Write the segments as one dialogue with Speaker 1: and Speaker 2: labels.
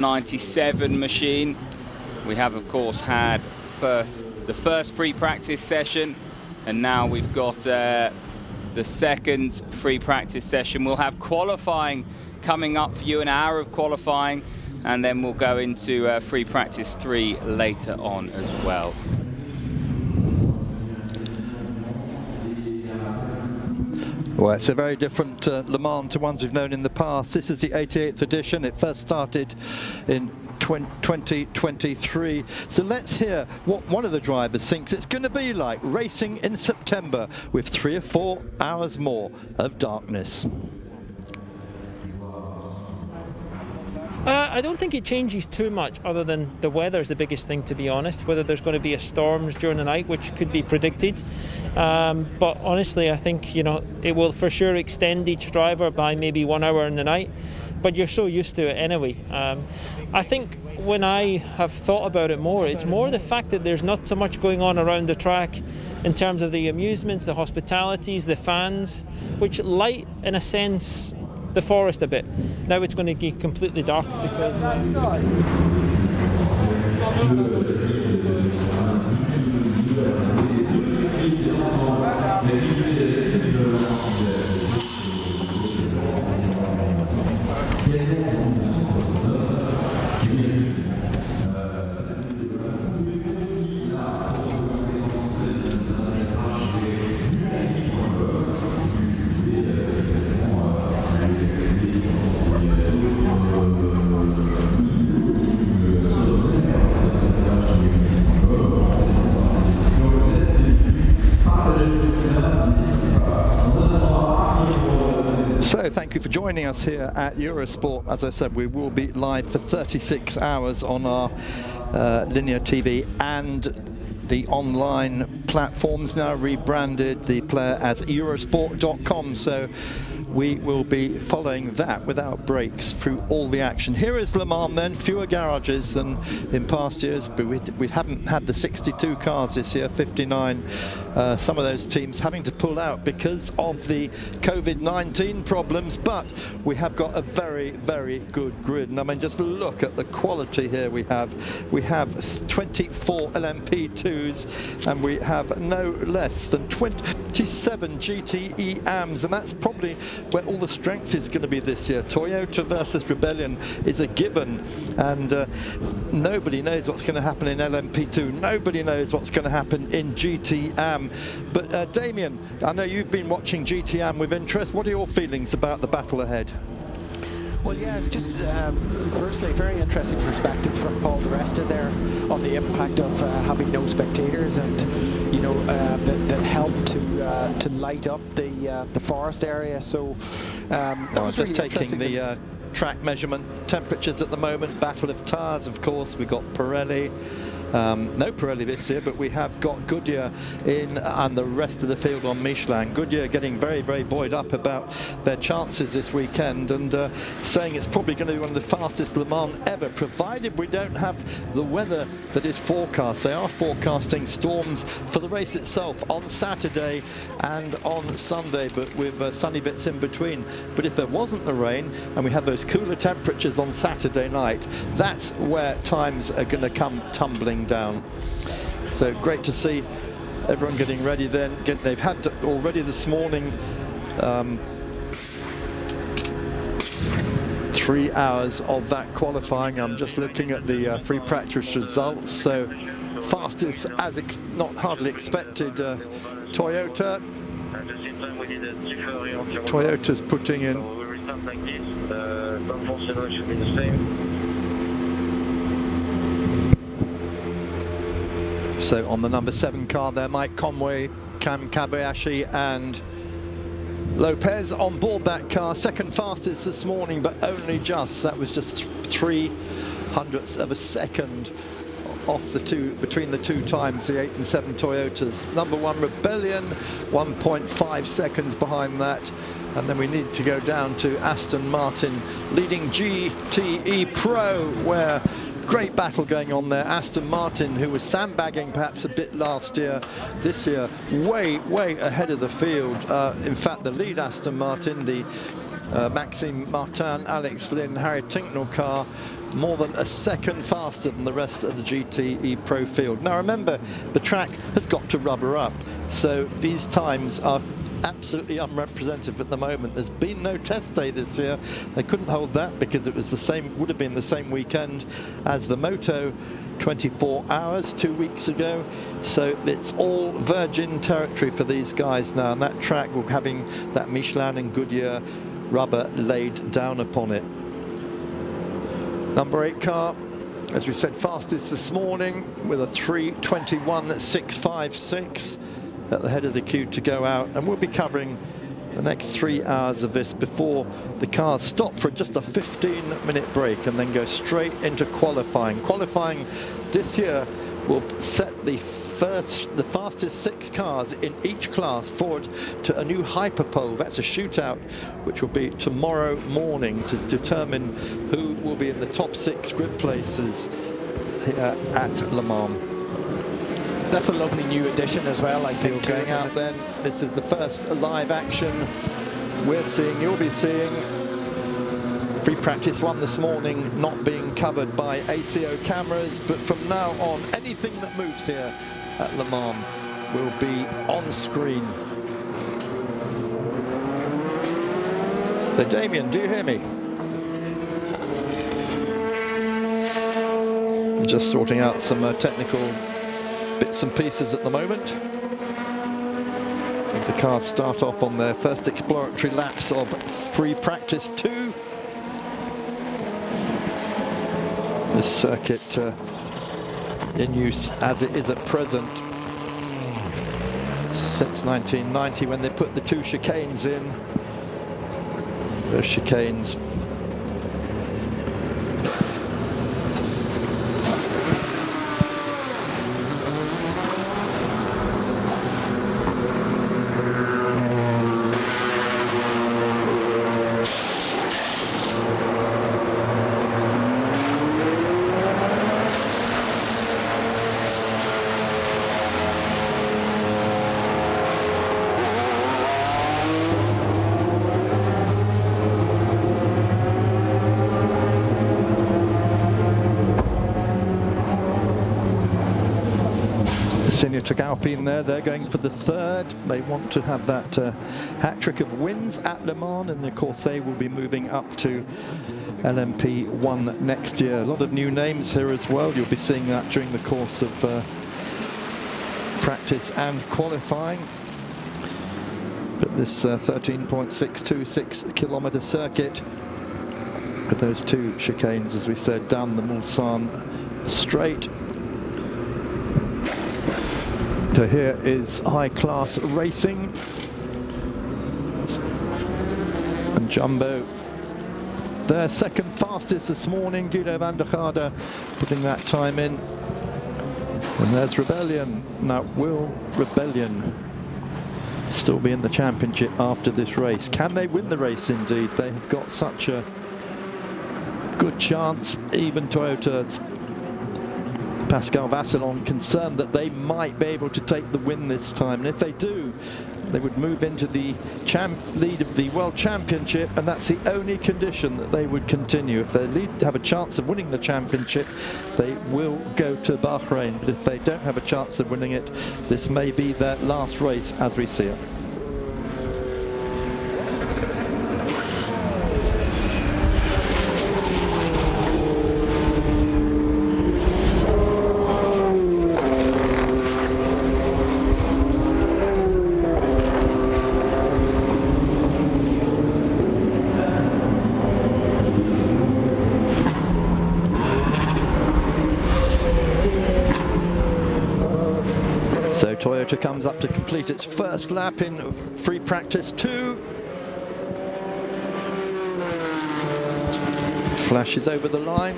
Speaker 1: 97 machine. We have, of course, had the first free practice session, and now we've got the second free practice session. We'll have qualifying coming up for you, an hour of qualifying, and then we'll go into free practice 3 later on as well.
Speaker 2: Well, it's a very different Le Mans to ones we've known in the past. This is the 88th edition. It first started in 2023. So let's hear what one of the drivers thinks it's going to be like racing in September with 3 or 4 hours more of darkness.
Speaker 3: I don't think it changes too much, other than the weather is the biggest thing, to be honest. Whether there's going to be storms during the night, which could be predicted. But honestly, I think, you know, it will for sure extend each driver by maybe 1 hour in the night. But you're so used to it anyway. I think when I have thought about it more, it's more the fact that there's not so much going on around the track in terms of the amusements, the hospitalities, the fans, which light, in a sense, the forest a bit. Now it's going to get completely dark because
Speaker 2: Thank you for joining us here at Eurosport. As I said, we will be live for 36 hours on our linear TV and the online platforms, now rebranded the player as Eurosport.com. So we will be following that without breaks through all the action. Here is Le Mans then, fewer garages than in past years, but we haven't had the 62 cars this year, 59. Some of those teams having to pull out because of the COVID-19 problems, but we have got a very, very good grid. And I mean, just look at the quality here we have. We have 24 LMP2s, and we have no less than 27 GTE AMs, and that's probably where all the strength is going to be this year. Toyota versus Rebellion is a given, and nobody knows what's going to happen in LMP2. Nobody knows what's going to happen in GTAM. But Damien, I know you've been watching GTAM with interest. What are your feelings about the battle ahead?
Speaker 4: Well, yeah, it's just firstly, very interesting perspective from Paul di Resta there on the impact of having no spectators, and you know that helped to light up the forest area. So that was
Speaker 2: just
Speaker 4: really
Speaker 2: taking the track measurement temperatures at the moment. Battle of Tires, of course. We got Pirelli. No Pirelli this year, but we have got Goodyear in and the rest of the field on Michelin. Goodyear getting very, very buoyed up about their chances this weekend, and saying it's probably going to be one of the fastest Le Mans ever, provided we don't have the weather that is forecast. They are forecasting storms for the race itself on Saturday and on Sunday, but with sunny bits in between. But if there wasn't the rain and we have those cooler temperatures on Saturday night, that's where times are going to come tumbling down. So great to see everyone getting ready then. They've had already this morning 3 hours of that qualifying. I'm just looking at the free practice results. So fastest, as not hardly expected, Toyota. Toyota's putting in so on the number 7 car there, Mike Conway, Cam Kobayashi and Lopez on board that car. Second fastest this morning, but only just. That was just 0.03 of a second off the two, between the two times, the 8 and 7 Toyotas. Number 1 Rebellion, 1.5 seconds behind that. And then we need to go down to Aston Martin leading GTE Pro, where great battle going on there. Aston Martin, who was sandbagging perhaps a bit last year, this year way ahead of the field. In fact, the lead Aston Martin, the Maxime Martin, Alex Lynn, Harry Tinknell car, more than a second faster than the rest of the GTE Pro field. Now remember, the track has got to rubber up, so these times are absolutely unrepresentative at the moment. There's been no test day this year. They couldn't hold that because it was the same, would have been the same weekend as the Moto 24 hours 2 weeks ago. So it's all virgin territory for these guys now, and that track will having that Michelin and Goodyear rubber laid down upon it. Number 8 car, as we said, fastest this morning with a 3:21.656 at the head of the queue to go out, and we'll be covering the next 3 hours of this before the cars stop for just a 15-minute break and then go straight into qualifying. Qualifying this year will set the fastest 6 cars in each class forward to a new hyperpole. That's a shootout which will be tomorrow morning to determine who will be in the top 6 grid places here at Le Mans.
Speaker 4: That's a lovely new addition as well, I think.
Speaker 2: Going out then, this is the first live action we're seeing, you'll be seeing. Free practice 1 this morning not being covered by ACO cameras, but from now on, anything that moves here at Le Mans will be on screen. So Damien, do you hear me? I'm just sorting out some technical bits and pieces at the moment as the cars start off on their first exploratory laps of free practice 2. This circuit in use as it is at present since 1990 when they put the 2 chicanes in. Those chicanes took Alpine there. They're going for the 3rd. They want to have that hat-trick of wins at Le Mans, and of course they will be moving up to LMP1 next year. A lot of new names here as well. You'll be seeing that during the course of practice and qualifying. But this 13.626 kilometer circuit with those 2 chicanes, as we said, down the Mulsanne straight. So here is high-class racing, and Jumbo, their second fastest this morning. Guido van der Garde putting that time in, and there's Rebellion. Now, will Rebellion still be in the championship after this race? Can they win the race? Indeed, they have got such a good chance. Even Toyota's Pascal Vasselon concerned that they might be able to take the win this time, and if they do, they would move into the lead of the World Championship, and that's the only condition that they would continue. If they have a chance of winning the championship, they will go to Bahrain, but if they don't have a chance of winning it, this may be their last race as we see it. Toyota comes up to complete its first lap in free practice 2. Flashes over the line.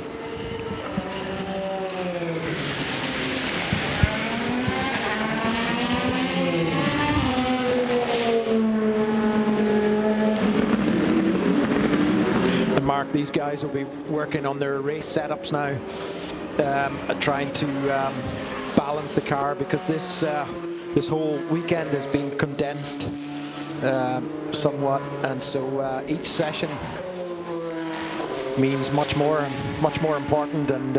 Speaker 4: And Mark, these guys will be working on their race setups now, trying to balance the car, because this whole weekend has been condensed somewhat, and so each session means much more important, and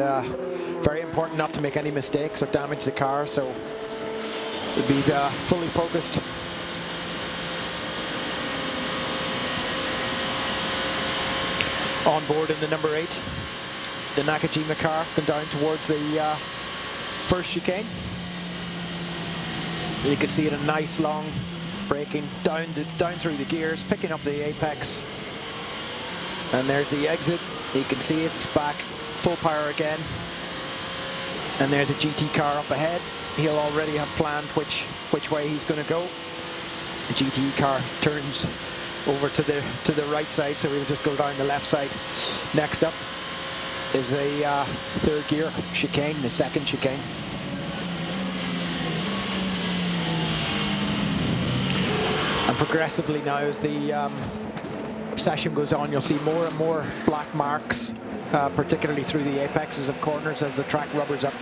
Speaker 4: very important not to make any mistakes or damage the car. So we'll be fully focused. On board in the number 8, the Nakajima car, going down towards the first chicane. You can see it, a nice long braking down through the gears, picking up the apex. And there's the exit. You can see it's back full power again. And there's a GT car up ahead. He'll already have planned which way he's going to go. The GT car turns over to the right side, so we'll just go down the left side. Next up is a third gear chicane, the second chicane. And progressively now, as the session goes on, you'll see more and more black marks, particularly through the apexes of corners as the track rubbers up.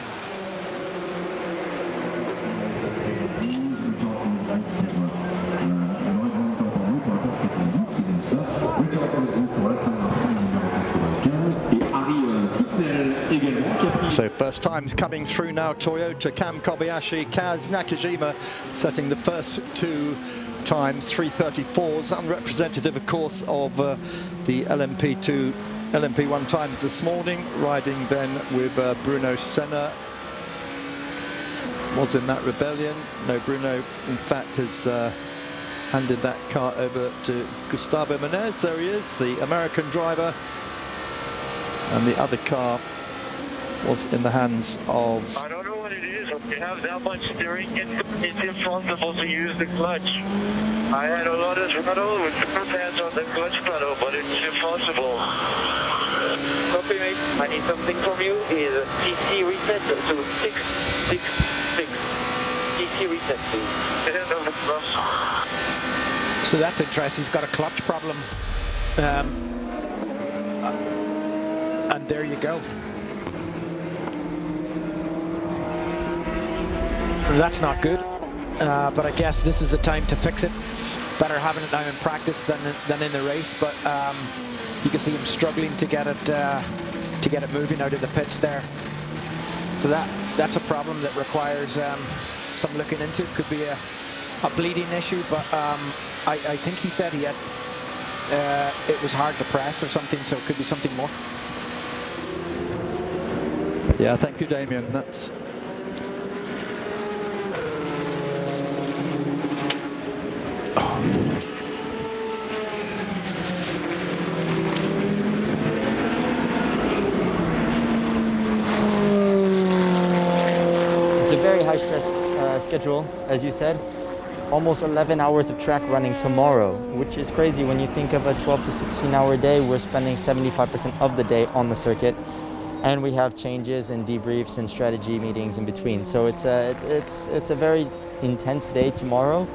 Speaker 2: So first times coming through now, Toyota, Cam Kobayashi, Kaz Nakajima setting the first 2 times, 3:34s, unrepresentative of course of the LMP1 times this morning, riding then with Bruno Senna. Was in that rebellion. No, Bruno in fact has handed that car over to Gustavo Menez. There he is, the American driver, and the other car was in the hands of...
Speaker 5: I don't know what it is. When you have that much steering, it's impossible to use the clutch. I had a lot of throttle with both hands on the clutch pedal, but it's impossible. Copy, mate. I need something from you. Is a TC reset to 666. TC reset, please.
Speaker 4: So that's interesting. He's got a clutch problem. And there you go. That's not good, but I guess this is the time to fix it. Better having it now in practice than in the race. But you can see him struggling to get it moving out of the pits there. So that's a problem that requires some looking into. Could be a bleeding issue, but I think he said he had it was hard to press or something, so it could be something more.
Speaker 2: Yeah, thank you, Damien. That's...
Speaker 6: It's a very high stress schedule, as you said. Almost 11 hours of track running tomorrow, which is crazy when you think of a 12 to 16 hour day. We're spending 75% of the day on the circuit, and we have changes and debriefs and strategy meetings in between. So it's a very intense day tomorrow.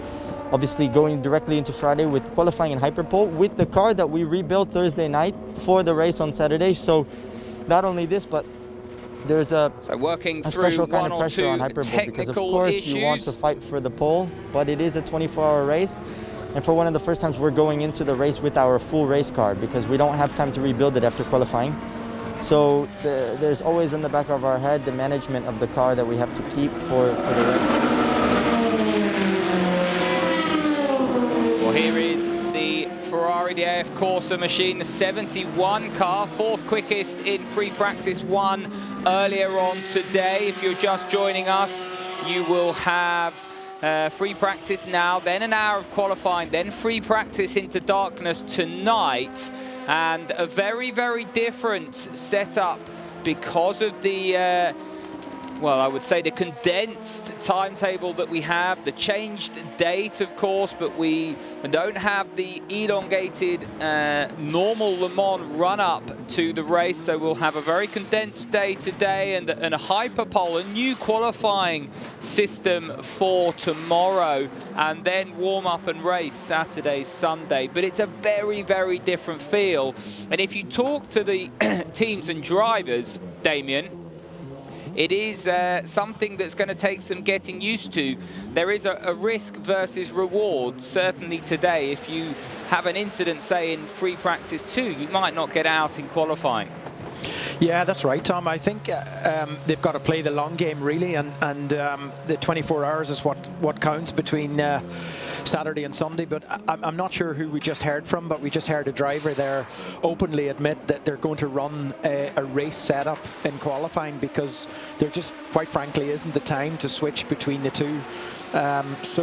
Speaker 6: Obviously going directly into Friday with qualifying in Hyperpole with the car that we rebuilt Thursday night for the race on Saturday. So not only this, but there's a special kind of pressure on Hyperpole, because of course you want to fight for the pole, but it is a 24-hour race. And for one of the first times we're going into the race with our full race car, because we don't have time to rebuild it after qualifying. So there's always in the back of our head the management of the car that we have to keep for the race.
Speaker 1: Well, here is the Ferrari DAF Corsa machine, the 71 car, 4th quickest in free practice 1 earlier on today. If you're just joining us, you will have free practice now, then an hour of qualifying, then free practice into darkness tonight, and a very, very different setup because of the well, I would say the condensed timetable that we have, the changed date, of course, but we don't have the elongated normal Le Mans run-up to the race, so we'll have a very condensed day today and a hyperpole, a new qualifying system for tomorrow, and then warm-up and race Saturday, Sunday. But it's a very, very different feel. And if you talk to the teams and drivers, Damien, it is something that's going to take some getting used to. There is a risk versus reward, certainly today. If you have an incident, say, in free practice 2, you might not get out in qualifying.
Speaker 4: Yeah, that's right, Tom. I think they've got to play the long game, really, and the 24 hours is what counts between Saturday and Sunday. But I'm not sure who we just heard from, but we just heard a driver there openly admit that they're going to run a race setup in qualifying because there just, quite frankly, isn't the time to switch between the two. That's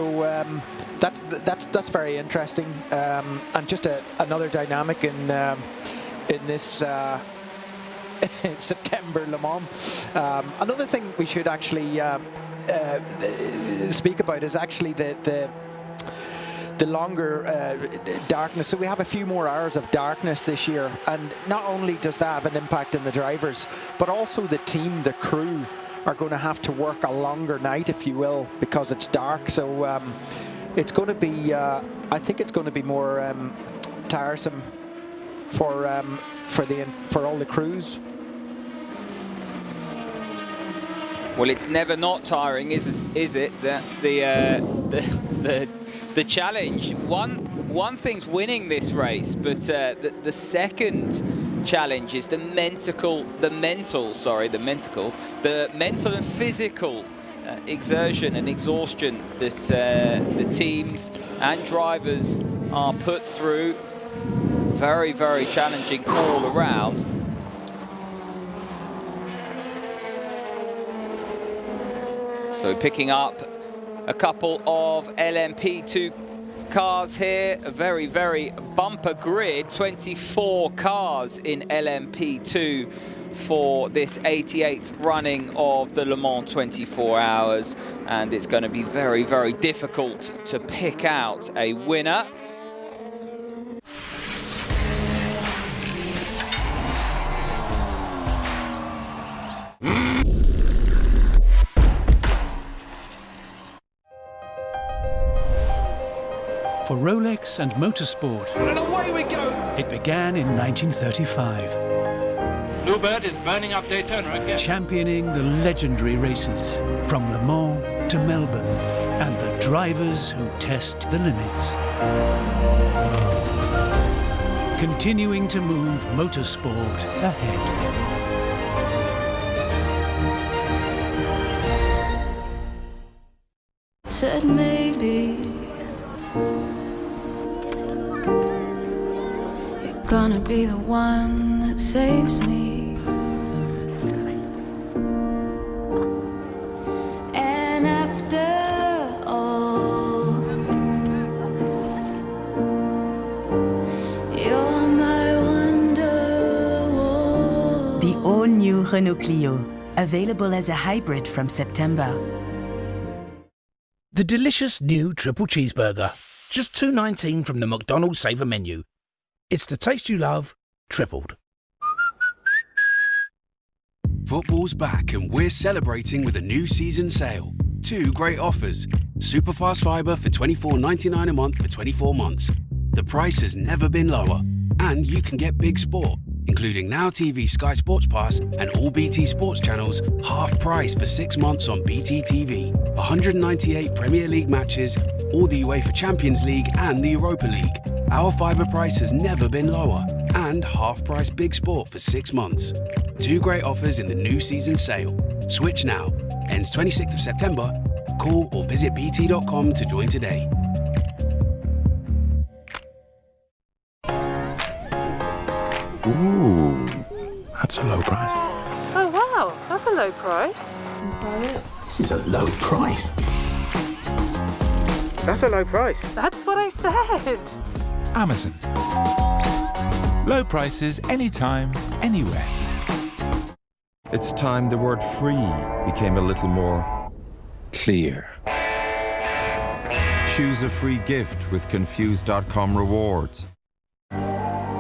Speaker 4: very interesting, and just another dynamic in this September Le Mans. Another thing we should actually speak about is actually the longer darkness. So we have a few more hours of darkness this year, and not only does that have an impact on the drivers, but also the team, the crew, are going to have to work a longer night, if you will, because it's dark. So it's going to be, I think it's going to be more tiresome for all the crews.
Speaker 1: Well, it's never not tiring, is it? That's the challenge. One thing's winning this race, but the second challenge is the mental and physical exertion and exhaustion that the teams and drivers are put through. Very, very challenging all around. So picking up a couple of LMP2 cars here, a very, very bumper grid, 24 cars in LMP2 for this 88th running of the Le Mans 24 hours, and it's going to be very, very difficult to pick out a winner.
Speaker 7: For Rolex and motorsport,
Speaker 8: and away we go!
Speaker 7: It began in 1935.
Speaker 8: Bluebird is burning up Daytona again.
Speaker 7: Championing the legendary races from Le Mans to Melbourne and the drivers who test the limits. Continuing to move motorsport ahead.
Speaker 9: Said maybe you're gonna be the one that saves me, and after all, you're my wonderwall.
Speaker 10: The all-new Renault Clio, available as a hybrid from September.
Speaker 11: The delicious new triple cheeseburger. Just $2.19 from the McDonald's Saver menu. It's the taste you love, tripled.
Speaker 12: Football's back and we're celebrating with a new season sale. 2 great offers. Superfast fibre for $24.99 a month for 24 months. The price has never been lower. And you can get Big Sport, including Now TV, Sky Sports Pass and all BT Sports channels, half price for 6 months on BT TV. 198 Premier League matches, all the UEFA Champions League and the Europa League. Our fibre price has never been lower. And half price Big Sport for 6 months. 2 great offers in the new season sale. Switch now. Ends 26th of September. Call or visit bt.com to join today.
Speaker 13: Ooh, that's a low price.
Speaker 14: Oh wow, that's a low price.
Speaker 13: This is a low price.
Speaker 14: That's a low price. That's what I said.
Speaker 15: Amazon. Low prices anytime, anywhere.
Speaker 16: It's time the word free became a little more clear. Choose a free gift with Confused.com rewards.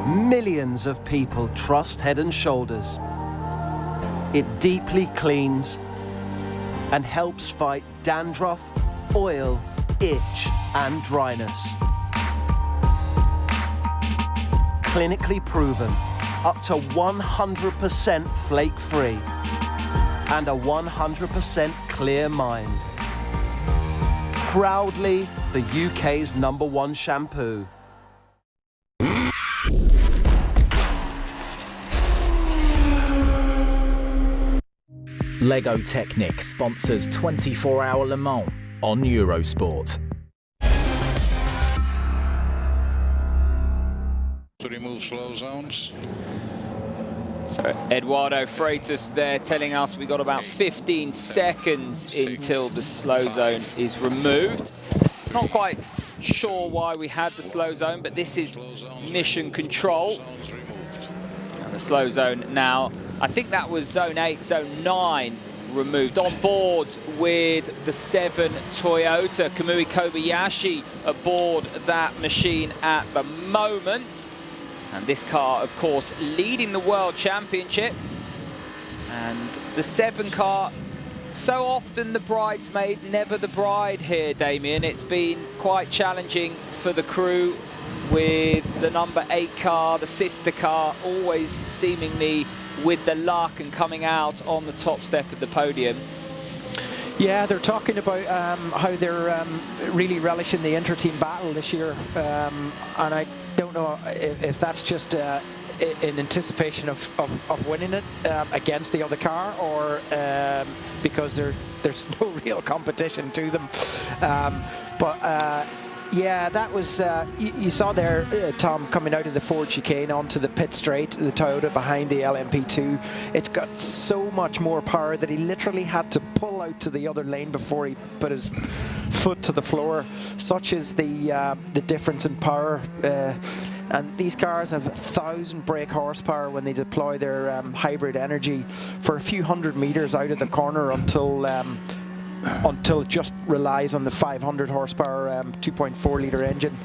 Speaker 17: Millions of people trust Head & Shoulders. It deeply cleans and helps fight dandruff, oil, itch and dryness. Clinically proven, up to 100% flake-free and a 100% clear mind. Proudly the UK's #1 shampoo.
Speaker 18: Lego Technic sponsors 24-hour Le Mans on Eurosport.
Speaker 19: To remove slow zones.
Speaker 1: So Eduardo Freitas there telling us we got about 15 seconds until the slow zone is removed. Not quite sure why we had the slow zone, but this is mission control. And the slow zone now, I think that was zone 8, zone 9 removed. On board with the 7 Toyota, Kamui Kobayashi aboard that machine at the moment. And this car, of course, leading the World Championship. And the 7 car, so often the bridesmaid, never the bride here, Damien. It's been quite challenging for the crew with the number 8 car, the sister car, always seemingly with the luck and coming out on the top step of the podium.
Speaker 4: Yeah, they're talking about how they're really relishing the inter-team battle this year. And I don't know if that's just in anticipation of winning it against the other car, or because there's no real competition to them. Yeah, that was, you saw there, Tom, coming out of the Ford chicane onto the pit straight, the Toyota behind the LMP2. It's got so much more power that he literally had to pull out to the other lane before he put his foot to the floor. Such is the difference in power. And these cars have 1,000 brake horsepower when they deploy their hybrid energy for a few hundred meters out of the corner until it just relies on the 500 horsepower 2.4 litre engine.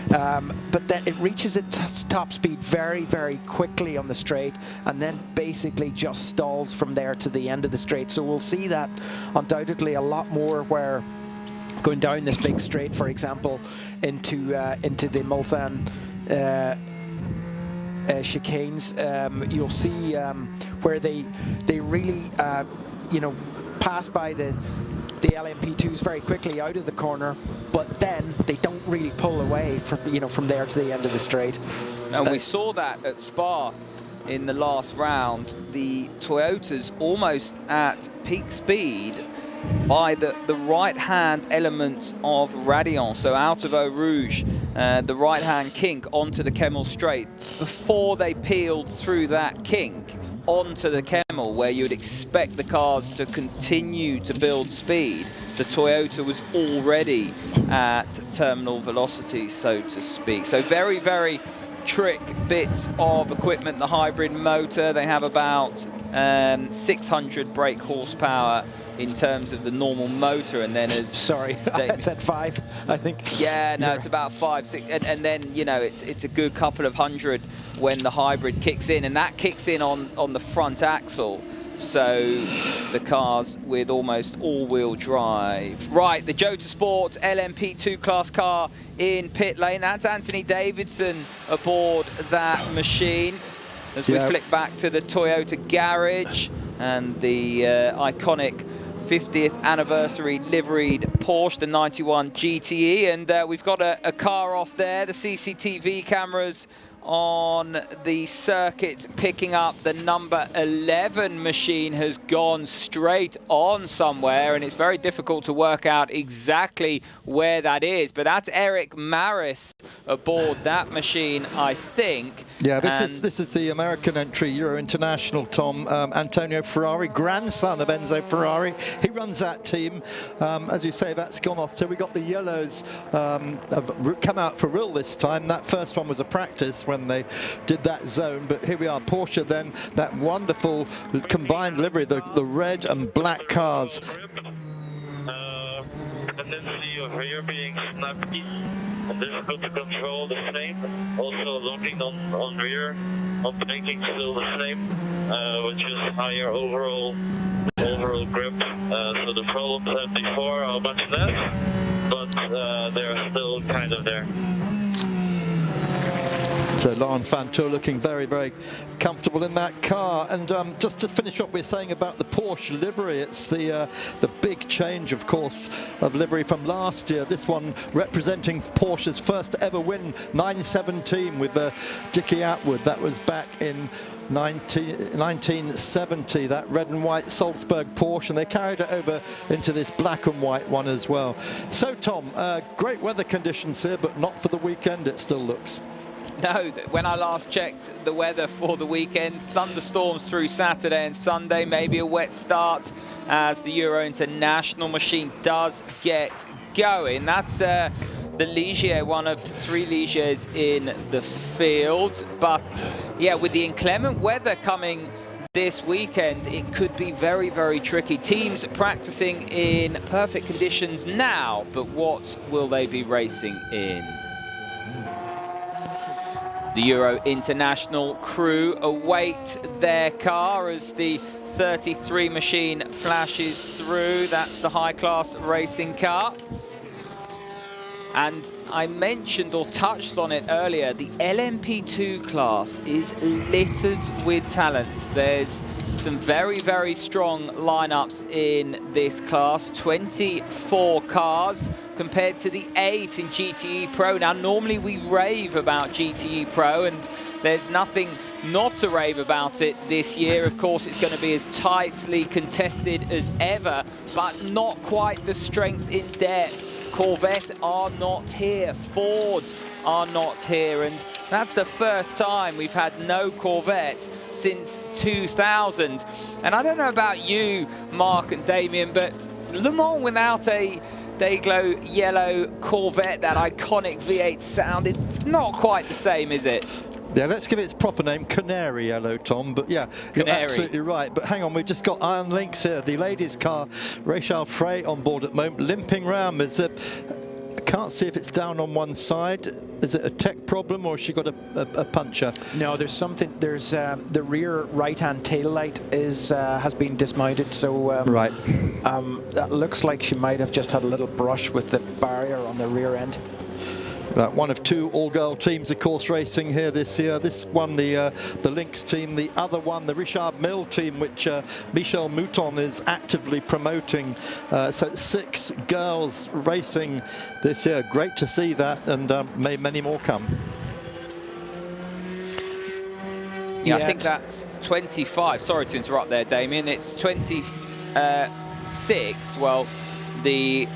Speaker 4: But then it reaches its top speed very, very quickly on the straight, and then basically just stalls from there to the end of the straight. So we'll see that undoubtedly a lot more, where going down this big straight, for example, into the Mulsanne chicanes, you'll see where they really pass by the LMP2s very quickly out of the corner, but then they don't really pull away from there to the end of the straight.
Speaker 1: And we saw that at Spa in the last round. The Toyotas almost at peak speed by the right-hand elements of Radion, so out of Eau Rouge, the right-hand kink onto the Kemmel straight, before they peeled through that kink onto the Kemmel, where you would expect the cars to continue to build speed. The Toyota was already at terminal velocity, so to speak. So very, very trick bits of equipment. The hybrid motor, they have about 600 brake horsepower in terms of the normal motor, and then as
Speaker 4: I said 5, I think.
Speaker 1: Yeah, no, it's about 5, 6, and then it's a good couple of hundred when the hybrid kicks in, and that kicks in on the front axle. So the cars with almost all-wheel drive. Right, the Jota Sport LMP2 class car in pit lane. That's Anthony Davidson aboard that machine. As we flick back to the Toyota garage and the iconic 50th anniversary liveried Porsche, the 91 GTE, and we've got a car off there. The CCTV cameras on the circuit picking up the number 11 machine has gone straight on somewhere, and it's very difficult to work out exactly where that is, but that's Eric Maris aboard that machine, I think.
Speaker 2: Yeah, this is the American entry, Euro International, Tom. Antonio Ferrari, grandson of Enzo Ferrari. He runs that team. As you say, that's gone off. So we got the yellows have come out for real this time. That first one was a practice when they did that zone, but here we are, Porsche then, that wonderful combined livery, the red and black cars.
Speaker 5: Tendency of rear being snappy and difficult to control, the same. Also locking on rear, on braking still the same, which is higher overall grip. So the problems had before are much less, but they're still kind of there.
Speaker 2: So Laurens Vanthoor looking very, very comfortable in that car. And just to finish what we're saying about the Porsche livery, it's the big change, of course, of livery from last year. This one representing Porsche's first ever win, 917 with Dickie Atwood. That was back in 1970, that red and white Salzburg Porsche, and they carried it over into this black and white one as well. So Tom, great weather conditions here, but not for the weekend, it still looks.
Speaker 1: No, when I last checked the weather for the weekend, thunderstorms through Saturday and Sunday, maybe a wet start as the Euro International machine does get going. That's the Ligier, one of 3 Ligiers in the field. But yeah, with the inclement weather coming this weekend, it could be very, very tricky. Teams practicing in perfect conditions now, but what will they be racing in? The Euro International crew await their car as the 33 machine flashes through. That's the high-class racing car. And I mentioned or touched on it earlier, the LMP2 class is littered with talent. There's some very, very strong lineups in this class, 24 cars compared to the 8 in GTE Pro. Now, normally we rave about GTE Pro, and there's nothing not to rave about it this year. Of course, it's going to be as tightly contested as ever, but not quite the strength in depth. Corvette are not here, Ford are not here, and that's the first time we've had no Corvette since 2000. And I don't know about you, Mark and Damien, but Le Mans without a Dayglow yellow Corvette, that iconic V8 sound, it's not quite the same, is it?
Speaker 2: Yeah, let's give it its proper name, Canary Yellow, Tom. But yeah, you're absolutely right. But hang on, we've just got Iron Lynx here. The ladies' car, Rachel Frey on board at the moment, limping round. I can't see if it's down on one side. Is it a tech problem, or has she got a puncture?
Speaker 4: No, there's something. There's the rear right-hand tail light has been dismounted, so
Speaker 2: right.
Speaker 4: That looks like she might have just had a little brush with the barrier on the rear end.
Speaker 2: One of 2 all-girl teams, of course, racing here this year. This one, the Lynx team. The other one, the Richard Mille team, which Michel Mouton is actively promoting. So 6 girls racing this year. Great to see that, and may many more come.
Speaker 1: Yeah, I think that's 25. Sorry to interrupt there, Damien. It's 26. Well, the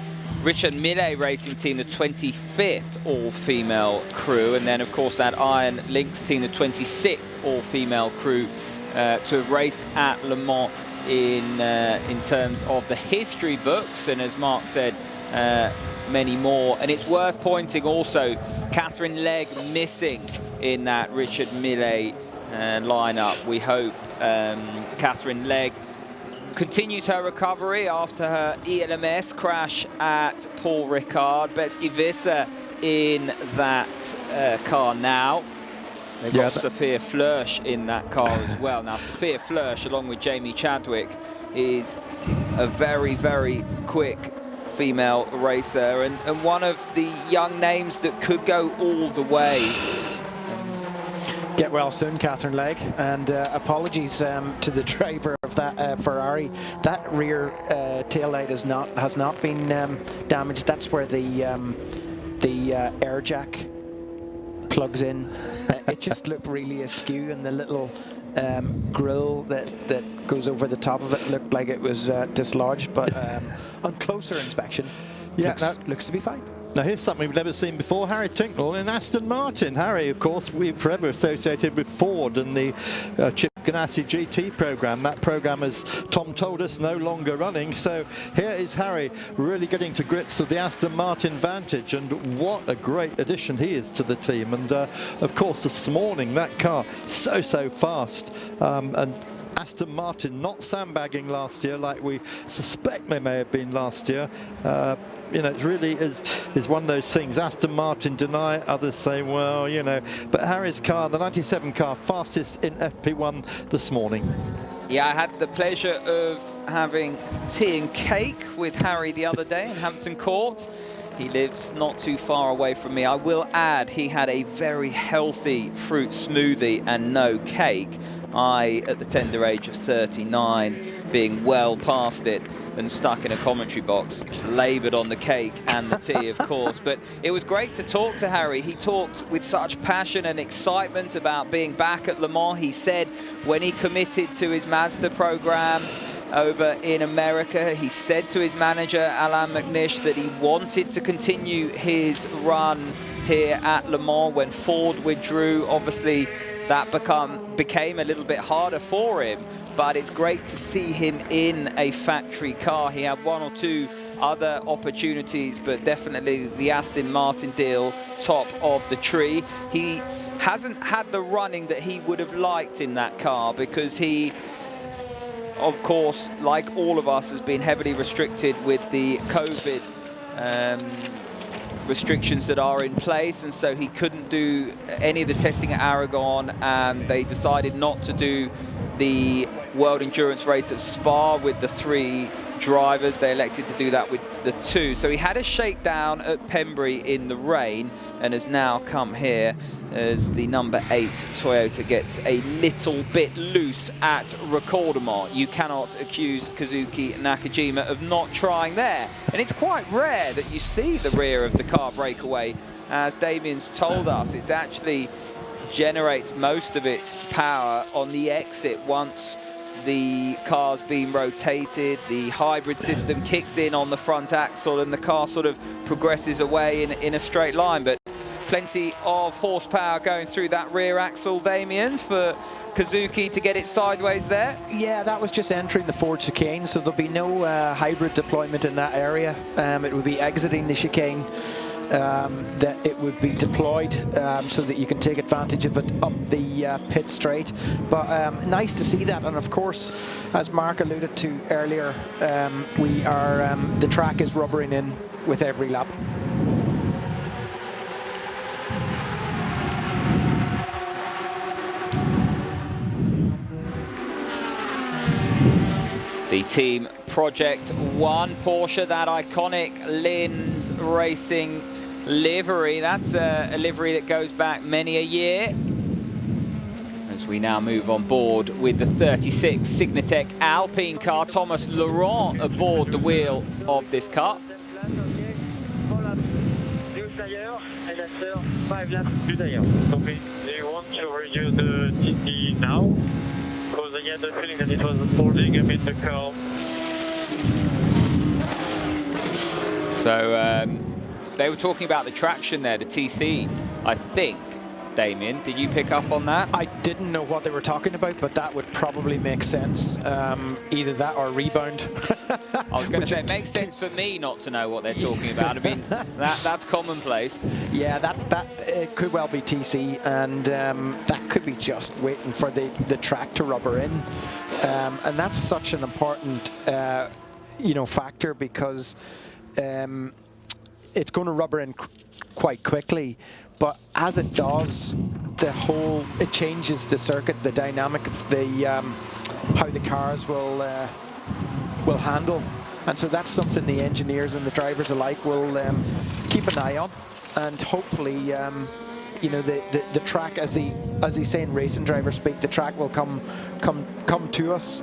Speaker 1: Richard Mille racing team, the 25th all-female crew, and then of course that Iron Lynx team, the 26th all-female crew to have raced at Le Mans in terms of the history books, and as Mark said, many more. And it's worth pointing also, Catherine Legg missing in that Richard Mille lineup. We hope Catherine Legg continues her recovery after her ELMS crash at Paul Ricard. Betsky Visser in that car now. They've got Sophia Flörsch in that car as well. Now, Sophia Flörsch, along with Jamie Chadwick, is a very, very quick female racer and one of the young names that could go all the way.
Speaker 4: Get well soon, Catherine Legg, and apologies to the driver of that Ferrari. That rear tail light has not been damaged. That's where the air jack plugs in. It just looked really askew, and the little grill that goes over the top of it looked like it was dislodged. But on closer inspection, looks to be fine.
Speaker 2: Now here's something we've never seen before, Harry Tincknell in Aston Martin. Harry, of course, we've forever associated with Ford and the Chip Ganassi GT program. That program, as Tom told us, no longer running. So here is Harry really getting to grips with the Aston Martin Vantage, and what a great addition he is to the team. And of course, this morning, that car so fast. And Aston Martin not sandbagging last year like we suspect they may have been last year. You know, it really is one of those things. Aston Martin deny it, others say, well, you know. But Harry's car, the 97 car, fastest in FP1 this morning.
Speaker 1: Yeah, I had the pleasure of having tea and cake with Harry the other day in Hampton Court.
Speaker 20: He lives not too far away from me. I will add, he had a very healthy fruit smoothie and no cake. I, at the tender age of 39, being well past it and stuck in a commentary box, laboured on the cake and the tea, of course. But it was great to talk to Harry. He talked with such passion and excitement about being back at Le Mans. He said when he committed to his Mazda program over in America, he said to his manager, Alain McNish, that he wanted to continue his run here at Le Mans. When Ford withdrew, obviously that became a little bit harder for him, but it's great to see him in a factory car. He had one or two other opportunities, but definitely the Aston Martin deal top of the tree. He hasn't had the running that he would have liked in that car because he, of course, like all of us, has been heavily restricted with the COVID restrictions that are in place, and so he couldn't do any of the testing at Aragon, and they decided not to do the World Endurance race at Spa with the 3 drivers. They elected to do that with the 2. So he had a shakedown at Pembrey in the rain and has now come here as the number 8 Toyota gets a little bit loose at Recordement. You cannot accuse Kazuki Nakajima of not trying there. And it's quite rare that you see the rear of the car breakaway. As Damien's told us, it's actually generates most of its power on the exit once the car's been rotated. The hybrid system kicks in on the front axle and the car sort of progresses away in a straight line. But plenty of horsepower going through that rear axle, Damien, for Kazuki to get it sideways there.
Speaker 4: Yeah, that was just entering the Ford chicane, so there'll be no hybrid deployment in that area. It would be exiting the chicane. That it would be deployed so that you can take advantage of it up the pit straight. But nice to see that, and of course, as Mark alluded to earlier, the track is rubbering in with every lap.
Speaker 1: The Team Project 1 Porsche, that iconic Linz Racing livery. That's a livery that goes back many a year. As we now move on board with the 36 Signatech Alpine car, Thomas Laurent aboard the wheel of this car.
Speaker 5: 5 laps du tailleur. So do you want to review the TT now? Because I had the feeling that it was holding a bit the car.
Speaker 1: So they were talking about the traction there, the TC, I think. Damien, did you pick up on that?
Speaker 4: I didn't know what they were talking about, but that would probably make sense. Either that or rebound.
Speaker 1: I was going to say, it makes sense for me not to know what they're talking about. I mean, that's commonplace.
Speaker 4: Yeah, that it could well be TC, and that could be just waiting for the track to rubber in. And that's such an important factor, because it's going to rubber in quite quickly. But as it does, it changes the circuit, the dynamic of the how the cars will handle, and so that's something the engineers and the drivers alike will keep an eye on, and hopefully, the track, as they say in racing driver speak, the track will come to us.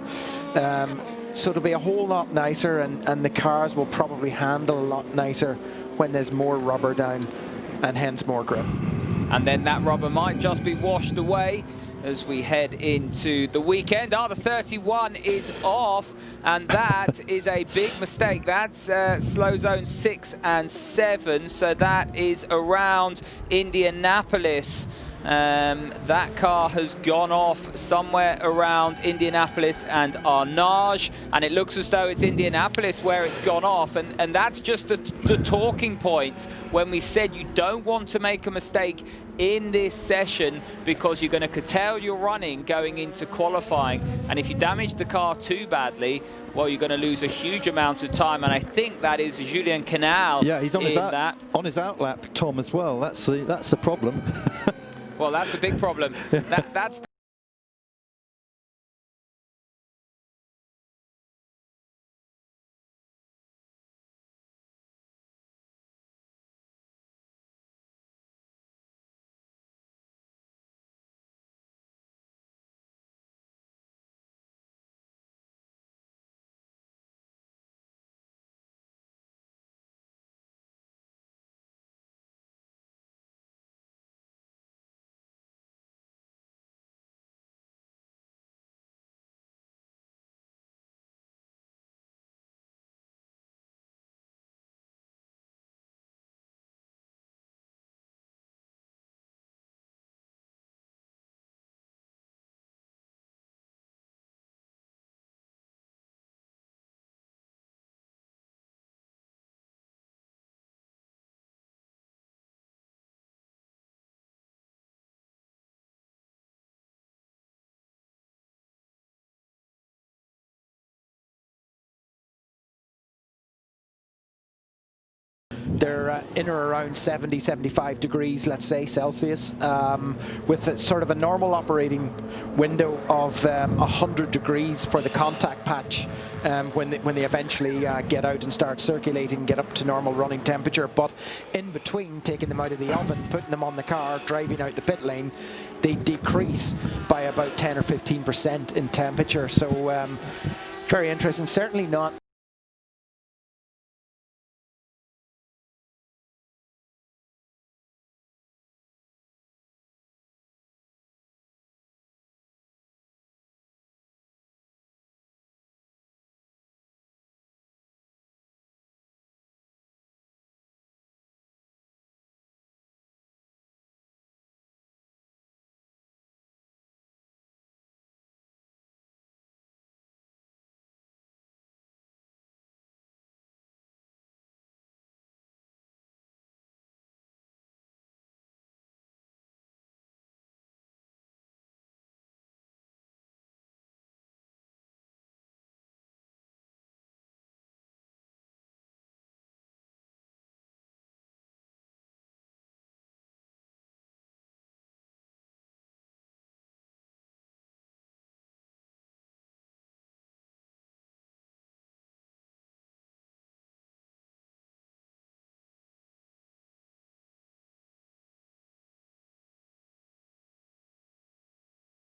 Speaker 4: So it'll be a whole lot nicer, and the cars will probably handle a lot nicer when there's more rubber down, and hence more grip.
Speaker 1: And then that rubber might just be washed away as we head into the weekend. The 31 is off, and that is a big mistake. That's slow zone 6 and 7, so that is around Indianapolis. That car has gone off somewhere around Indianapolis and Arnage, and it looks as though it's Indianapolis where it's gone off, and that's just the talking point when we said you don't want to make a mistake in this session because you're going to curtail your running going into qualifying, and if you damage the car too badly, well, you're going to lose a huge amount of time, and I think that is Julien Canal.
Speaker 2: Yeah, he's on his outlap, Tom, as well. That's the problem.
Speaker 1: Well, that's a big problem. That's
Speaker 4: they're in or around 70, 75 degrees, let's say, Celsius, with a, sort of a normal operating window of 100 degrees for the contact patch when they eventually get out and start circulating, get up to normal running temperature. But in between taking them out of the oven, putting them on the car, driving out the pit lane, they decrease by about 10 or 15% in temperature. So very interesting. Certainly not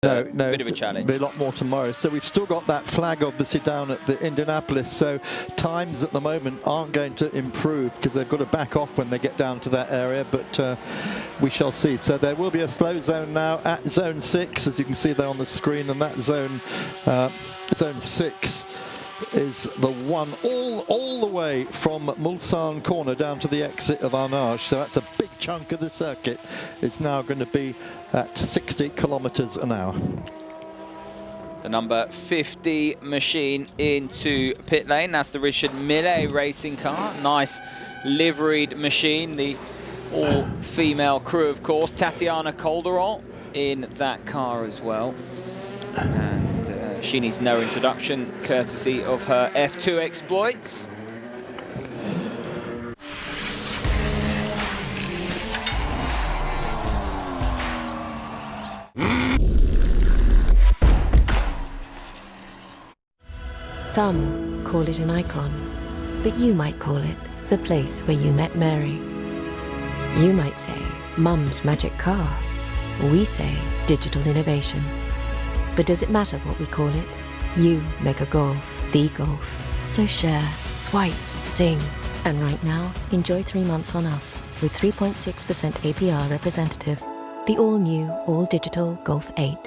Speaker 2: No,
Speaker 20: bit of a challenge.
Speaker 2: Be a lot more tomorrow. So we've still got that flag obviously down at the Indianapolis. So times at the moment aren't going to improve because they've got to back off when they get down to that area. But we shall see. So there will be a slow zone now at zone 6, as you can see there on the screen, and that zone 6 is the one all the way from Mulsanne Corner down to the exit of Arnage. So that's a big chunk of the circuit. It's now going to be at 60 kilometers an hour.
Speaker 1: The number 50 machine into pit lane. That's the Richard Millet racing car. Nice liveried machine. The all-female crew, of course. Tatiana Calderon in that car as well. And she needs no introduction, courtesy of her F2 exploits.
Speaker 21: Some call it an icon, but you might call it the place where you met Mary. You might say Mum's magic car. We say digital innovation. But does it matter what we call it? You make a golf, the golf. So share, swipe, sing. And right now, enjoy 3 months on us with 3.6% APR representative. The all-new, all-digital Golf 8.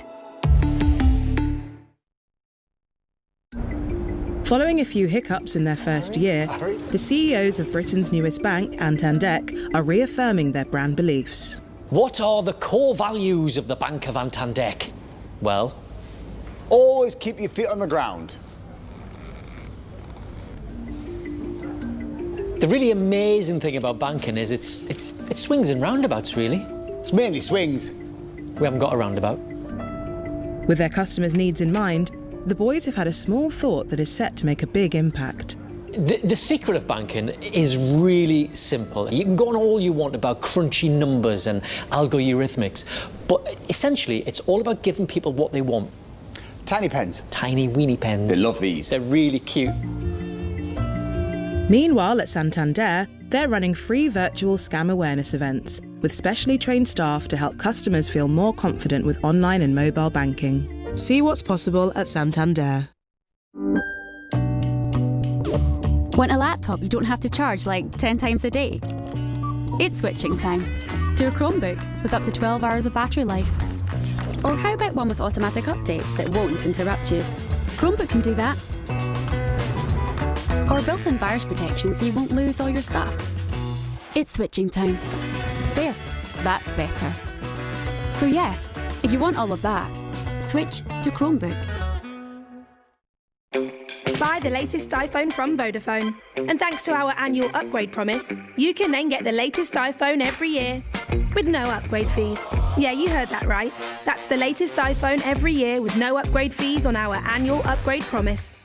Speaker 22: Following a few hiccups in their first year, the CEOs of Britain's newest bank, Antandek, are reaffirming their brand beliefs.
Speaker 23: What are the core values of the Bank of Antandek? Well, always keep your feet on the ground. The really amazing thing about banking is it's swings and roundabouts, really. It's mainly swings. We haven't got a roundabout.
Speaker 22: With their customers' needs in mind, the boys have had a small thought that is set to make a big impact.
Speaker 23: The secret of banking is really simple. You can go on all you want about crunchy numbers and algorithmics, but essentially it's all about giving people what they want. Tiny pens. Tiny weeny pens. They love these. They're really cute.
Speaker 22: Meanwhile, at Santander, they're running free virtual scam awareness events with specially trained staff to help customers feel more confident with online and mobile banking. See what's possible at Santander.
Speaker 24: Want a laptop you don't have to charge like 10 times a day? It's switching time to a Chromebook with up to 12 hours of battery life. Or how about one with automatic updates that won't interrupt you? Chromebook can do that. Or built-in virus protection so you won't lose all your stuff. It's switching time. There, that's better. So yeah, if you want all of that, switch to Chromebook.
Speaker 25: Buy the latest iPhone from Vodafone. And thanks to our annual upgrade promise, you can then get the latest iPhone every year with no upgrade fees. Yeah, you heard that right. That's the latest iPhone every year with no upgrade fees on our annual upgrade promise.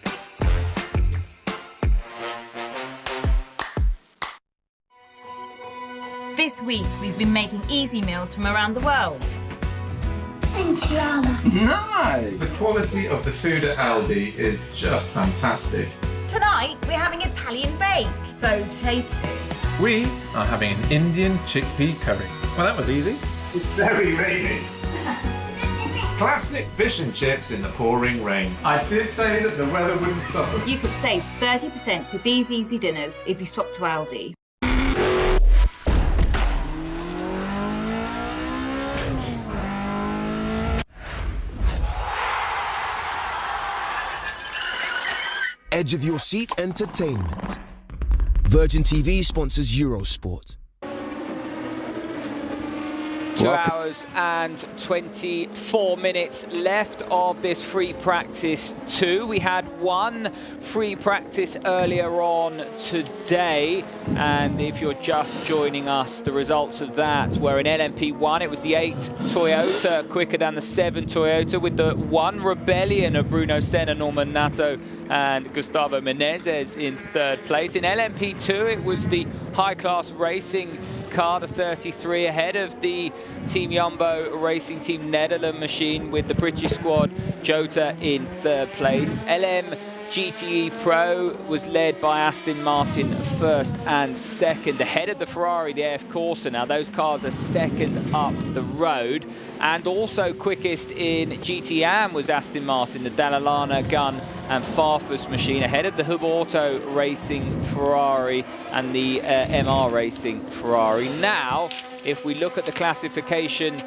Speaker 3: This week, we've been making easy meals from around the world.
Speaker 6: Nice! The quality of the food at Aldi is just fantastic.
Speaker 3: Tonight, we're having Italian bake. So tasty.
Speaker 6: We are having an Indian chickpea curry. Well, that was easy. It's very rainy. Classic fish and chips in the pouring rain. I did say that the weather wouldn't stop us.
Speaker 3: You could save 30% with these easy dinners if you swap to Aldi.
Speaker 7: Edge of your seat entertainment. Virgin TV sponsors Eurosport.
Speaker 1: 2 hours and 24 minutes left of this free practice 2. We had one free practice earlier on today, and if you're just joining us, the results of that were in LMP1. It was the 8 Toyota quicker than the 7 Toyota, with the 1 Rebellion of Bruno Senna, Norman Nato and Gustavo Menezes in 3rd place. In LMP2, it was the high-class racing car, the 33, ahead of the Team Jumbo Racing Team Netherlands machine, with the British squad Jota in 3rd place. LM GTE Pro was led by Aston Martin 1st and 2nd, ahead of the Ferrari, the AF Corsa. Now those cars are 2nd up the road, and also quickest in GTM was Aston Martin, the Dall'Anna Gun and Farfus machine, ahead of the Hub Auto Racing Ferrari and the MR Racing Ferrari. Now, if we look at the classification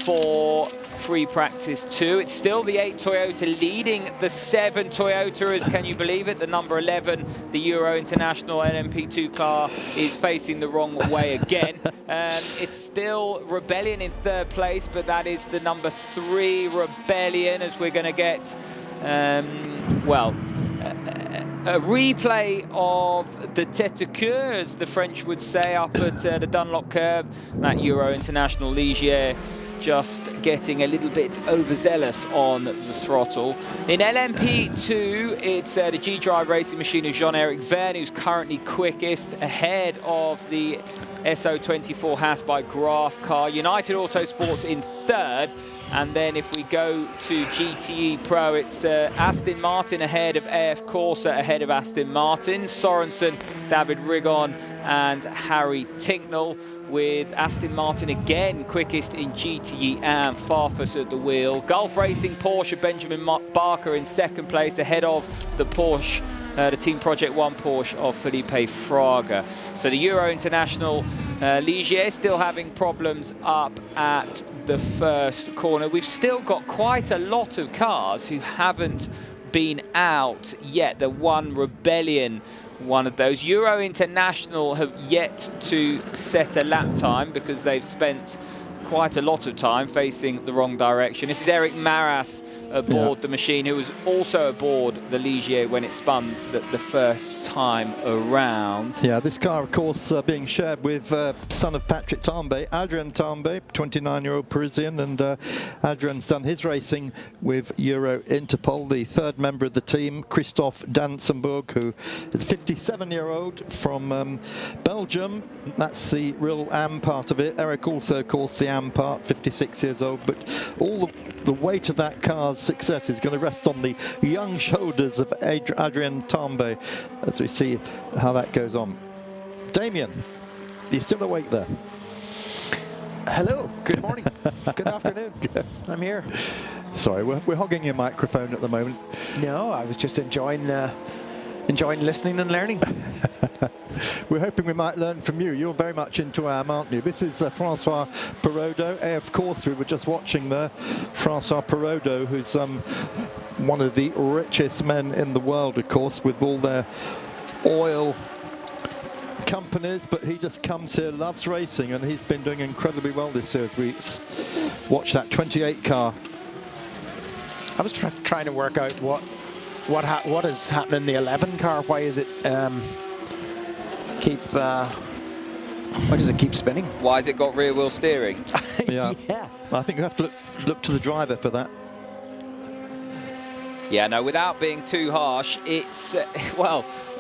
Speaker 1: for free practice 2, it's still the 8 Toyota leading the 7 Toyota, as can you believe it? The number 11, the Euro International LMP2 car, is facing the wrong way again. It's still Rebellion in 3rd place, but that is the number 3 Rebellion, as we're going to get, a replay of the tête de queue, as the French would say, up at the Dunlop curb. That Euro International Ligier just getting a little bit overzealous on the throttle. In LMP2, it's the G-Drive Racing machine of Jean-Eric Verne, who's currently quickest, ahead of the SO24 Haas by Graf car. United Autosports in 3rd. And then if we go to GTE Pro, it's Aston Martin ahead of AF Corsa, ahead of Aston Martin. Sorensen, David Rigon and Harry Tinknell, with Aston Martin again quickest in GTE and Farfus at the wheel. Gulf Racing Porsche, Benjamin Barker in 2nd place, ahead of the Porsche, the Team Project 1 Porsche of Felipe Fraga. So the Euro International Ligier still having problems up at the first corner. We've still got quite a lot of cars who haven't been out yet. The 1 Rebellion, one of those. Euro International have yet to set a lap time because they've spent quite a lot of time facing the wrong direction. This is Eric Maras aboard the machine, who was also aboard the Ligier when it spun the first time around.
Speaker 2: Yeah, this car, of course, being shared with son of Patrick Tambay, Adrian Tambay, 29-year-old Parisian, and Adrian's done his racing with Euro Interpol. The 3rd member of the team, Christophe Dansenburg, who is 57-year-old from Belgium. That's the real AM part of it. Eric also, of course, the AM part, 56 years old, but all the weight of that car's success is going to rest on the young shoulders of Adrian Tambay, as we see how that goes on. Damien, you still awake there?
Speaker 4: Hello, good morning, good afternoon. I'm here.
Speaker 2: Sorry, we're hogging your microphone at the moment.
Speaker 4: No, I was just enjoying listening and learning.
Speaker 2: We're hoping we might learn from you. You're very much into AM, aren't you? This is Francois Perrodo. Of course, we were just watching there. Francois Perrodo, who's one of the richest men in the world, of course, with all their oil companies, but he just comes here, loves racing, and he's been doing incredibly well this year as we watch that 28 car.
Speaker 4: I was trying to work out what is happening in the 11 car. Why is it why does it keep spinning?
Speaker 1: Why has it got rear wheel steering?
Speaker 2: Yeah. I think you have to look to the driver for that.
Speaker 1: Yeah, no, without being too harsh, it's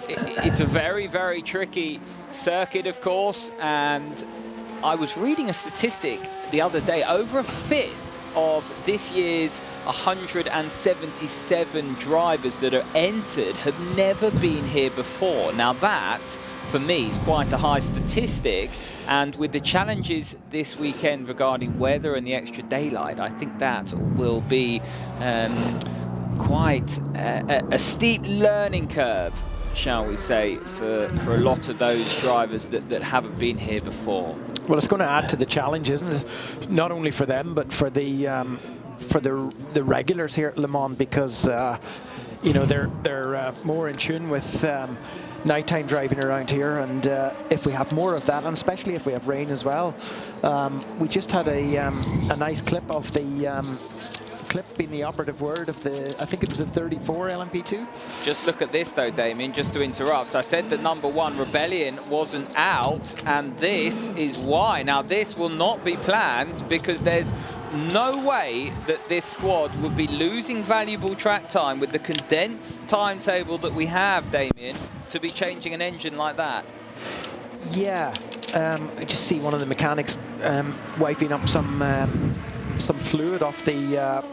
Speaker 1: it's a very, very tricky circuit, of course, and I was reading a statistic the other day, over a fifth of this year's 177 drivers that are entered have never been here before. Now that, for me, is quite a high statistic, and with the challenges this weekend regarding weather and the extra daylight, I think that will be quite a steep learning curve, shall we say, for a lot of those drivers that haven't been here before.
Speaker 4: Well, it's going to add to the challenge, isn't it? Not only for them, but for the regulars here at Le Mans, because you know, they're more in tune with nighttime driving around here, and if we have more of that, and especially if we have rain as well. We just had a nice clip of the clip being the operative word of the, I think it was a 34 LMP2.
Speaker 1: Just look at this though, Damien, just to interrupt. I said that number 1, Rebellion, wasn't out, and this is why. Now this will not be planned, because there's no way that this squad would be losing valuable track time with the condensed timetable that we have, Damien, to be changing an engine like that.
Speaker 4: Yeah, I just see one of the mechanics wiping up some fluid off the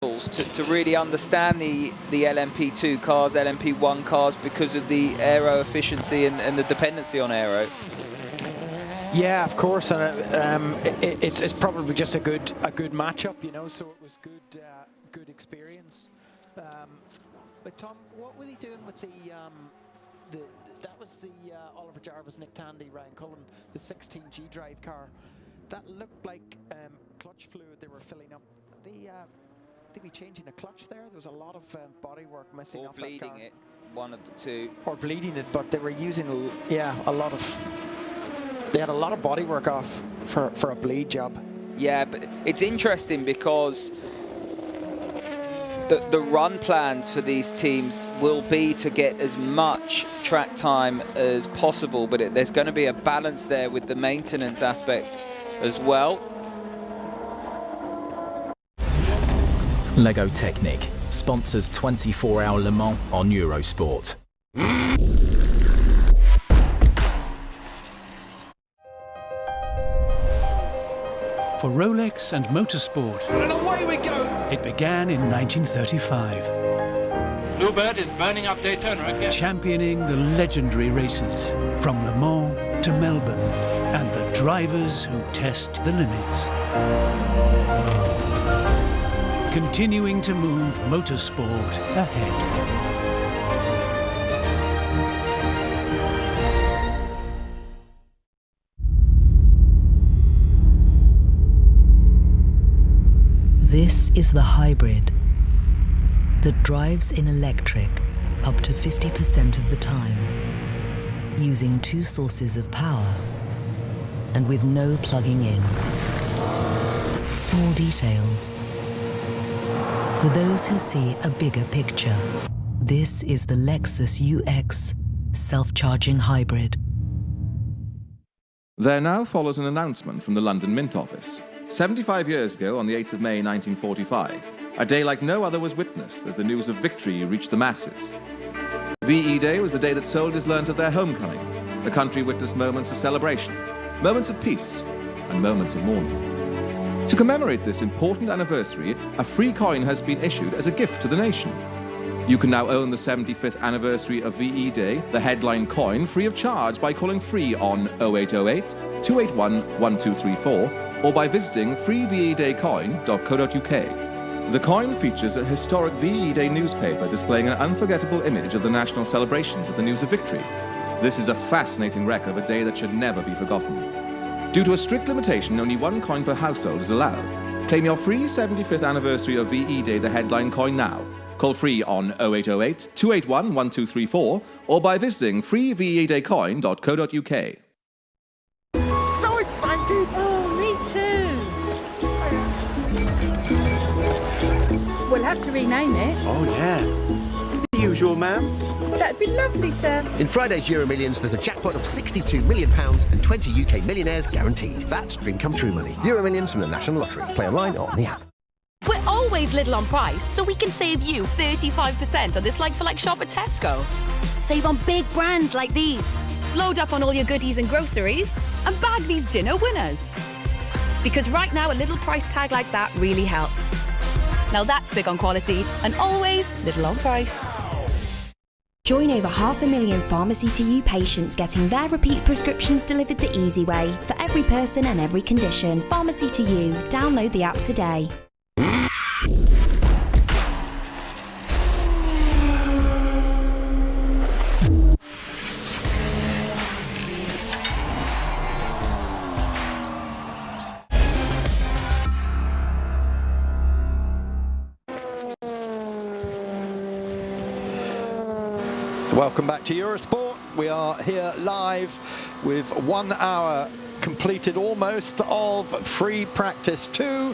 Speaker 20: to really understand the LMP2 cars, LMP1 cars, because of the aero efficiency and the dependency on aero.
Speaker 4: Yeah, of course, and it's probably just a good matchup, you know. So it was good experience. But Tom, what were they doing with that was the Oliver Jarvis, Nick Tandy, Ryan Cullen, the 16G drive car. That looked like clutch fluid they were filling up. They be changing a clutch there. There was a lot of body work missing off that car.
Speaker 20: Or bleeding it, one of the two.
Speaker 4: Or bleeding it, but they were using, a lot of... They had a lot of body work off for a bleed job.
Speaker 20: Yeah, but it's interesting because the run plans for these teams will be to get as much track time as possible, but there's going to be a balance there with the maintenance aspect as well.
Speaker 18: Lego Technic sponsors 24-hour Le Mans on Eurosport.
Speaker 8: For Rolex and motorsport,
Speaker 13: And away we go!
Speaker 8: it began in 1935,
Speaker 13: Bluebird is burning up Daytona again.
Speaker 8: championing the legendary races from Le Mans to Melbourne and the drivers who test the limits. Continuing to move motorsport ahead.
Speaker 9: This is the hybrid that drives in electric up to 50% of the time, using two sources of power and with no plugging in. Small details. For those who see a bigger picture, this is the Lexus UX self-charging hybrid.
Speaker 10: There now follows an announcement from the London Mint Office. 75 years ago, on the 8th of May 1945, a day like no other was witnessed as the news of victory reached the masses. VE Day was the day that soldiers learnt of their homecoming. The country witnessed moments of celebration, moments of peace, and moments of mourning. To commemorate this important anniversary, a free coin has been issued as a gift to the nation. You can now own the 75th anniversary of VE Day, the headline coin, free of charge by calling free on 0808 281 1234 or by visiting freevedaycoin.co.uk. The coin features a historic VE Day newspaper displaying an unforgettable image of the national celebrations at the news of victory. This is a fascinating record of a day that should never be forgotten. Due to a strict limitation, only one coin per household is allowed. Claim your free 75th anniversary of VE Day, the headline coin now. Call free on 0808 281 1234 or by visiting freevedaycoin.co.uk.
Speaker 13: So excited!
Speaker 14: Oh, me too. We'll have to rename it.
Speaker 13: Oh, yeah. The usual, ma'am.
Speaker 14: That'd be lovely, sir.
Speaker 11: In Friday's Euro Millions, there's a jackpot of £62 million and 20 UK millionaires guaranteed. That's dream come true money. Euro Millions from the National Lottery. Play online or on the app.
Speaker 12: We're always little on price, so we can save you 35% on this like-for-like shop at Tesco. Save on big brands like these. Load up on all your goodies and groceries and bag these dinner winners. Because right now, a little price tag like that really helps. Now that's big on quality and always little on price.
Speaker 26: Join over 500,000 Pharmacy to You patients getting their repeat prescriptions delivered the easy way for every person and every condition. Pharmacy to You. Download the app today.
Speaker 2: Welcome back to Eurosport. We are here live with 1 hour completed almost of free practice 2.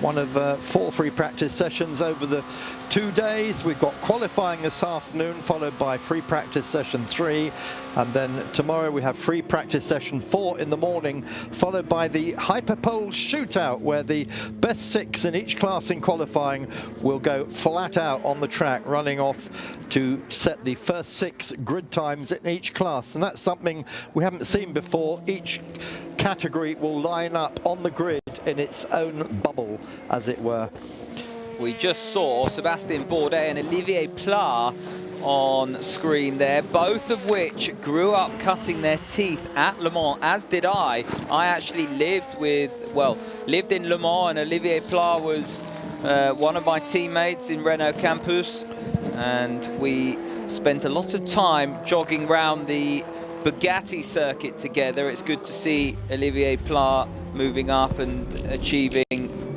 Speaker 2: One of 4 free practice sessions over the 2 days. We've got qualifying this afternoon, followed by free practice session 3. And then tomorrow we have free practice session 4 in the morning, followed by the Hyperpole shootout, where the best 6 in each class in qualifying will go flat out on the track, running off to set the first 6 grid times in each class. And that's something we haven't seen before. Each category will line up on the grid in its own bubble, as it were.
Speaker 20: we just saw Sébastien Bourdais and Olivier Pla on screen there, both of which grew up cutting their teeth at Le Mans, as did I. I actually lived in Le Mans, and Olivier Pla was one of my teammates in Renault Campus, and we spent a lot of time jogging round the Bugatti circuit together. It's good to see Olivier Pla moving up and achieving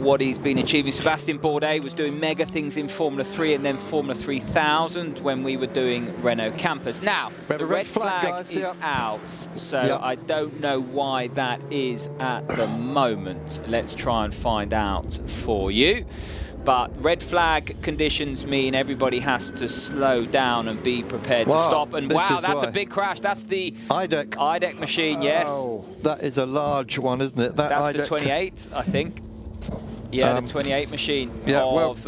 Speaker 20: what he's been achieving. Sébastien Bourdais was doing mega things in Formula 3 and then Formula 3000 when we were doing Renault Campus. Now, the red flag is out, so I don't know why that is at the moment. Let's try and find out for you. But red flag conditions mean everybody has to slow down and be prepared to stop. And wow, that's a big crash. That's the IDEC machine, yes.
Speaker 2: That is a large one, isn't it?
Speaker 20: That's the 28, I think. Yeah, the 28 machine of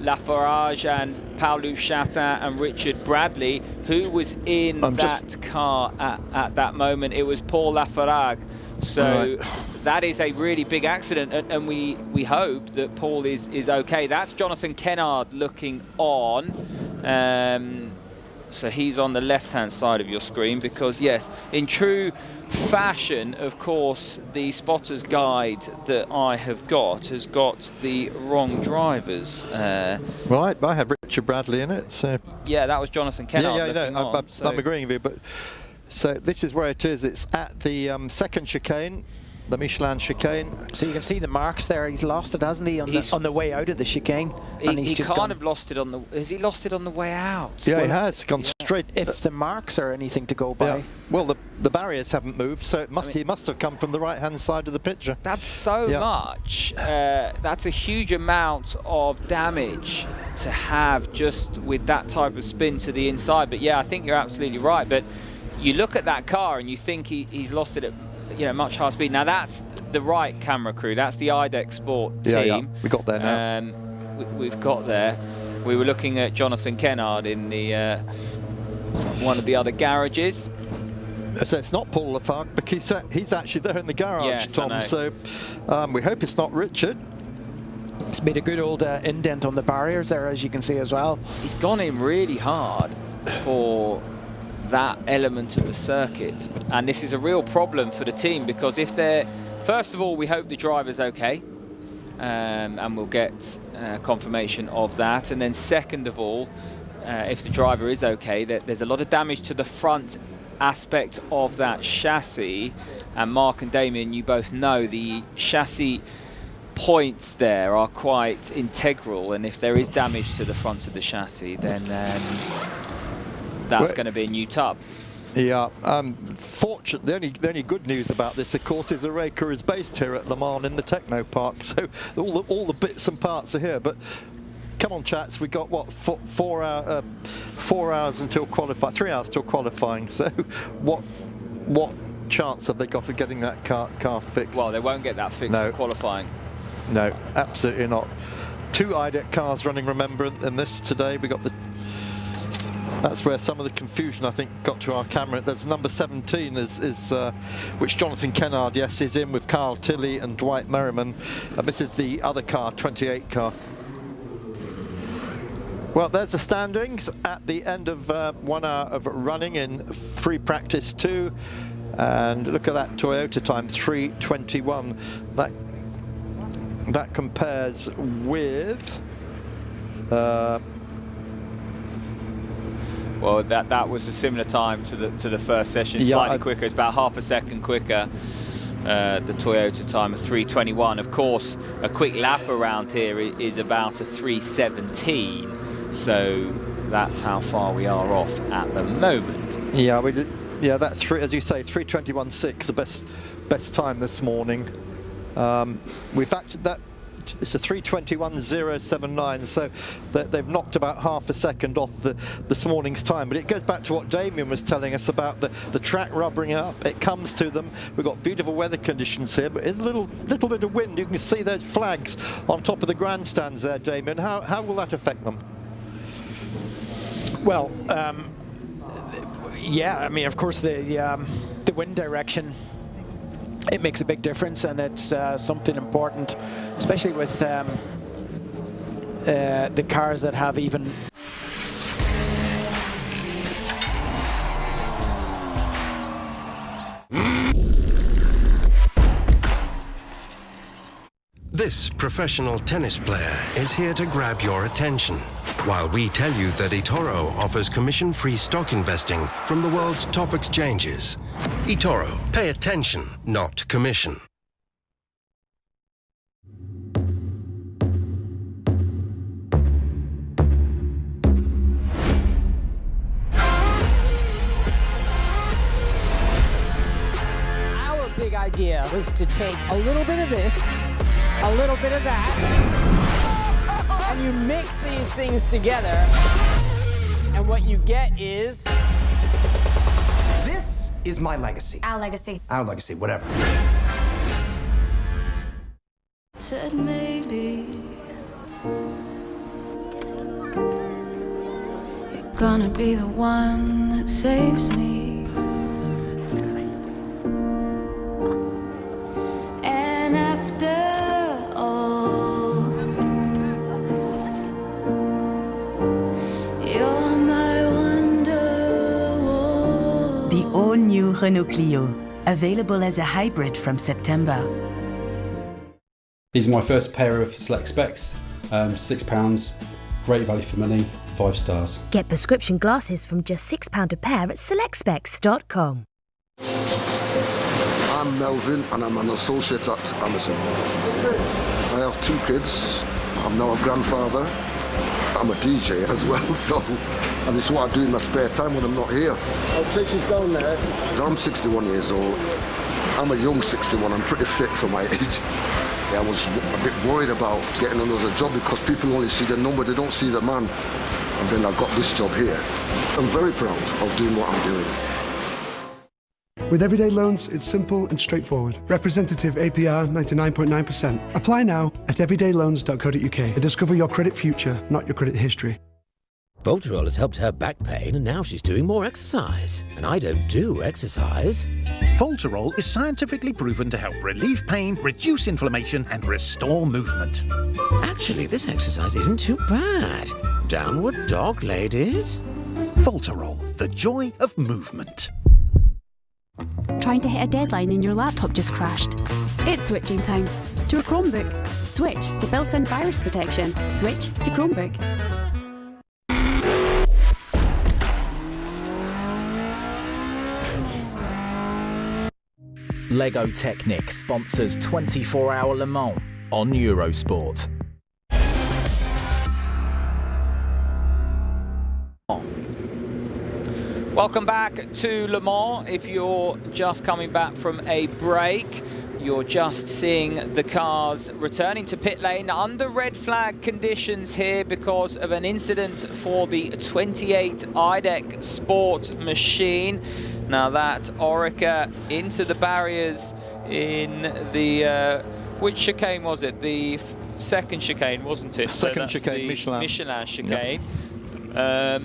Speaker 20: Lafarge and Paulu Chatin and Richard Bradley. Who was in that car at that moment? It was Paul Lafarge. So that is a really big accident, and we hope that Paul is okay. That's Jonathan Kennard looking on. So he's on the left-hand side of your screen because, yes, in true fashion, of course, the spotter's guide that I have got has got the wrong drivers.
Speaker 2: Right, I have Richard Bradley in it. So
Speaker 20: yeah, that was Jonathan Kennard.
Speaker 2: I'm agreeing with you, but so this is where it is. It's at the second chicane, the Michelin chicane.
Speaker 4: So you can see the marks there. He's lost it, hasn't he, on the way out of the chicane? And
Speaker 20: he can't have lost it on the. Has he lost it on the way out?
Speaker 2: Yeah, he has gone straight.
Speaker 4: If the marks are anything to go by.
Speaker 2: Yeah. Well, the barriers haven't moved, so he must have come from the right-hand side of the picture.
Speaker 20: That's so much. That's a huge amount of damage to have just with that type of spin to the inside. But yeah, I think you're absolutely right. But you look at that car and you think he's lost it at much higher speed. Now that's the right camera crew. That's the IDEC Sport team.
Speaker 2: Yeah, we got there now.
Speaker 20: We've got there. We were looking at Jonathan Kennard in the one of the other garages.
Speaker 2: So it's not Paul Lafarge, because he's actually there in the garage,
Speaker 20: yes,
Speaker 2: Tom. So we hope it's not Richard.
Speaker 4: It's made a good old indent on the barriers there, as you can see as well.
Speaker 20: He's gone in really hard for that element of the circuit, and this is a real problem for the team, because if they're, first of all, we hope the driver's okay, and we'll get confirmation of that, and then second of all, if the driver is okay, there's a lot of damage to the front aspect of that chassis, and Mark and Damien, you both know the chassis points there are quite integral, and if there is damage to the front of the chassis, then that's going to be a new tub.
Speaker 2: Yeah, fortunately, the only good news about this, of course, is Oreca is based here at Le Mans in the Techno Park, so all the bits and parts are here. But come on, chats, we got what 4 hours until qualifying, 3 hours till qualifying. So what chance have they got of getting that car fixed?
Speaker 20: Well, they won't get that fixed for qualifying.
Speaker 2: No, absolutely not. 2 IDEC cars running, remember, in this today. We got the. That's where some of the confusion, I think, got to our camera. There's number 17, which Jonathan Kennard, yes, is in with Carl Tilley and Dwight Merriman. And this is the other car, 28 car. Well, there's the standings at the end of 1 hour of running in free practice 2. And look at that Toyota time, 3:21. That compares with...
Speaker 20: well, that was a similar time to the first session, slightly quicker. It's about half a second quicker. The Toyota time of 3:21. Of course, a quick lap around here is about a 3:17. So that's how far we are off at the moment.
Speaker 2: Yeah, we did. Yeah, that's as you say, 3:21.6, the best time this morning. We've actually it's a 3:21.079, so they've knocked about half a second off this morning's time. But it goes back to what Damien was telling us about the track rubbering up. It comes to them. We've got beautiful weather conditions here, but there's a little bit of wind. You can see those flags on top of the grandstands there, Damien. How will that affect them?
Speaker 4: Well, yeah, I mean, of course, the wind direction, it makes a big difference, and it's something important, especially with the cars that have even
Speaker 5: This professional tennis player is here to grab your attention, while we tell you that eToro offers commission-free stock investing from the world's top exchanges. eToro. Pay attention, not commission.
Speaker 15: Our big idea was to take a little bit of this, a little bit of that, and you mix these things together, and what you get is...
Speaker 16: This is my legacy.
Speaker 24: Our legacy.
Speaker 16: Our legacy, whatever.
Speaker 24: Said maybe you're gonna be the one that saves me. And after all, you're my wonderwall.
Speaker 17: The all-new Renault Clio, available as a hybrid from September.
Speaker 19: These are my first pair of Select Specs, £6, great value for money, 5 stars.
Speaker 26: Get prescription glasses from just £6 a pair at selectspecs.com.
Speaker 21: I'm Melvin and I'm an associate at Amazon. I have 2 kids. I'm now a grandfather. I'm a DJ as well, and it's what I do in my spare time when I'm not here. I'll take this down there. I'm 61 years old. I'm a young 61. I'm pretty fit for my age. I was a bit worried about getting another job because people only see the number, they don't see the man. And then I got this job here. I'm very proud of doing what I'm doing.
Speaker 27: With Everyday Loans, it's simple and straightforward. Representative APR 99.9%. Apply now at everydayloans.co.uk and discover your credit future, not your credit history.
Speaker 28: Voltarol has helped her back pain and now she's doing more exercise. And I don't do exercise.
Speaker 29: Voltarol is scientifically proven to help relieve pain, reduce inflammation and restore movement.
Speaker 28: Actually, this exercise isn't too bad. Downward dog, ladies.
Speaker 29: Voltarol, the joy of movement.
Speaker 24: Trying to hit a deadline and your laptop just crashed? It's switching time to a Chromebook. Switch to built-in virus protection. Switch to Chromebook.
Speaker 18: Lego Technic sponsors 24-hour Le Mans on Eurosport.
Speaker 1: Welcome back to Le Mans. If you're just coming back from a break, you're just seeing the cars returning to pit lane under red flag conditions here because of an incident for the 28 IDEC Sport machine. Now that Orica into the barriers in the, which chicane was it? The second chicane, wasn't it?
Speaker 2: Second chicane,
Speaker 1: Michelin chicane. Yep.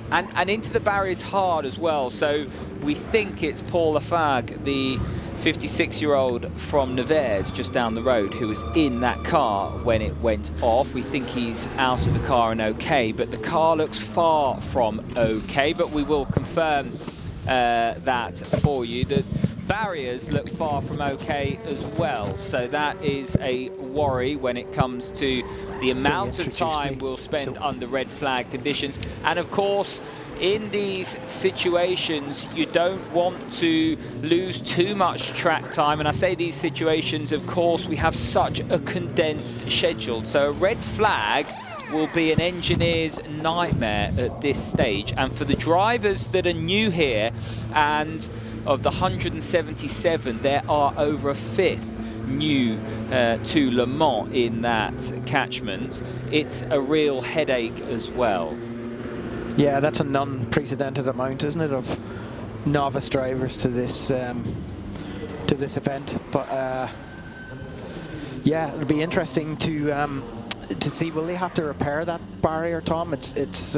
Speaker 1: And into the barriers hard as well. So we think it's Paul Lafargue, the 56-year-old from Nevers, just down the road, who was in that car when it went off. We think he's out of the car and okay, but the car looks far from okay. But we will confirm that for you. The barriers look far from okay as well, so that is a worry when it comes to the amount of time we'll spend under red flag conditions. And of course, in these situations, you don't want to lose too much track time. And I say these situations, of course, we have such a condensed schedule. So a red flag will be an engineer's nightmare at this stage. And for the drivers that are new here, and of the 177, there are over a fifth new to Le Mans in that catchment. It's a real headache as well.
Speaker 4: Yeah, that's an unprecedented amount, isn't it, of novice drivers to this event. But yeah, it'll be interesting to see, will they have to repair that barrier, Tom? It's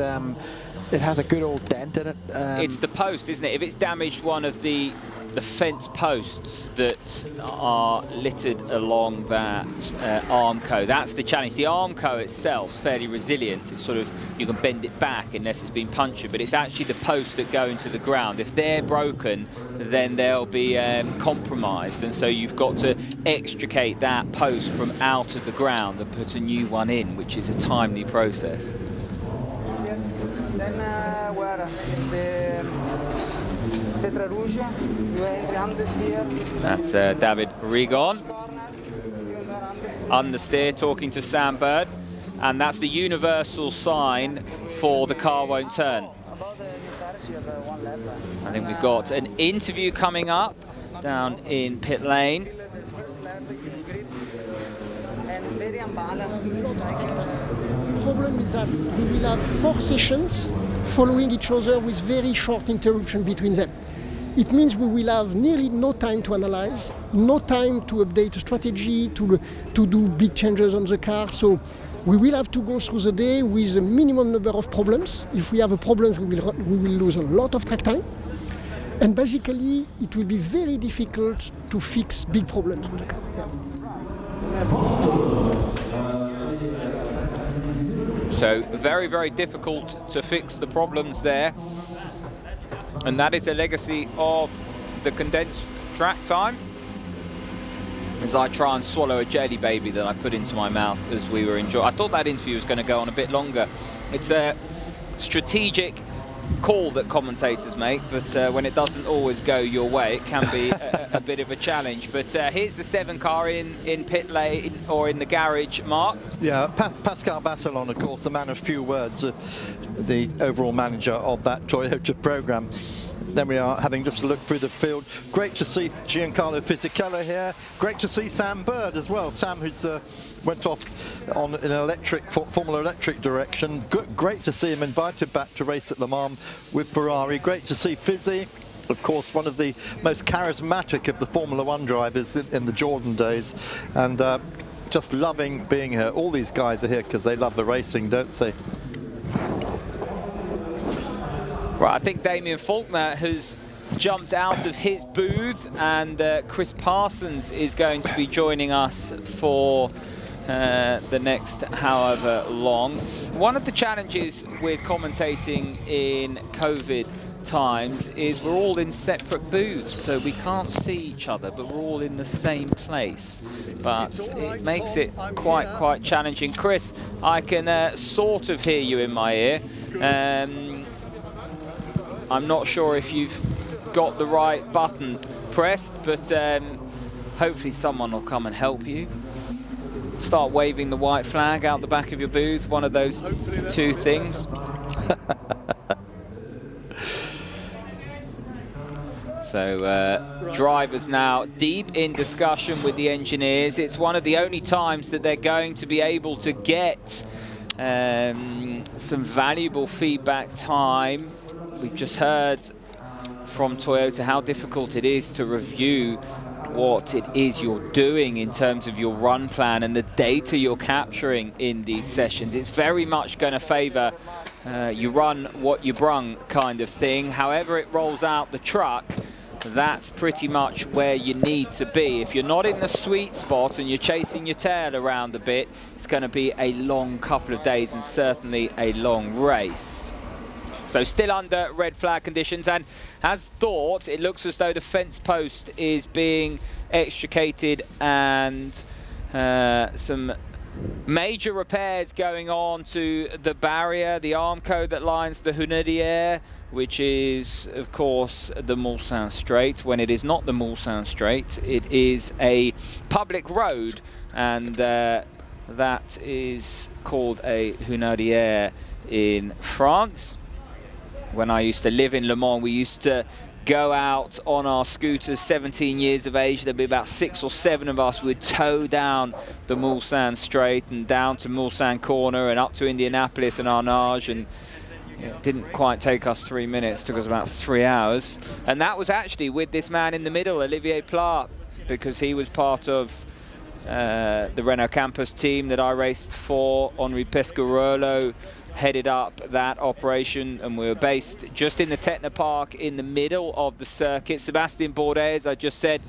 Speaker 4: It has a good old dent in it.
Speaker 1: It's the post, isn't it? If it's damaged one of the fence posts that are littered along that Armco, that's the challenge. The Armco itself is fairly resilient. It's sort of, you can bend it back unless it's been punctured, but it's actually the posts that go into the ground. If they're broken, then they'll be compromised, and so you've got to extricate that post from out of the ground and put a new one in, which is a timely process. That's David Rigon, understeer, talking to Sam Bird, and that's the universal sign for the car won't turn. I think we've got an interview coming up down in pit lane.
Speaker 3: The problem is that we will have 4 sessions following each other with very short interruption between them. It means we will have nearly no time to analyze, no time to update a strategy, to do big changes on the car. So we will have to go through the day with a minimum number of problems. If we have a problem, we will lose a lot of track time. And basically, it will be very difficult to fix big problems on the car.
Speaker 1: So very, very difficult to fix the problems there. And that is a legacy of the condensed track time. As I try and swallow a jelly baby that I put into my mouth as we were enjoying. I thought that interview was going to go on a bit longer. It's a strategic call that commentators make, but when it doesn't always go your way, it can be a bit of a challenge. But here's the 7 car in pit lane, or in the garage, Mark.
Speaker 2: Yeah, Pascal Basselon, of course, the man of few words, the overall manager of that Toyota program. Then we are having just a look through the field. Great to see Giancarlo Fisichella here. Great to see Sam Bird as well. Sam, who's went off on an electric Formula Electric direction. Great to see him invited back to race at Le Mans with Ferrari. Great to see Fizzy, of course, one of the most charismatic of the Formula One drivers in the Jordan days, and just loving being here. All these guys are here because they love the racing, don't they?
Speaker 1: Right, I think Damien Faulkner has jumped out of his booth, and Chris Parsons is going to be joining us for the next however long. One of the challenges with commentating in COVID times is we're all in separate booths, so we can't see each other, but we're all in the same place. But it makes it quite challenging. Chris, I can sort of hear you in my ear. I'm not sure if you've got the right button pressed, but hopefully someone will come and help you. Start waving the white flag out the back of your booth, one of those 2 things. So drivers now deep in discussion with the engineers. It's one of the only times that they're going to be able to get some valuable feedback time. We've just heard from Toyota how difficult it is to review what it is you're doing in terms of your run plan and the data you're capturing in these sessions. It's very much going to favour you run what you brung kind of thing. However it rolls out the truck, that's pretty much where you need to be. If you're not in the sweet spot and you're chasing your tail around a bit, it's going to be a long couple of days and certainly a long race. So still under red flag conditions, and as thought, it looks as though the fence post is being extricated and some major repairs going on to the barrier, the Armco that lines the Hunaudière, which is, of course, the Mulsanne Straight. When it is not the Mulsanne Straight, it is a public road, and that is called a Hunaudière in France. When I used to live in Le Mans, we used to go out on our scooters, 17 years of age. There'd be about 6 or 7 of us. We'd tow down the Mulsanne Straight and down to Mulsanne Corner and up to Indianapolis and Arnage, and it didn't quite take us 3 minutes. It took us about 3 hours. And that was actually with this man in the middle, Olivier Pla, because he was part of the Renault Campus team that I raced for, Henri Pescarolo, headed up that operation, and we were based just in the Technopark in the middle of the circuit. Sebastian Bourdais, as I just said,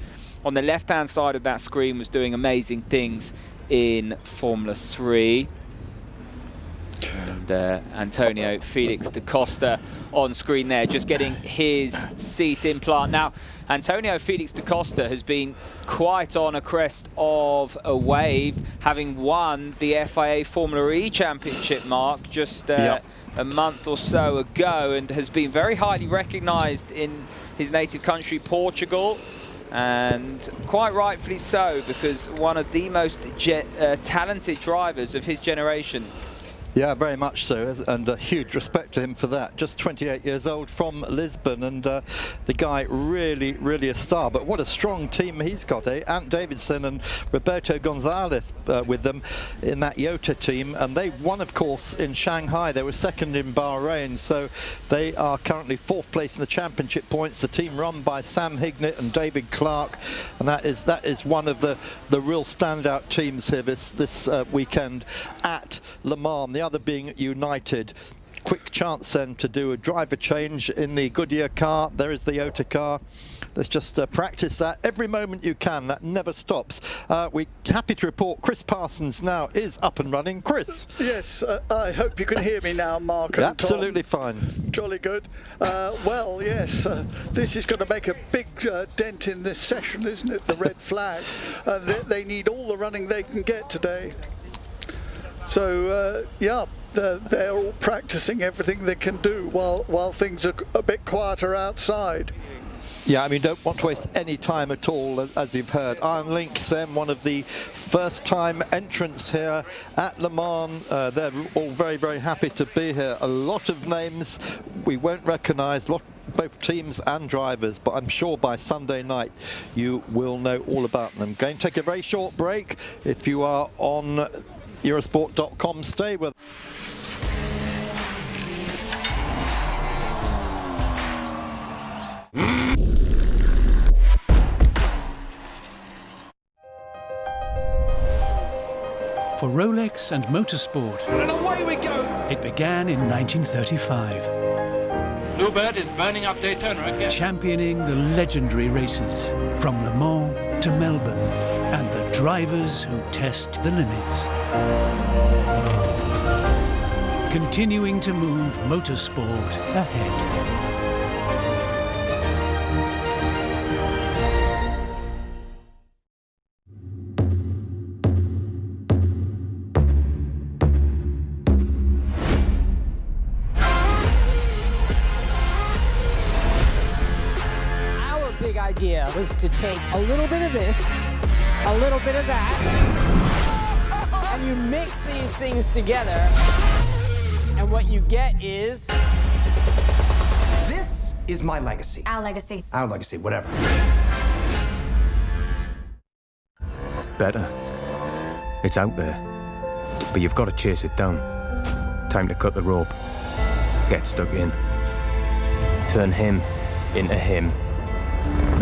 Speaker 1: on the left-hand side of that screen, was doing amazing things in Formula 3. And Antonio Felix da Costa on screen there, just getting his seat implant. Now, Antonio Felix da Costa has been quite on a crest of a wave, having won the FIA Formula E Championship, Mark, just a month or so ago, and has been very highly recognised in his native country, Portugal. And quite rightfully so, because one of the most talented drivers of his generation.
Speaker 2: Yeah, very much so, and a huge respect to him for that. Just 28 years old from Lisbon, and the guy really a star. But what a strong team he's got, eh? Ant Davidson and Roberto Gonzalez with them in that Iota team, and they won, of course, in Shanghai. They were second in Bahrain, so they are currently 4th place in the championship points. The team run by Sam Hignett and David Clark, and that is one of the real standout teams here this weekend at Le Mans. The other being United. Quick chance then to do a driver change in the Goodyear car. There is the Iota car. Let's just practice that every moment you can. That never stops. We're happy to report Chris Parsons now is up and running. Chris.
Speaker 6: Yes, I hope you can hear me now, Mark and
Speaker 2: Absolutely
Speaker 6: Tom.
Speaker 2: Fine.
Speaker 6: Jolly good. Well, yes, this is going to make a big dent in this session, isn't it? The red flag. They need all the running they can get today. So, yeah, they're all practicing everything they can do while things are a bit quieter outside.
Speaker 2: Yeah, I mean, don't want to waste any time at all, as you've heard. Iron Lynx, one of the first-time entrants here at Le Mans. They're all very happy to be here. A lot of names we won't recognise, both teams and drivers, but I'm sure by Sunday night you will know all about them. Going to take a very short break. If you are on Eurosport.com, stay with
Speaker 7: For Rolex and motorsport,
Speaker 13: And away we go!
Speaker 7: it began in 1935,
Speaker 13: Bluebird is burning up Daytona again.
Speaker 7: championing the legendary races from Le Mans to Melbourne, and the drivers who test the limits. Continuing to move motorsport ahead.
Speaker 15: Our big idea was to take a little bit of this, a little bit of that, and you mix these things together, and what you get is...
Speaker 11: This is my legacy.
Speaker 24: Our legacy.
Speaker 11: Our legacy, whatever.
Speaker 8: Better. It's out there. But you've got to chase it down. Time to cut the rope. Get stuck in. Turn him into him.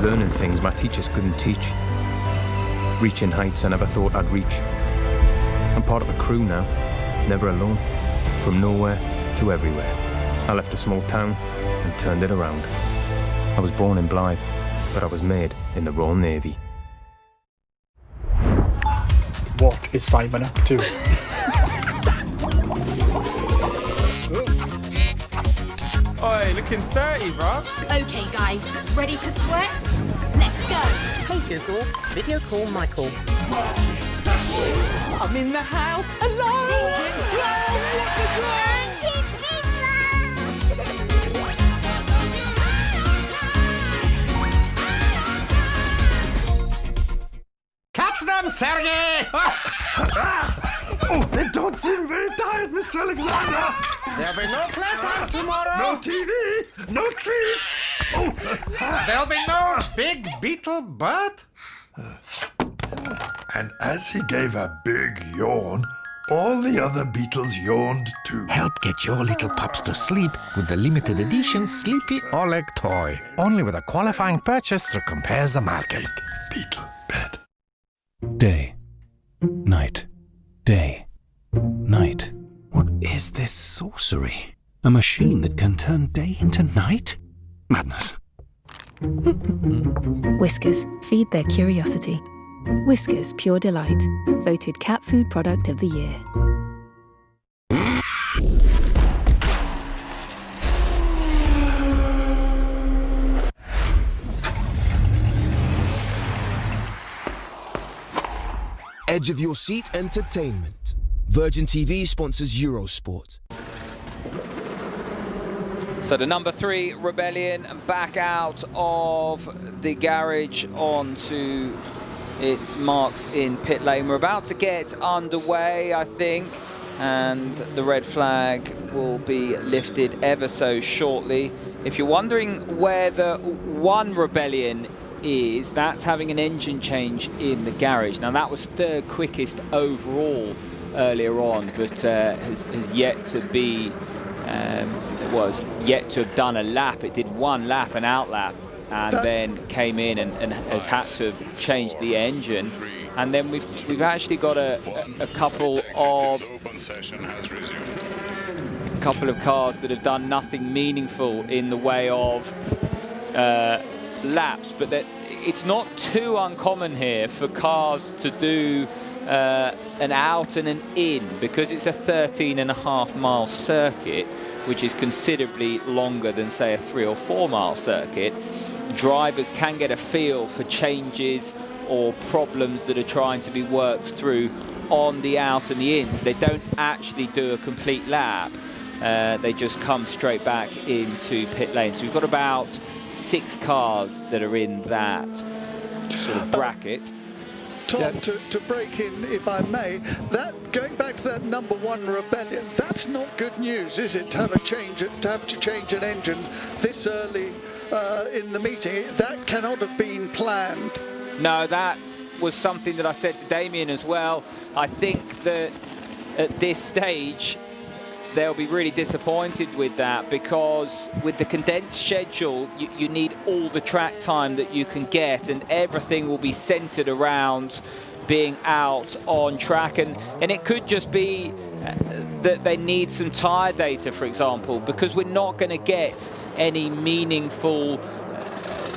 Speaker 8: Learning things my teachers couldn't teach. Reaching heights I never thought I'd reach. I'm part of a crew now. Never alone. From nowhere to everywhere. I left a small town and turned it around. I was born in Blythe, but I was made in the Royal Navy.
Speaker 9: What is Simon up to?
Speaker 1: Oi, looking 30, bruh.
Speaker 24: Okay, guys, ready to sweat? Let's go.
Speaker 10: Hey Google, video call Michael.
Speaker 15: I'm in the house alone!
Speaker 9: Catch them, Sergey!
Speaker 27: Oh, they don't seem very tired, Mr. Alexander.
Speaker 9: There'll be no playtime tomorrow!
Speaker 27: No TV, no treats. Oh,
Speaker 9: There'll be no big beetle butt!
Speaker 16: And as he gave a big yawn, all the other beetles yawned too.
Speaker 29: Help get your little pups to sleep with the limited edition Sleepy Oleg toy. Only with a qualifying purchase that compares the market.
Speaker 16: Beetle bed.
Speaker 7: Day, night, day, night.
Speaker 29: What is is this sorcery? A machine that can turn day into night? Madness.
Speaker 26: Whiskers, feed their curiosity. Whiskers Pure Delight, voted Cat Food Product of the Year.
Speaker 5: Edge of your seat entertainment. Virgin TV sponsors Eurosport.
Speaker 1: So the number 3 Rebellion back out of the garage onto its marks in pit lane. We're about to get underway, I think, and the red flag will be lifted ever so shortly. If you're wondering where the 1 Rebellion is, that's having an engine change in the garage. Now that was 3rd quickest overall earlier on, but has yet to be was yet to have done a lap. It did 1 lap, an out lap, and then came in and has had to have changed the engine. And then we've actually got a couple of cars that have done nothing meaningful in the way of laps, but that it's not too uncommon here for cars to do an out and an in, because it's a 13.5-mile circuit, which is considerably longer than, say, a 3 or 4 mile circuit. Drivers can get a feel for changes or problems that are trying to be worked through on the out and the in, so they don't actually do a complete lap. They just come straight back into pit lane. So we've got about 6 cars that are in that sort of bracket.
Speaker 6: Tom, to break in, if I may, that going back to that number 1 Rebellion, that's not good news, is it? To have to change an engine this early in the meeting, that cannot have been planned.
Speaker 1: No, that was something that I said to Damien as well. I think that at this stage they'll be really disappointed with that, because with the condensed schedule you need all the track time that you can get, and everything will be centered around being out on track, and it could just be that they need some tyre data, for example, because we're not going to get any meaningful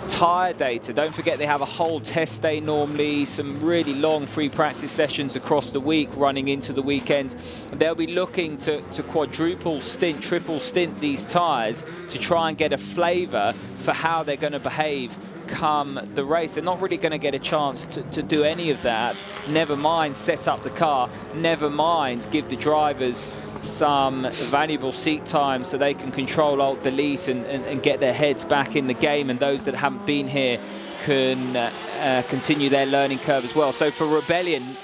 Speaker 1: tyre data. Don't forget they have a whole test day normally, some really long free practice sessions across the week running into the weekend. They'll be looking to quadruple stint, triple stint these tyres to try and get a flavour for how they're going to behave come the race. They're not really going to get a chance to do any of that, never mind set up the car, never mind give the drivers some valuable seat time so they can control alt delete and get their heads back in the game, and those that haven't been here can continue their learning curve as well. So for Rebellion,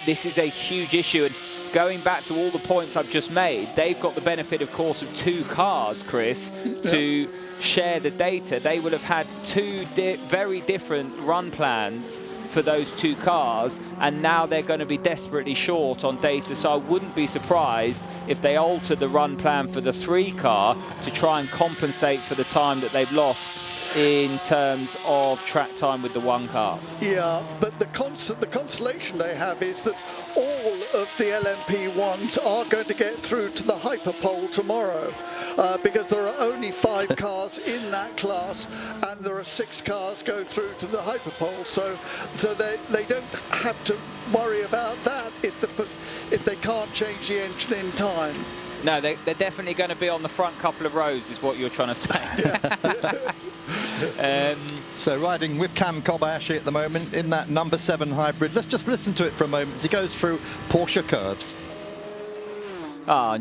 Speaker 1: this is a huge issue, and going back to all the points I've just made, they've got the benefit, of course, of 2 cars, Chris, to share the data. They will have had 2 very different run plans for those 2 cars, and now they're going to be desperately short on data. So I wouldn't be surprised if they alter the run plan for the 3 car to try and compensate for the time that they've lost in terms of track time with the 1 car.
Speaker 6: Yeah, but the consolation they have is that all of the LMP1s are going to get through to the hyperpole tomorrow, because there are only 5 cars in that class, and there are 6 cars go through to the hyperpole. So they don't have to worry about that if they can't change the engine in time.
Speaker 1: No, they're definitely going to be on the front couple of rows, is what you're trying to say.
Speaker 2: So riding with Cam Kobayashi at the moment in that number 7 hybrid. Let's just listen to it for a moment as he goes through Porsche curves.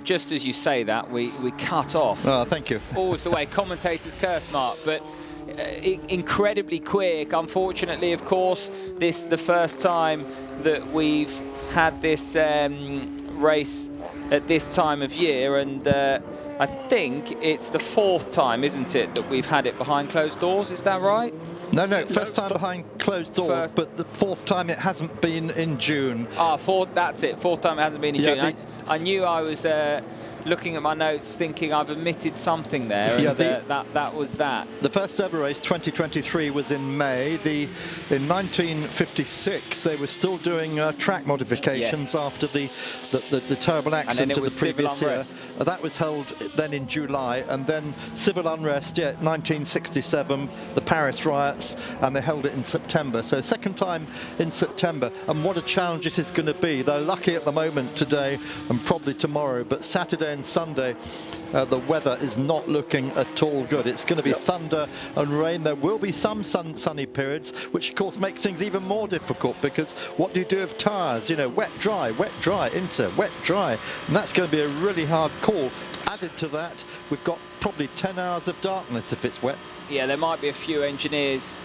Speaker 1: Just as you say that, we cut off.
Speaker 2: Oh, thank you.
Speaker 1: Always the way commentators curse, Mark, but incredibly quick. Unfortunately, of course, this the first time that we've had this race at this time of year, and I think it's the 4th time, isn't it, that we've had it behind closed doors? Is that right?
Speaker 2: No, first time behind closed doors, but the 4th time it hasn't been in June.
Speaker 1: That's it, 4th time it hasn't been in June. I knew I was looking at my notes, thinking I've omitted something there.
Speaker 2: Yeah,
Speaker 1: and that was that.
Speaker 2: The first ever race, 2023, was in May. In 1956, they were still doing track modifications after the terrible accident of the previous year. That was held then in July, and then civil unrest, 1967, the Paris riots, and they held it in September. So second time in September, and what a challenge it is going to be. They're lucky at the moment today and probably tomorrow, but Saturday and Sunday the weather is not looking at all good. It's going to be thunder and rain. There will be some sunny periods, which of course makes things even more difficult, because what do you do with tyres? You know, wet, dry, into, wet, dry, and that's going to be a really hard call. Added to that, we've got probably 10 hours of darkness if it's wet.
Speaker 1: Yeah, there might be a few engineers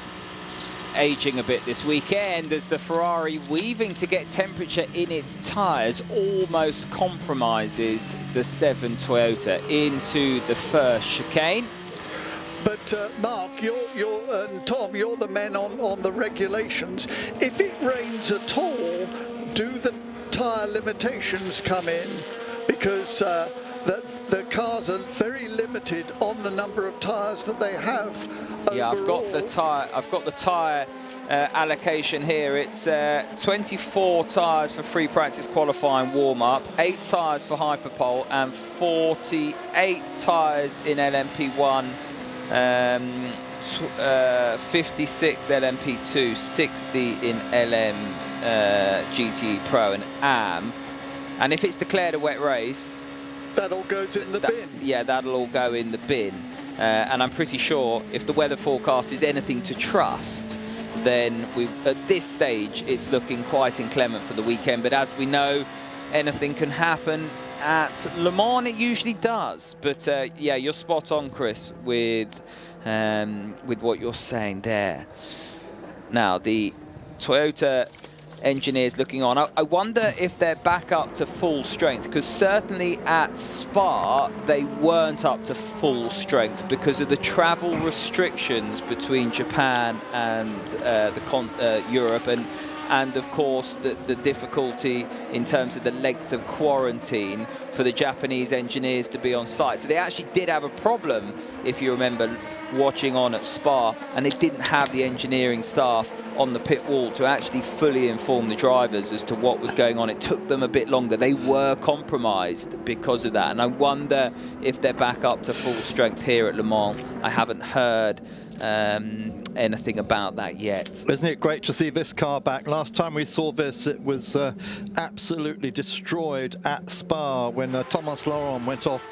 Speaker 1: aging a bit this weekend as the Ferrari, weaving to get temperature in its tyres, almost compromises the 7 Toyota into the first chicane.
Speaker 6: But Mark, and Tom, you're the men on the regulations. If it rains at all, do the tyre limitations come in? Because the cars are very limited on the number of tyres that they have.
Speaker 1: Yeah,
Speaker 6: overall.
Speaker 1: I've got the tyre allocation here. It's 24 tyres for free practice qualifying warm-up, 8 tyres for hyperpole, and 48 tyres in LMP1, 56 LMP2, 60 in LM GTE Pro and AM. And if it's declared a wet race,
Speaker 6: that all goes in the bin.
Speaker 1: Yeah, that'll all go in the bin. And I'm pretty sure if the weather forecast is anything to trust, then at this stage it's looking quite inclement for the weekend. But as we know, anything can happen. At Le Mans it usually does. But yeah, you're spot on, Chris, with what you're saying there. Now the Toyota engineers looking on. I wonder if they're back up to full strength, because certainly at Spa they weren't up to full strength because of the travel restrictions between Japan and Europe, and of course the difficulty in terms of the length of quarantine for the Japanese engineers to be on site. So they actually did have a problem, if you remember watching on at Spa, and they didn't have the engineering staff on the pit wall to actually fully inform the drivers as to what was going on. It took them a bit longer. They were compromised because of that, and I wonder if they're back up to full strength here at Le Mans. I haven't heard anything about that yet.
Speaker 2: Isn't it great to see this car back? Last time we saw this, it was absolutely destroyed at Spa when Thomas Laurent went off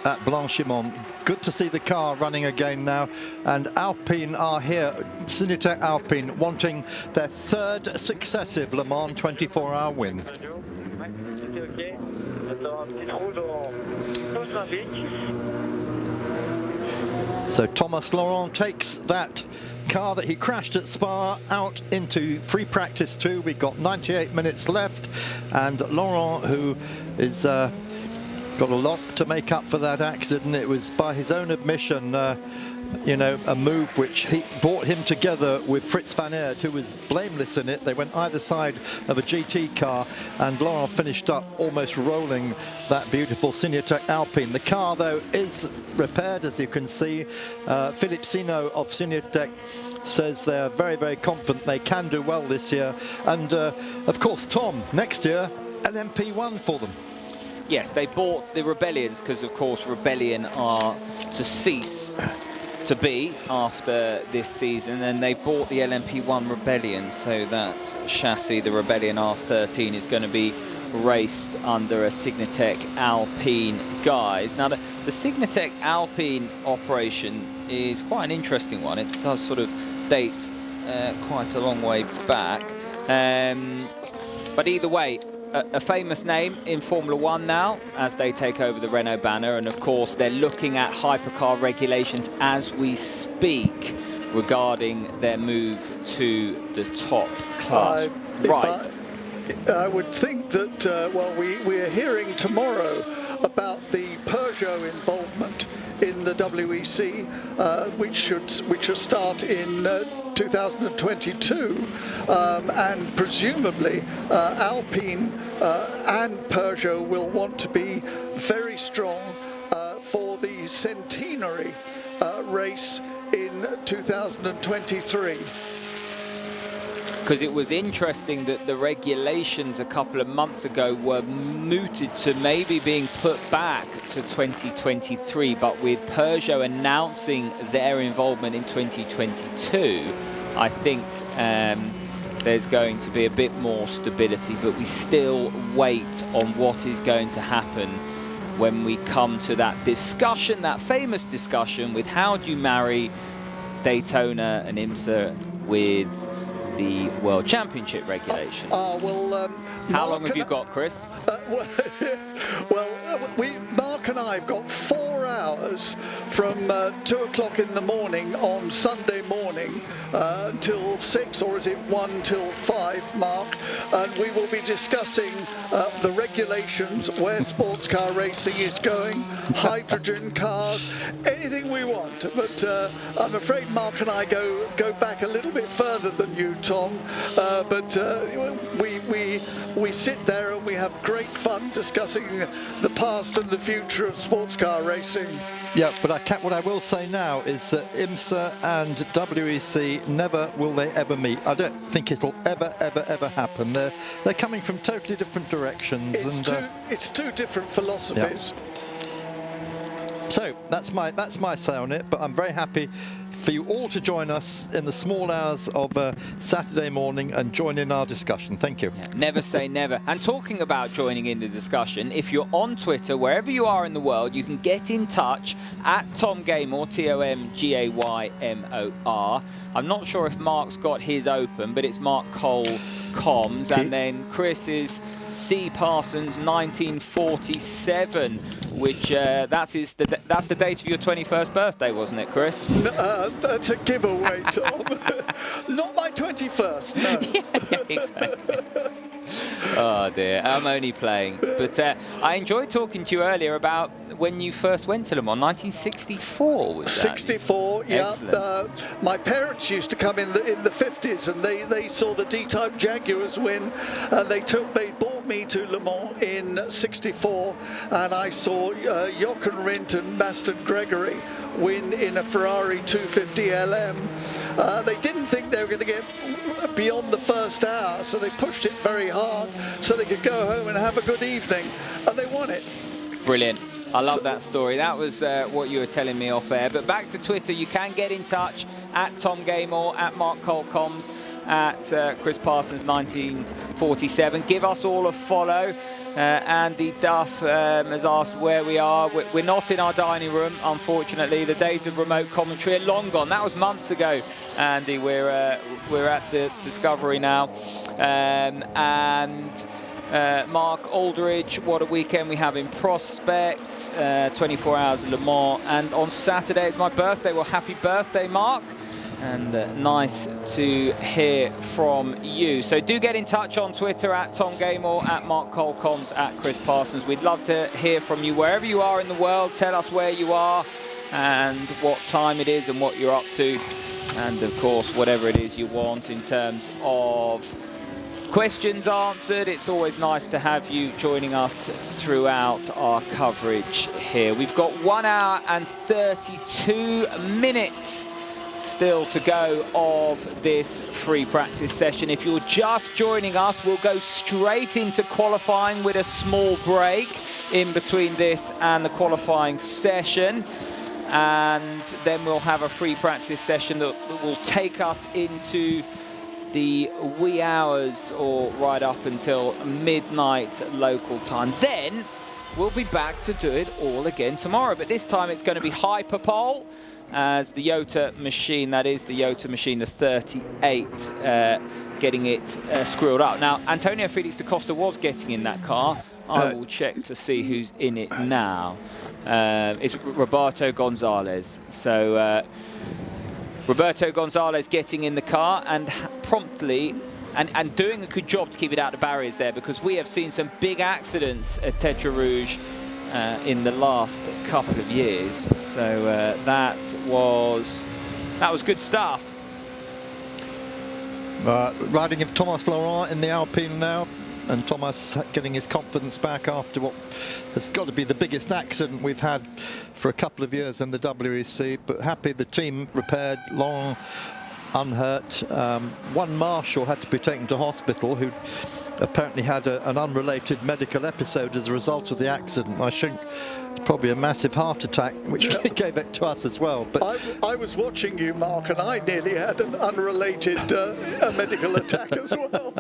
Speaker 2: at Blanchimont. Good to see the car running again now, and Alpine are here. Cinetec Alpine wanting their third successive Le Mans 24-hour win. So Thomas Laurent takes that car that he crashed at Spa out into free practice 2. We've got 98 minutes left, and Laurent, who is got a lot to make up for that accident. It was, by his own admission, you know, a move which he brought him together with Fritz van Aert, who was blameless in it. They went either side of a GT car, and Laurent finished up almost rolling that beautiful Cinetec Alpine. The car, though, is repaired, as you can see. Philippe Sino of Cinetec says they're very, very confident they can do well this year. And, of course, Tom, next year, an MP1 for them.
Speaker 1: Yes, they bought the Rebellions because, of course, Rebellion are to cease to be after this season, and they bought the LMP1 Rebellion, so that chassis, the Rebellion R13, is going to be raced under a Signatec Alpine guise. Now, the Signatec Alpine operation is quite an interesting one. It does sort of date quite a long way back, but either way, a famous name in Formula One now as they take over the Renault banner, and of course they're looking at hypercar regulations as we speak regarding their move to the top class.
Speaker 6: I would think that, well, we're hearing tomorrow about the Peugeot involvement in the WEC, which should start in 2022, and presumably Alpine and Peugeot will want to be very strong for the centenary race in 2023.
Speaker 1: Because it was interesting that the regulations a couple of months ago were mooted to maybe being put back to 2023, but with Peugeot announcing their involvement in 2022, I think there's going to be a bit more stability, but we still wait on what is going to happen when we come to that discussion, that famous discussion with how do you marry Daytona and IMSA with the World Championship regulations. How long have you got, Chris?
Speaker 6: Mark and I have got 4 hours from 2 o'clock in the morning on Sunday morning until 6, or is it 1 till 5, Mark? And we will be discussing the regulations, where sports car racing is going, hydrogen cars, anything we want. But I'm afraid Mark and I go back a little bit further than you, Tom. But we sit there and we have great fun discussing the past and the future of sports car racing.
Speaker 2: Yeah, but what I will say now is that IMSA and WEC never will they ever meet. I don't think it'll ever happen. They're coming from totally different directions.
Speaker 6: It's two different philosophies.
Speaker 2: Yeah. So that's my say on it. But I'm very happy for you all to join us in the small hours of Saturday morning and join in our discussion. Thank you.
Speaker 1: Yeah, never say never. And talking about joining in the discussion, if you're on Twitter, wherever you are in the world, you can get in touch at Tom Gaymor, TomGaymor. I'm not sure if Mark's got his open, but it's Mark Cole Comms, and then Chris is C Parsons 1947, which that's the date of your 21st birthday, wasn't it, Chris?
Speaker 6: That's a giveaway, Tom. Not my 21st, no.
Speaker 1: Yeah, exactly. Oh dear, I'm only playing. But I enjoyed talking to you earlier about when you first went to Le Mans, 1964 was that?
Speaker 6: 64, yeah. My parents used to come in the 50s, and they saw the D-Type Jaguars win, and they brought me to Le Mans in 64, and I saw Jochen Rindt and Maston Gregory win in a Ferrari 250 LM. They didn't think they were going to get beyond the first hour, so they pushed it very hard so they could go home and have a good evening, and they won it.
Speaker 1: Brilliant. I love that story. That was what you were telling me off air. But back to Twitter, you can get in touch at Tom Gaymor, at Mark Cole Comms, at Chris Parsons 1947. Give us all a follow. Andy Duff has asked where we are. We're not in our dining room, unfortunately. The days of remote commentary are long gone. That was months ago, Andy. We're at the Discovery now, Mark Aldridge, what a weekend we have in prospect. 24 hours of Le Mans, and on Saturday it's my birthday. Well, happy birthday, Mark, and nice to hear from you. So do get in touch on Twitter at Tom Gaymor, at Mark Cole Comms, at Chris Parsons. We'd love to hear from you wherever you are in the world. Tell us where you are and what time it is and what you're up to, and of course whatever it is you want in terms of questions answered. It's always nice to have you joining us throughout our coverage here. We've got 1 hour and 32 minutes still to go of this free practice session. If you're just joining us, we'll go straight into qualifying with a small break in between this and the qualifying session. And then we'll have a free practice session that will take us into the wee hours, or right up until midnight local time. Then we'll be back to do it all again tomorrow, but this time it's going to be hyperpole as the Yota machine, that is the Yota machine, the 38, getting it screwed up. Now, Antonio Felix da Costa was getting in that car. I will check to see who's in it now. It's Roberto Gonzalez. So Roberto Gonzalez getting in the car and promptly and doing a good job to keep it out of the barriers there, because we have seen some big accidents at Tetra Rouge in the last couple of years. So that was good stuff.
Speaker 2: Riding of Thomas Laurent in the Alpine now, and Thomas getting his confidence back after what has got to be the biggest accident we've had for a couple of years in the WEC, but happy the team repaired, long unhurt. One marshal had to be taken to hospital, who apparently had an unrelated medical episode as a result of the accident. I think probably a massive heart attack, which gave it to us as well. But
Speaker 6: I was watching you, Mark, and I nearly had an unrelated medical attack as well.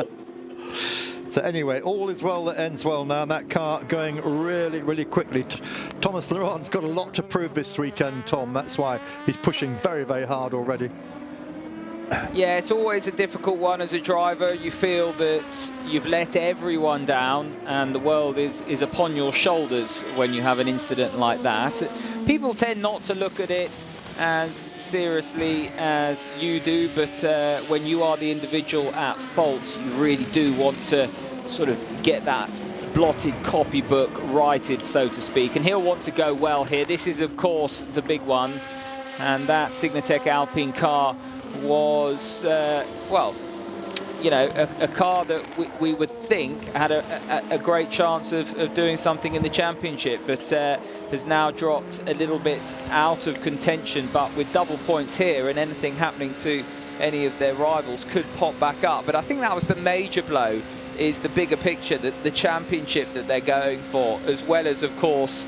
Speaker 2: So anyway, all is well that ends well now, and that car going really, really quickly. Thomas Laurent's got a lot to prove this weekend, Tom. That's why he's pushing very, very hard already.
Speaker 1: Yeah, it's always a difficult one as a driver. You feel that you've let everyone down and the world is upon your shoulders when you have an incident like that. People tend not to look at it as seriously as you do, but when you are the individual at fault, you really do want to sort of get that blotted copybook righted, so to speak, and he'll want to go well here. This is, of course, the big one, and that Signatech Alpine car was, well, you know, a car that we would think had a great chance of doing something in the championship, but has now dropped a little bit out of contention. But with double points here, and anything happening to any of their rivals could pop back up. But I think that was the major blow, is the bigger picture, the championship that they're going for, as well as, of course,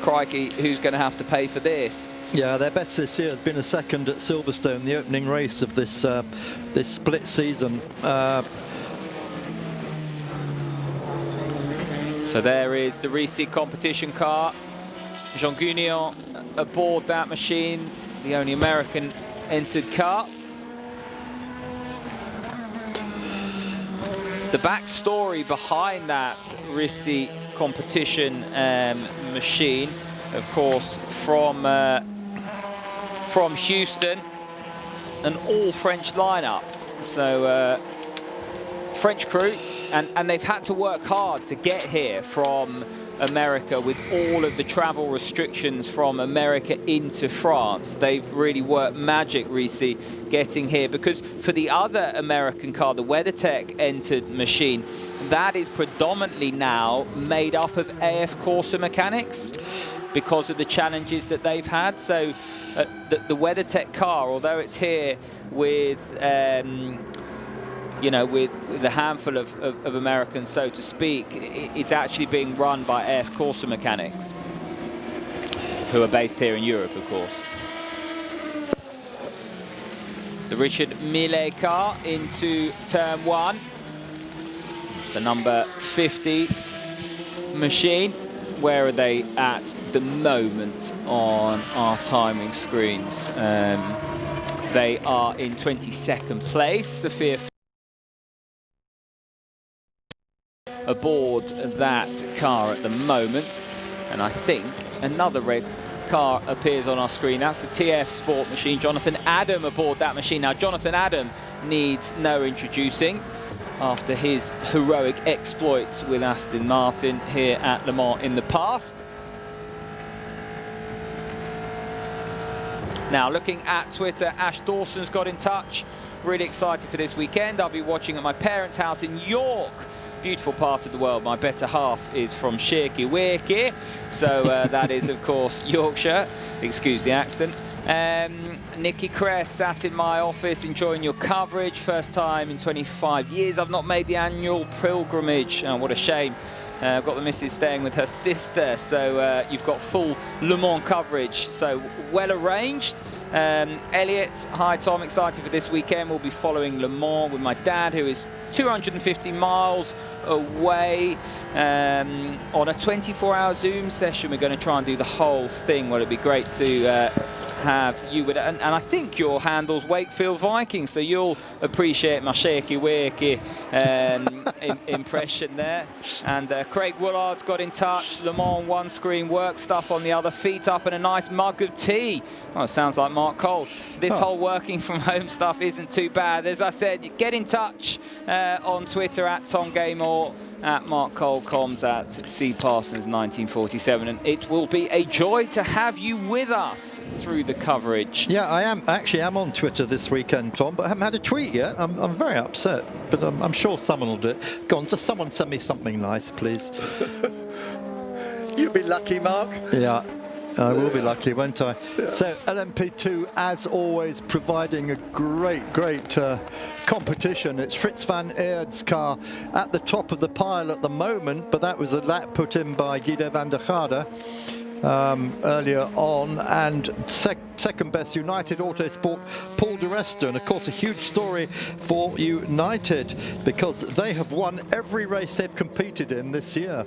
Speaker 1: crikey, who's going to have to pay for this?
Speaker 2: Yeah, their best this year has been a second at Silverstone, the opening race of this this split season.
Speaker 1: So there is the WEC competition car. Jean Gugnion aboard that machine, the only American entered car. The backstory behind that WEC competition machine, of course, from Houston, an all-French lineup. So French crew, and they've had to work hard to get here from America with all of the travel restrictions from America into France. They've really worked magic, WEC, getting here, because for the other American car, the WeatherTech entered machine, that is predominantly now made up of AF Corsa mechanics because of the challenges that they've had. So the WeatherTech car, although it's here with you know, with a handful of Americans, so to speak, it's actually being run by AF Corsa mechanics, who are based here in Europe, of course. The Richard Millet car into turn one. It's the number 50 machine. Where are they at the moment on our timing screens? They are in 22nd place. Sophia aboard that car at the moment, and I think another red car appears on our screen. That's the TF Sport machine. Jonathan Adam aboard that machine. Now, Jonathan Adam needs no introducing after his heroic exploits with Aston Martin here at Le Mans in the past. Now, looking at Twitter, Ash Dawson's got in touch. Really excited for this weekend. I'll be watching at my parents' house in York. Beautiful part of the world. My better half is from WEC, so that is, of course, Yorkshire. Excuse the accent. Nikki Kress sat in my office enjoying your coverage. First time in 25 years I've not made the annual pilgrimage. Oh, what a shame. I've got the missus staying with her sister, so you've got full Le Mans coverage, so well arranged. Elliot, hi Tom, excited for this weekend. We'll be following Le Mans with my dad, who is 250 miles away, on a 24-hour Zoom session. We're going to try and do the whole thing. Well, it'd be great to have you with it, and I think your handle's Wakefield Vikings, so you'll appreciate my shaky wakey impression there. And Craig Woolard's got in touch. Le Mans one screen, work stuff on the other, feet up and a nice mug of tea. Oh, it sounds like Mark Cole. This whole working from home stuff isn't too bad. As I said, get in touch on Twitter at Tom Gaymore at Mark Cole Comms at C Parsons 1947, and it will be a joy to have you with us through the coverage.
Speaker 2: Yeah, I am on Twitter this weekend, Tom, but I haven't had a tweet yet. I'm very upset, but I'm sure someone will do it. Go on, just someone send me something nice, please.
Speaker 6: You'll be lucky, Mark.
Speaker 2: Yeah. I will be lucky, won't I? Yeah. So LMP2, as always, providing a great competition. It's Frits van Aert's car at the top of the pile at the moment, but that was a lap put in by Guido van der Garde earlier on, and second best United Autosport, Paul de Resta. And of course a huge story for United, because they have won every race they've competed in this year.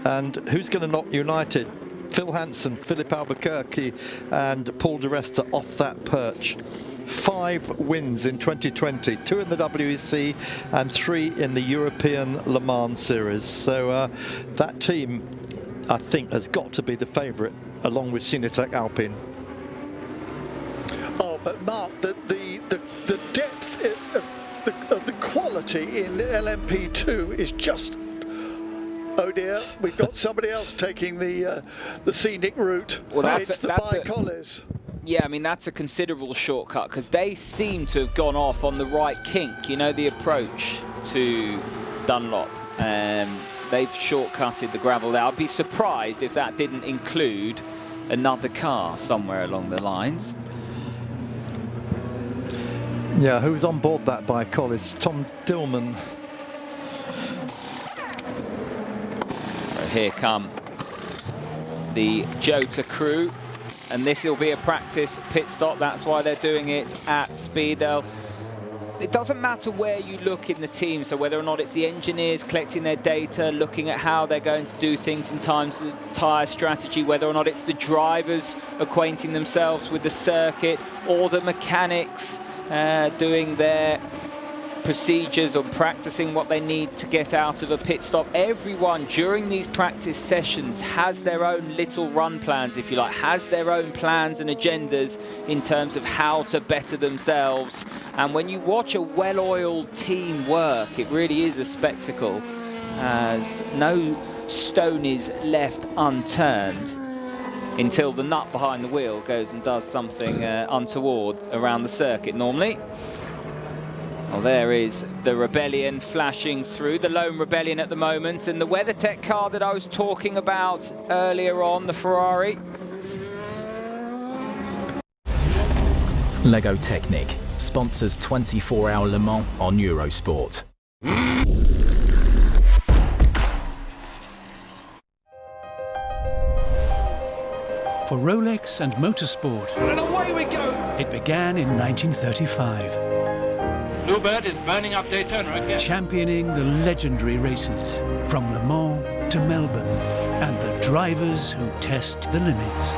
Speaker 2: And who's going to knock United? Phil Hansen, Philip Albuquerque and Paul de Resta off that perch. 5 wins in 2020, 2 in the WEC and 3 in the European Le Mans Series. So that team, I think, has got to be the favourite, along with Sinatec Alpine.
Speaker 6: Oh, but Mark, the depth of the quality in LMP2 is just... Oh dear, we've got somebody else taking the scenic route.
Speaker 1: Well,
Speaker 6: it's the Bicolis.
Speaker 1: Yeah, I mean, that's a considerable shortcut, because they seem to have gone off on the right kink, you know, the approach to Dunlop. They've shortcutted the gravel there. I'd be surprised if that didn't include another car somewhere along the lines.
Speaker 2: Yeah, who's on board that Bicolis? Tom Dillman.
Speaker 1: Here come the Jota crew, and this will be a practice pit stop. That's why they're doing it at Speedwell. It doesn't matter where you look in the team, so whether or not it's the engineers collecting their data, looking at how they're going to do things in terms of tyre strategy, whether or not it's the drivers acquainting themselves with the circuit, or the mechanics doing their procedures or practicing what they need to get out of a pit stop. Everyone during these practice sessions has their own little run plans, if you like, has their own plans and agendas in terms of how to better themselves. And when you watch a well-oiled team work, it really is a spectacle, as no stone is left unturned until the nut behind the wheel goes and does something untoward around the circuit normally. Well, there is the Rebellion flashing through, the lone Rebellion at the moment, and the WeatherTech car that I was talking about earlier on, the Ferrari.
Speaker 18: Lego Technic sponsors 24-hour Le Mans on Eurosport.
Speaker 7: For Rolex and motorsport,
Speaker 13: And away we go!
Speaker 7: it began in 1935.
Speaker 13: Bluebird is burning up Daytona again.
Speaker 7: Championing the legendary races from Le Mans to Melbourne, and the drivers who test the limits.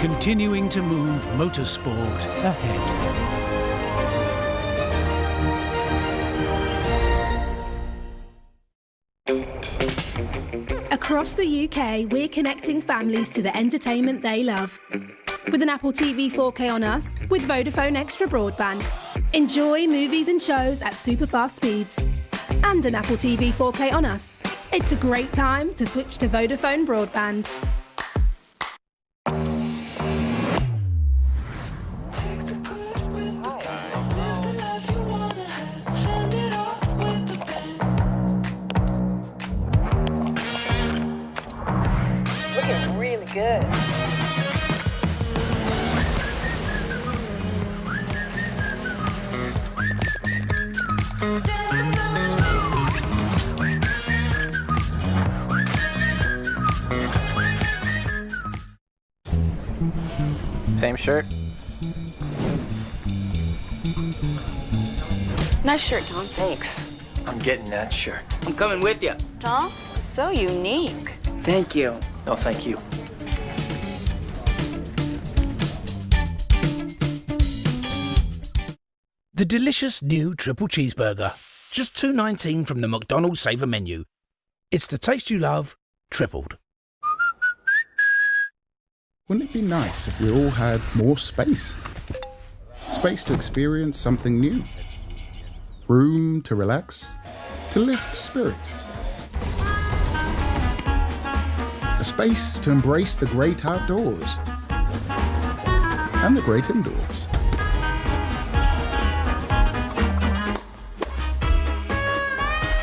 Speaker 7: Continuing to move motorsport ahead.
Speaker 12: Across the UK, we're connecting families to the entertainment they love. With an Apple TV 4K on us, with Vodafone Extra Broadband. Enjoy movies and shows at super fast speeds. And an Apple TV 4K on us. It's a great time to switch to Vodafone Broadband.
Speaker 10: Looking really good.
Speaker 14: Same shirt?
Speaker 10: Nice shirt, Tom. Thanks.
Speaker 14: I'm getting that shirt.
Speaker 10: I'm coming with you. Tom, so unique.
Speaker 14: Thank you. No, thank you.
Speaker 17: The delicious new triple cheeseburger. Just $2.19 from the McDonald's Saver menu. It's the taste you love, tripled.
Speaker 19: Wouldn't it be nice if we all had more space? Space to experience something new. room to relax, to lift spirits. A space to embrace the great outdoors and the great indoors.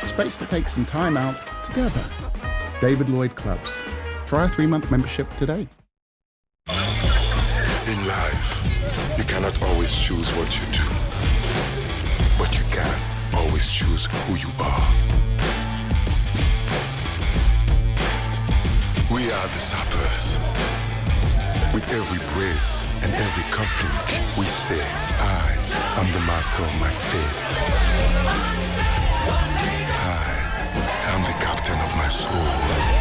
Speaker 19: Space to take some time out together. David Lloyd Clubs. Try a 3-month membership today.
Speaker 3: In life, you cannot always choose what you do, but you can always choose who you are. We are the Sappers. With every brace and every cufflink, we say, I am the master of my fate. I am the captain of my soul.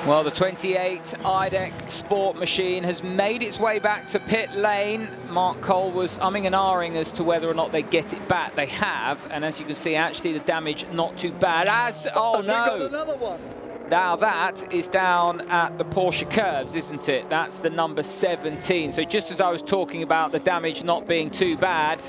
Speaker 1: Well, the 28 IDEC Sport machine has made its way back to pit lane. Mark Cole was umming and ahhing as to whether or not they get it back. They have, and as you can see, actually the damage not too bad. Oh no!
Speaker 6: We got another one.
Speaker 1: Now that is down at the Porsche Curves, isn't it? That's the number 17. So just as I was talking about the damage not being too bad,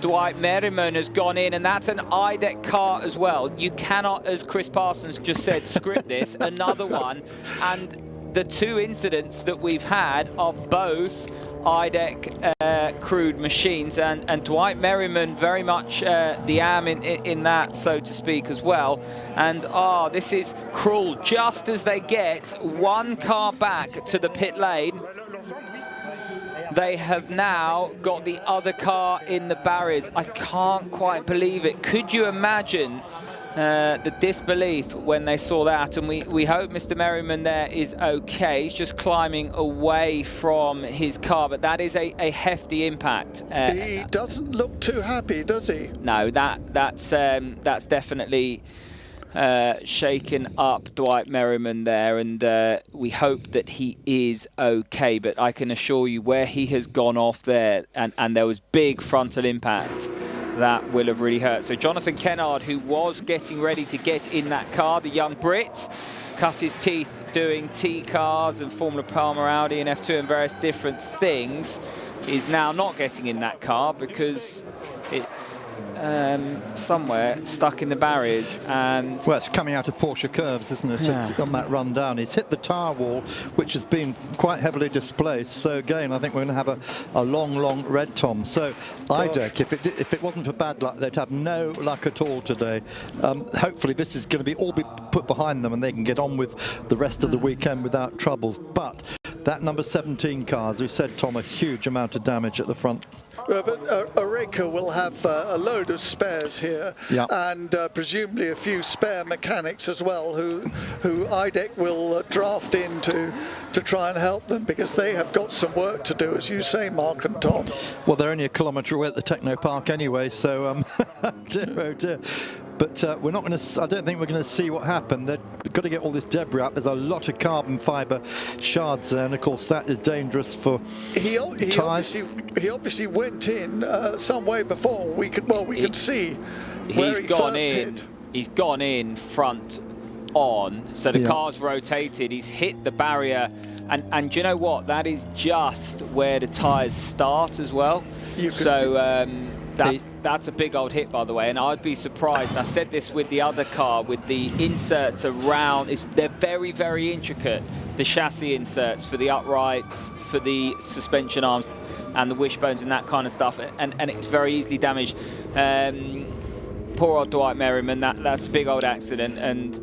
Speaker 1: Dwight Merriman has gone in, and that's an IDEC car as well. You cannot, as Chris Parsons just said, script this. Another one. And the two incidents that we've had are both IDEC crewed machines, and Dwight Merriman very much the am in that, so to speak, as well. And this is cruel. Just as they get one car back to the pit lane, they have now got the other car in the barriers. I can't quite believe it. Could you imagine the disbelief when they saw that? And we hope Mr. Merriman there is okay. He's just climbing away from his car, but that is a hefty impact.
Speaker 6: He doesn't look too happy, does he?
Speaker 1: No, that's definitely shaken up Dwight Merriman there, and we hope that he is okay. But I can assure you, where he has gone off there, and there was big frontal impact, that will have really hurt. So Jonathan Kennard, who was getting ready to get in that car, the young Brit, cut his teeth doing T-cars and Formula Palmer Audi and F2 and various different things, is now not getting in that car because it's somewhere stuck in the barriers. And
Speaker 2: well, it's coming out of Porsche Curves, isn't it?
Speaker 1: Yeah.
Speaker 2: It's on that run down. He's hit the tyre wall, which has been quite heavily displaced. So again, I think we're going to have a long red, Tom. So IDEC, if it wasn't for bad luck, they'd have no luck at all today. Hopefully this is going to all be put behind them, and they can get on with the rest of the weekend without troubles. But that number 17 car, as we said, Tom, a huge amount of damage at the front.
Speaker 6: But Oreca will have a load of spares here, and presumably a few spare mechanics as well, who IDEC will draft in to try and help them, because they have got some work to do, as you say, Mark and Tom.
Speaker 2: Well, they're only a kilometre away at the Techno Park anyway, so dear, oh dear. But we're not going to. I don't think we're going to see what happened. They've got to get all this debris up. There's a lot of carbon fibre shards there, and of course that is dangerous for tyres.
Speaker 6: He obviously went in some way before. We can see where he first hit.
Speaker 1: He's gone in front on, so the car's rotated. He's hit the barrier, and do you know what? That is just where the tyres start as well. That's a big old hit, by the way, and I'd be surprised. I said this with the other car, with the inserts around. They're very, very intricate, the chassis inserts for the uprights, for the suspension arms, and the wishbones and that kind of stuff, and it's very easily damaged. Poor old Dwight Merriman, that's a big old accident, and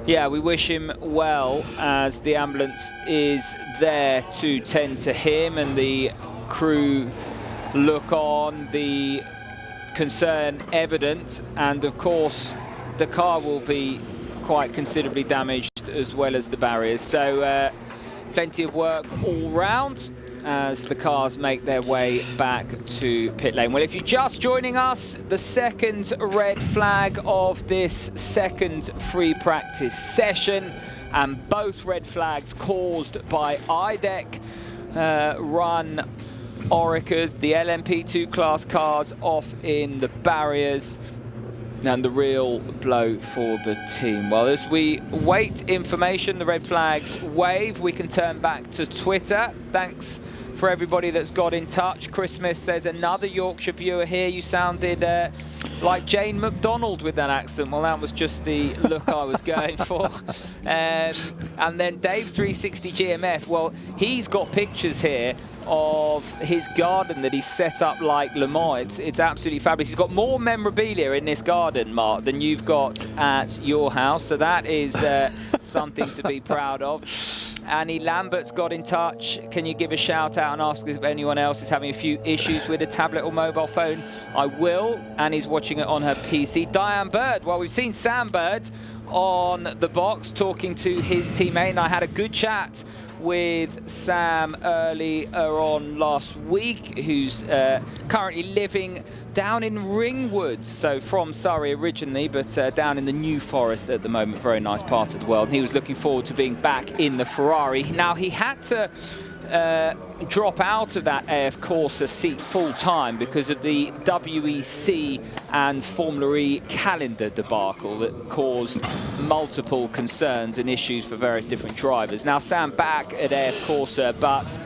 Speaker 1: yeah, we wish him well, as the ambulance is there to tend to him, and the crew look on, the concern evident, and of course the car will be quite considerably damaged as well as the barriers. So plenty of work all round as the cars make their way back to pit lane. Well, if you're just joining us, the second red flag of this second free practice session, and both red flags caused by IDEC. run Oricas, the LMP2 class cars off in the barriers, and the real blow for the team. Well, as we wait information, the red flags wave, we can turn back to Twitter. Thanks for everybody that's got in touch. Chris Smith says, another Yorkshire viewer here. You sounded like Jane McDonald with that accent. Well, that was just the look I was going for. And then Dave 360 GMF, well, he's got pictures here of his garden that he's set up like Le Mans. It's absolutely fabulous. He's got more memorabilia in this garden, Mark, than you've got at your house, so that is something to be proud of. Annie Lambert's got in touch. Can you give a shout out and ask if anyone else is having a few issues with a tablet or mobile phone? I will. Annie's watching it on her PC. Diane Bird, well, we've seen Sam Bird on the box talking to his teammate, and I had a good chat with Sam earlier on last week, who's currently living down in Ringwood, so from Surrey originally, but down in the New Forest at the moment. Very nice part of the world. And he was looking forward to being back in the Ferrari. Now, he had to drop out of that AF Corsa seat full time because of the WEC and Formula E calendar debacle that caused multiple concerns and issues for various different drivers. Now Sam back at AF Corsa, but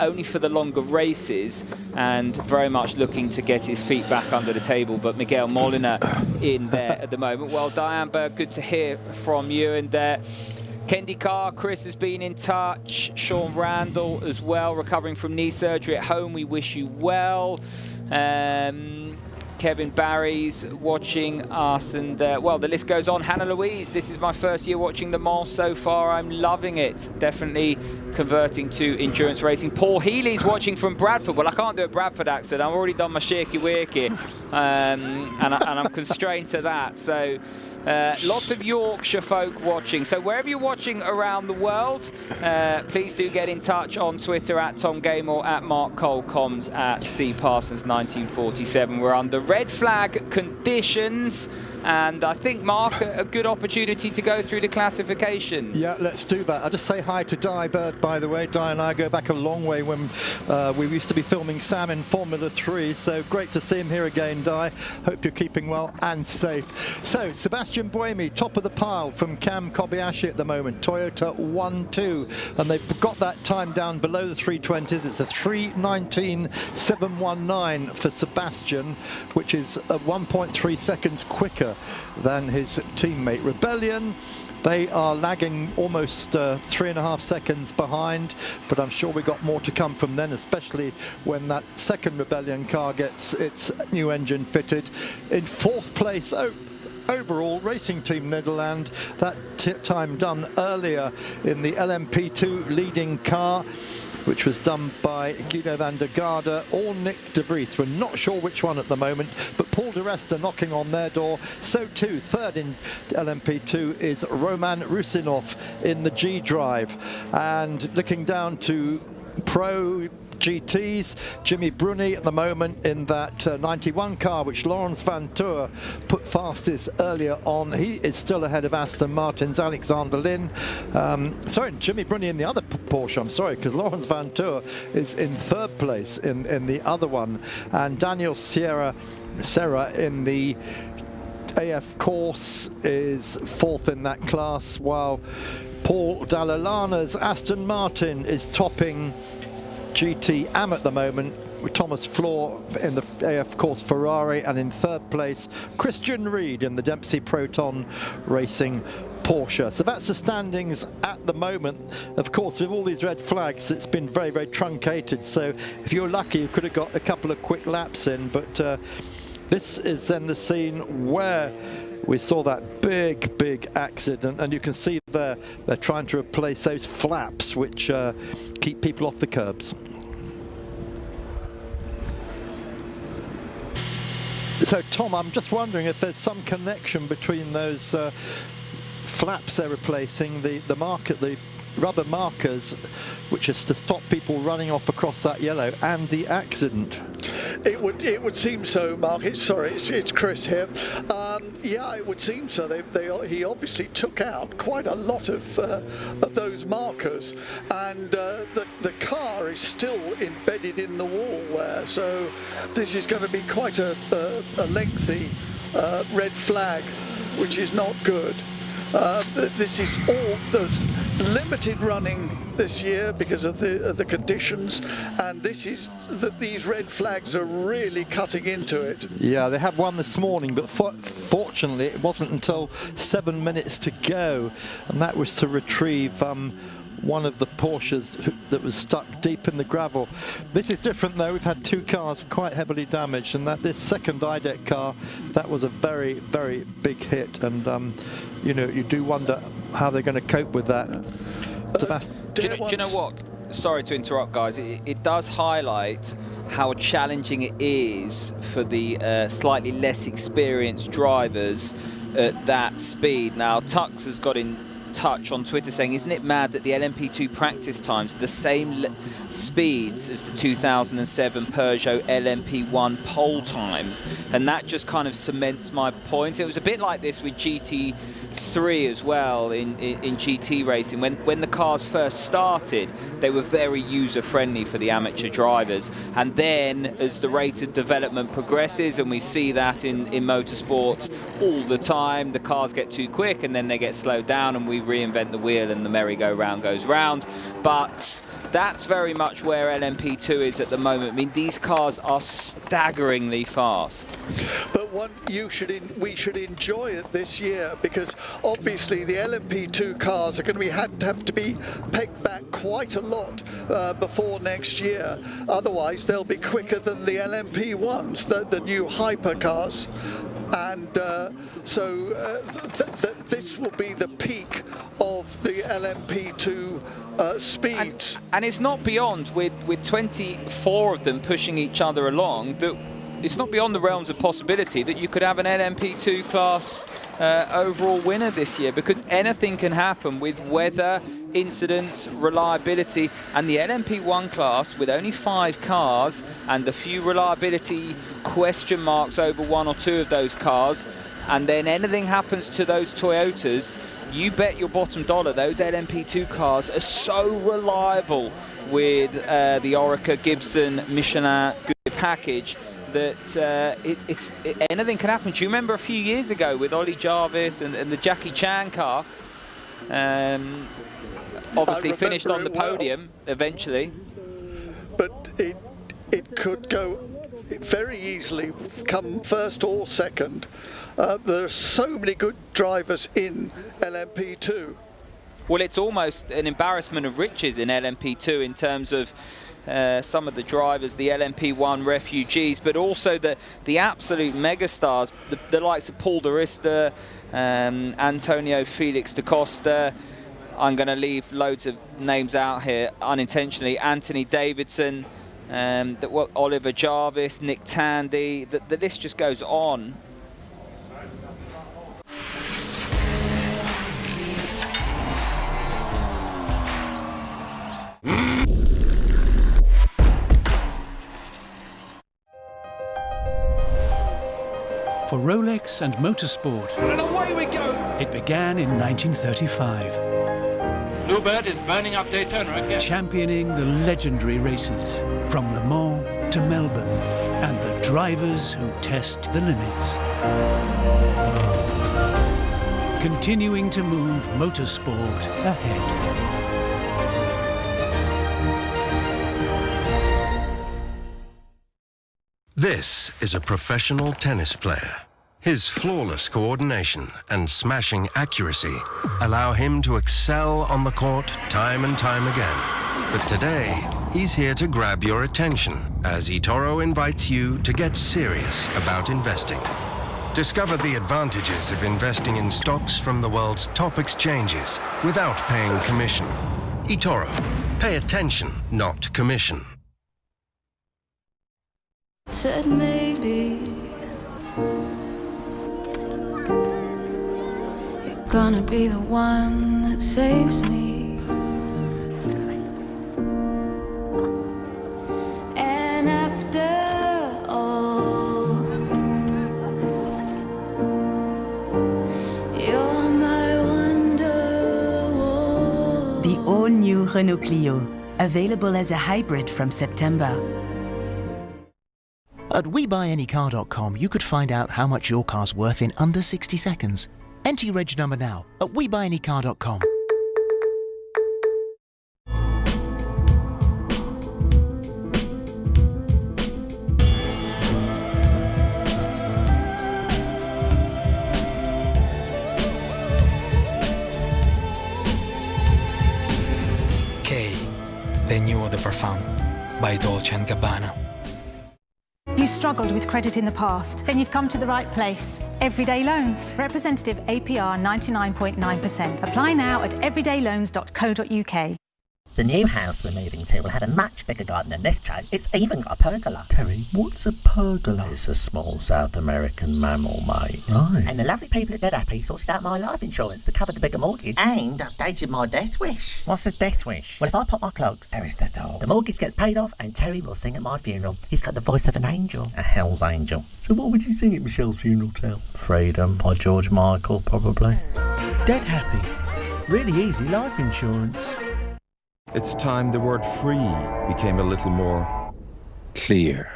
Speaker 1: only for the longer races, and very much looking to get his feet back under the table. But Miguel Molina in there at the moment. Well, Diane Berg, good to hear from you. And Kendi Carr, Chris has been in touch. Sean Randall as well, recovering from knee surgery at home. We wish you well. Kevin Barry's watching us, and well, the list goes on. Hannah Louise, this is my first year watching the Mans so far. I'm loving it. Definitely converting to endurance racing. Paul Healy's watching from Bradford. Well, I can't do a Bradford accent. I've already done my Shirky Weirky, and I'm constrained to that. So lots of Yorkshire folk watching. So wherever you're watching around the world, please do get in touch on Twitter at Tom Game or at Mark Cole, comms at C Parsons 1947. We're under red flag conditions, and I think, Mark, a good opportunity to go through the classification.
Speaker 2: Yeah, let's do that. I'll just say hi to Di Bird, by the way. Di and I go back a long way when we used to be filming Sam in Formula 3, so great to see him here again, Di. Hope you're keeping well and safe. So, Sebastian Buemi, top of the pile from Cam Kobayashi at the moment, Toyota 1-2, and they've got that time down below the 320s. It's a 3:19.719 for Sebastian, which is 1.3 seconds quicker than his teammate Rebellion. They are lagging almost 3.5 seconds behind, but I'm sure we got more to come from then, especially when that second Rebellion car gets its new engine fitted. In fourth place overall, Racing Team Nederland, that time done earlier in the LMP2 leading car, which was done by Guido van der Garde or Nick de Vries. We're not sure which one at the moment, but Paul de Resta knocking on their door. So too, third in LMP2 is Roman Rusinov in the G Drive. And looking down to Pro GTs, Jimmy Bruni at the moment in that 91 car, which Laurens van Toor put fastest earlier on. He is still ahead of Aston Martin's Alexander Lynn. Sorry, Jimmy Bruni in the other Porsche, I'm sorry, because Laurens van Toor is in third place in the other one. And Daniel Serra in the AF Course is fourth in that class, while Paul Dallalana's Aston Martin is topping GT Am at the moment, with Thomas Floor in the AF Course Ferrari, and in third place Christian Reed in the Dempsey Proton Racing Porsche. So that's the standings at the moment. Of course, with all these red flags, it's been very, very truncated, so if you're lucky you could have got a couple of quick laps in, but this is then the scene where we saw that big accident, and you can see they're trying to replace those flaps which keep people off the curbs. So Tom, I'm just wondering if there's some connection between those flaps they're replacing, the market, the rubber markers, which is to stop people running off across that yellow, and the accident.
Speaker 6: It would seem so, Mark. It's Chris here. Yeah, it would seem so. He obviously took out quite a lot of those markers, and the car is still embedded in the wall there. So this is going to be quite a lengthy red flag, which is not good. This is all there's limited running this year because of the conditions, and these red flags are really cutting into it.
Speaker 2: Yeah, they had one this morning, but fortunately it wasn't until 7 minutes to go, and that was to retrieve one of the Porsches that was stuck deep in the gravel. This is different though. We've had two cars quite heavily damaged, and this second IDEC car, that was a very, very big hit, and you know, you do wonder how they're going to cope with that.
Speaker 1: Do you know what? Sorry to interrupt, guys. It does highlight how challenging it is for the slightly less experienced drivers at that speed. Now, Tux has got in touch on Twitter saying, isn't it mad that the LMP2 practice times are the same speeds as the 2007 Peugeot LMP1 pole times? And that just kind of cements my point. It was a bit like this with GT3 as well in GT racing. When the cars first started, they were very user-friendly for the amateur drivers. And then as the rate of development progresses, and we see that in motorsport all the time, the cars get too quick and then they get slowed down, and we reinvent the wheel and the merry-go-round goes round. But that's very much where LMP2 is at the moment. I mean, these cars are staggeringly fast. But
Speaker 6: we should enjoy it this year, because obviously the LMP2 cars are going to have to be pegged back quite a lot before next year. Otherwise, they'll be quicker than the LMP1s, the new hypercars. And this will be the peak of the LMP2 speeds.
Speaker 1: And it's not beyond, with 24 of them pushing each other along, that it's not beyond the realms of possibility that you could have an LMP2 class overall winner this year, because anything can happen with weather, incidents, reliability. And the LMP1 class, with only 5 cars and a few reliability question marks over 1 or 2 of those cars, and then anything happens to those Toyotas, you bet your bottom dollar those LMP2 cars are so reliable with the Orica, Gibson, Michelin package that anything can happen. Do you remember a few years ago with Ollie Jarvis and the Jackie Chan car? Obviously finished on the podium eventually.
Speaker 6: But it could go very easily, come first or second. There are so many good drivers in LMP2.
Speaker 1: Well, it's almost an embarrassment of riches in LMP2 in terms of some of the drivers, the LMP1 refugees, but also the absolute megastars, the likes of Paul de Rista, Antonio Felix da Costa. I'm going to leave loads of names out here unintentionally. Anthony Davidson, Oliver Jarvis, Nick Tandy. The list just goes on.
Speaker 7: For Rolex and motorsport,
Speaker 13: And away we go!
Speaker 7: it began in 1935,
Speaker 13: Bluebird is burning up Daytona again.
Speaker 7: championing the legendary races from Le Mans to Melbourne, and the drivers who test the limits. Continuing to move motorsport ahead.
Speaker 4: This is a professional tennis player. His flawless coordination and smashing accuracy allow him to excel on the court time and time again. But today, he's here to grab your attention as eToro invites you to get serious about investing. Discover the advantages of investing in stocks from the world's top exchanges without paying commission. eToro. Pay attention, not commission.
Speaker 8: Said maybe you're gonna be the one that saves me.
Speaker 11: The all-new Renault Clio, available as a hybrid from September.
Speaker 15: At WeBuyAnyCar.com, you could find out how much your car's worth in under 60 seconds. Enter your reg number now at WeBuyAnyCar.com.
Speaker 20: The New Eau de Parfum by Dolce & Gabbana.
Speaker 21: You struggled with credit in the past, then you've come to the right place. Everyday Loans. Representative APR 99.9%. Apply now at everydayloans.co.uk.
Speaker 22: The new house we're moving to will have a much bigger garden than this, Joe. It's even got a pergola.
Speaker 23: Terry, what's a pergola? It's a small South American mammal, mate. Right.
Speaker 22: And the lovely people at Dead Happy sorted out my life insurance to cover the bigger mortgage and updated my death wish.
Speaker 23: What's a death wish?
Speaker 22: Well, if I pop my clogs, there is the thought. The mortgage gets paid off and Terry will sing at my funeral. He's got the voice of an angel.
Speaker 23: A hell's angel. So what would you sing at Michelle's funeral, Tell? Freedom by George Michael, probably.
Speaker 24: Dead Happy. Really easy life insurance.
Speaker 25: It's time the word free became a little more clear.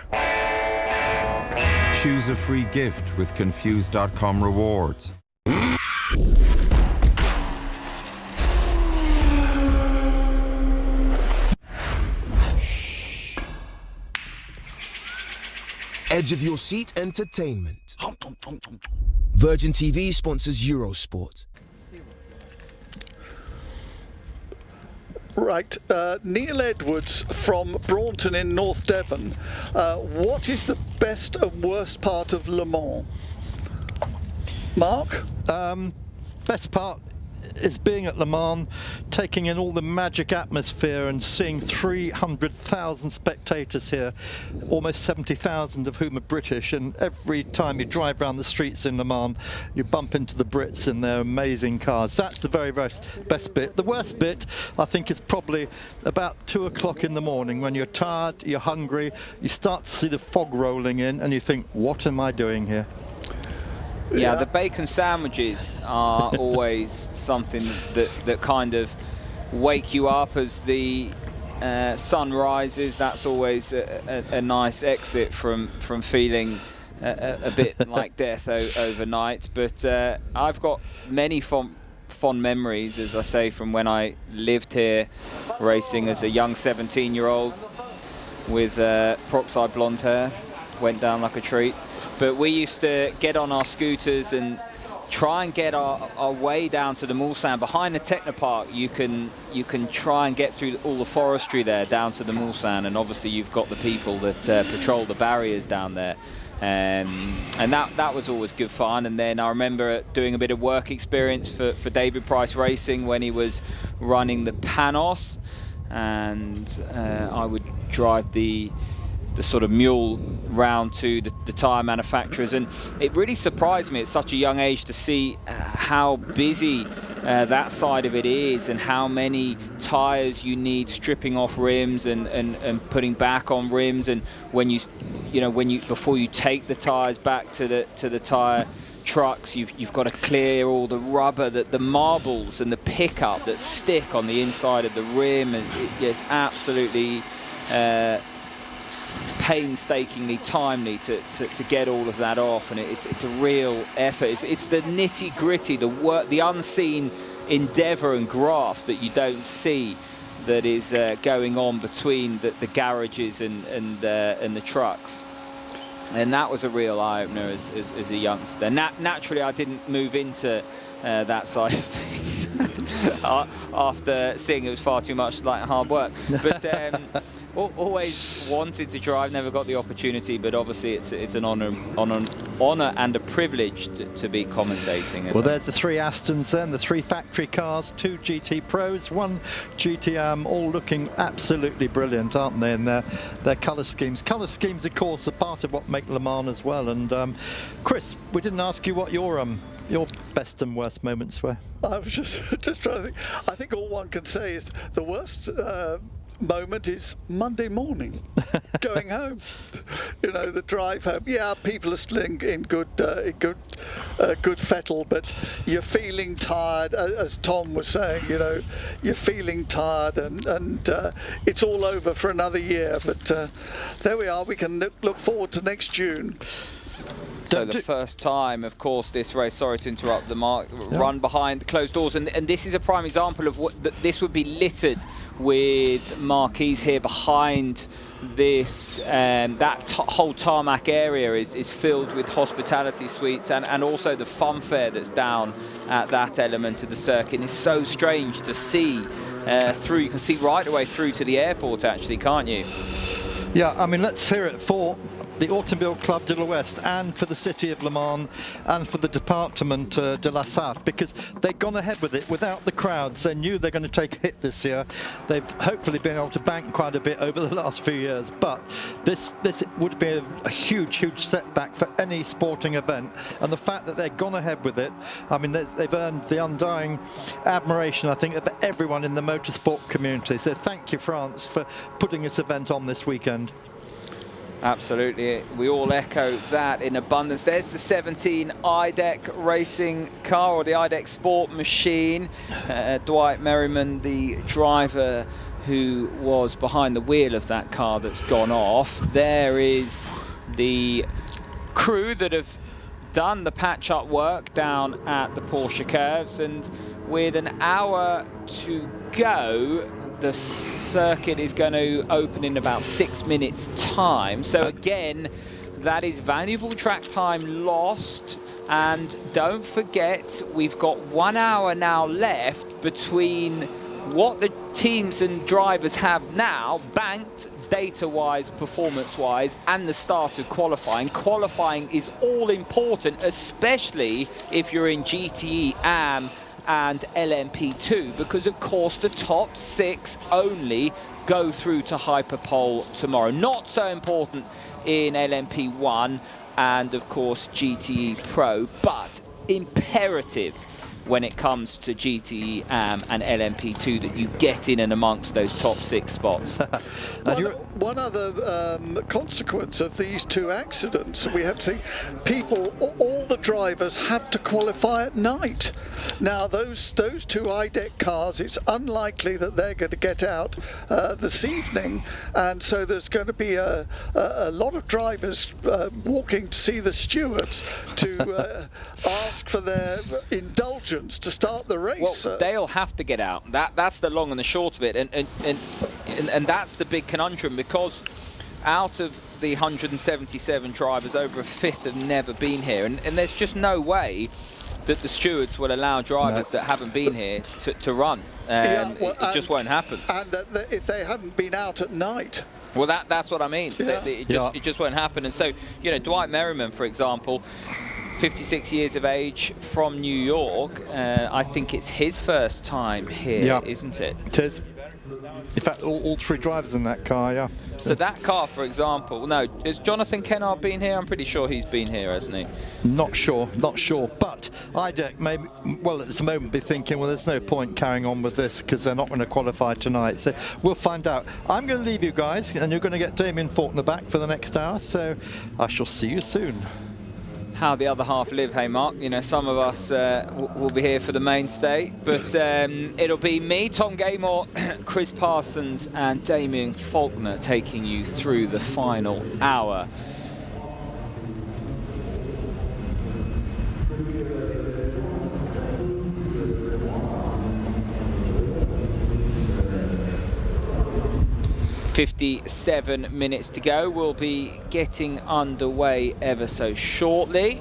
Speaker 25: Choose a free gift with Confused.com rewards.
Speaker 5: Edge of your seat entertainment. Virgin TV sponsors Eurosport.
Speaker 6: Right, Neil Edwards from Braunton in North Devon. What is the best and worst part of Le Mans? Mark?
Speaker 2: Best part is being at Le Mans, taking in all the magic atmosphere and seeing 300,000 spectators here, almost 70,000 of whom are British, and every time you drive around the streets in Le Mans you bump into the Brits in their amazing cars. That's the very, very best bit. The worst bit, I think, is probably about 2 o'clock in the morning when you're tired, you're hungry, you start to see the fog rolling in and you think, what am I doing here?
Speaker 1: Yeah, the bacon sandwiches are always something that kind of wake you up as the sun rises. That's always a nice exit from feeling a bit like death overnight. But I've got many fond memories, as I say, from when I lived here racing as a young 17-year-old with peroxide blonde hair. Went down like a treat. But we used to get on our scooters and try and get our way down to the Mulsanne. Behind the Technopark, you can try and get through all the forestry there down to the Mulsanne, and obviously you've got the people that patrol the barriers down there. And that was always good fun. And then I remember doing a bit of work experience for David Price Racing when he was running the Panos, and I would drive the sort of mule round to the tyre manufacturers, and it really surprised me at such a young age to see how busy that side of it is, and how many tyres you need stripping off rims and putting back on rims, and when you before you take the tyres back to the tyre trucks, you've got to clear all the rubber, the marbles and the pickup that stick on the inside of the rim, and it's absolutely painstakingly timely to get all of that off, and it's a real effort. It's the nitty-gritty, the work, the unseen endeavour and graft that you don't see that is going on between the garages and the trucks. And that was a real eye-opener as a youngster. Naturally, I didn't move into that side of things after seeing it was far too much like hard work. But always wanted to drive, never got the opportunity. But obviously, it's an honour and a privilege to be commentating.
Speaker 2: Well, there's the 3 Astons then, the 3 factory cars, 2 GT Pros, 1 GTM, all looking absolutely brilliant, aren't they? And their colour schemes. Colour schemes, of course, are part of what make Le Mans as well. And Chris, we didn't ask you what your best and worst moments were.
Speaker 6: I was just trying to think. I think all one can say is the worst moment is Monday morning. going home. You know, the drive home. Yeah, people are still in good fettle, but you're feeling tired, as Tom was saying. You know, you're feeling tired, and it's all over for another year. But there we are. We can look forward to next June.
Speaker 1: So the first time, of course, this race, sorry to interrupt the mark, run behind the closed doors, and this is a prime example of what this would be littered with marquees here behind this. That whole tarmac area is filled with hospitality suites, and also the fun fair that's down at that element of the circuit. It's so strange to see through. You can see right away through to the airport, actually, can't you?
Speaker 2: Yeah, I mean, let's hear it for the Automobile Club de l'Ouest and for the City of Le Mans and for the Departement de la Sarthe, because they've gone ahead with it without the crowds. They knew they're going to take a hit this year. They've hopefully been able to bank quite a bit over the last few years, but this would be a huge setback for any sporting event, and the fact that they've gone ahead with it, I mean, they've earned the undying admiration, I think, of everyone in the motorsport community. So thank you, France, for putting this event on this weekend.
Speaker 1: Absolutely, we all echo that in abundance. There's the 17 IDEC racing car, or the IDEC Sport machine. Dwight Merriman, the driver who was behind the wheel of that car that's gone off. There is the crew that have done the patch-up work down at the Porsche curves, and with an hour to go, the circuit is going to open in about 6 minutes time. So again, that is valuable track time lost. And don't forget, we've got 1 hour now left between what the teams and drivers have now banked data-wise, performance-wise, and the start of qualifying. Qualifying is all important, especially if you're in GTE, AM, and LMP2, because of course the top 6 only go through to Hyperpole tomorrow. Not so important in LMP1 and of course GTE Pro, but imperative when it comes to GTE AM and LMP2 that you get in and amongst those top 6 spots.
Speaker 6: One other consequence of these 2 accidents, we have to see all the drivers have to qualify at night. Now those 2 IDEC cars, it's unlikely that they're going to get out this evening, and so there's going to be a lot of drivers walking to see the stewards to ask for their indulgence to start the race.
Speaker 1: Well, they'll have to get out. That's the long and the short of it, and that's the big conundrum, because out of the 177 drivers, over a fifth have never been here, and there's just no way that the stewards will allow drivers that haven't been here to run. It just won't happen.
Speaker 6: And if they haven't been out at night.
Speaker 1: Well, that's what I mean. It just won't happen. And so, you know, Dwight Merriman, for example, 56 years of age, from New York. I think it's his first time here, isn't it?
Speaker 2: It is. In fact, all 3 drivers in that car, yeah.
Speaker 1: So that car, for example, no, has Jonathan Kennard been here? I'm pretty sure he's been here, hasn't he?
Speaker 2: Not sure. But IDEC may, well, at this moment be thinking, well, there's no point carrying on with this because they're not going to qualify tonight. So we'll find out. I'm going to leave you guys, and you're going to get Damien Faulkner back for the next hour, so I shall see you soon.
Speaker 1: How the other half live, hey Mark. You know, some of us will be here for the mainstay, but it'll be me, Tom Gaymore, Chris Parsons and Damien Faulkner taking you through the final hour. .57 minutes to go. We'll be getting underway ever so shortly.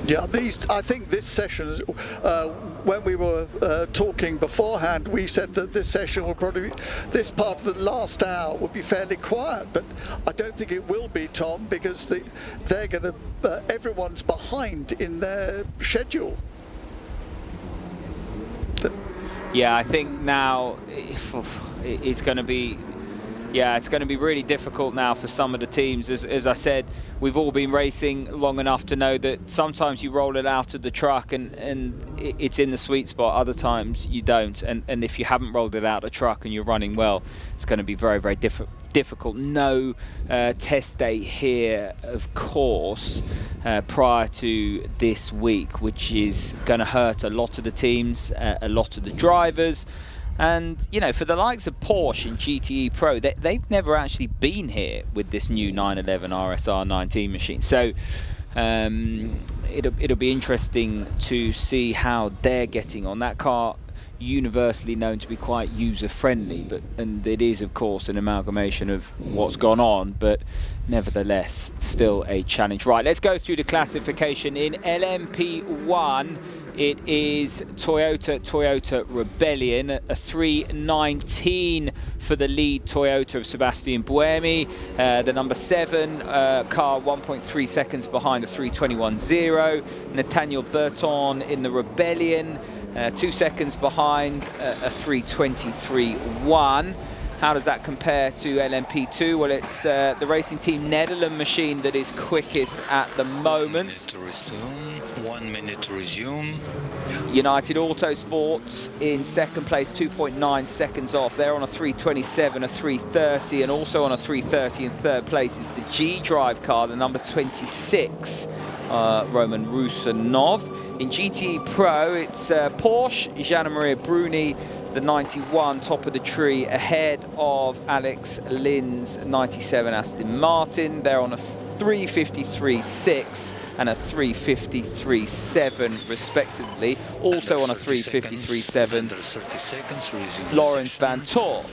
Speaker 6: Yeah, I think this session, when we were talking beforehand, we said that this session will probably, this part of the last hour will be fairly quiet, but I don't think it will be, Tom, because they're going to, everyone's behind in their schedule.
Speaker 1: Yeah, I think now it's going to be Yeah, it's going to be really difficult now for some of the teams. As I said, we've all been racing long enough to know that sometimes you roll it out of the truck and it's in the sweet spot. Other times you don't. And if you haven't rolled it out of the truck and you're running well, it's going to be very, very difficult. No test date here, of course, prior to this week, which is going to hurt a lot of the teams, a lot of the drivers. And, you know, for the likes of Porsche and GTE Pro, they've never actually been here with this new 911 RSR 19 machine. So it'll be interesting to see how they're getting on. That car, universally known to be quite user-friendly, and it is, of course, an amalgamation of what's gone on, but nevertheless, still a challenge. Right, let's go through the classification. In LMP1, it is Toyota Rebellion, a 3:19 for the lead Toyota of Sebastian Buemi. The number 7 car 1.3 seconds behind the 3:21.0. Nathaniel Burton in the Rebellion, 2 seconds behind a 3:23.1. How does that compare to LMP2? Well, it's the Racing Team Netherlands machine that is quickest at the moment.
Speaker 13: 1 minute to resume.
Speaker 1: United Autosports in second place, 2.9 seconds off. They're on a 3:27, a 3:30, and also on a 3:30 in third place is the G-Drive car, the number 26, Roman Rusanov. In GTE Pro, it's Porsche, Gianna-Maria Bruni, the 91, top of the tree, ahead of Alex Lin's 97 Aston Martin. They're on a 3:53.6 and a 3:53.7 respectively. Also on a 3:53.7, Lawrence Van Tor.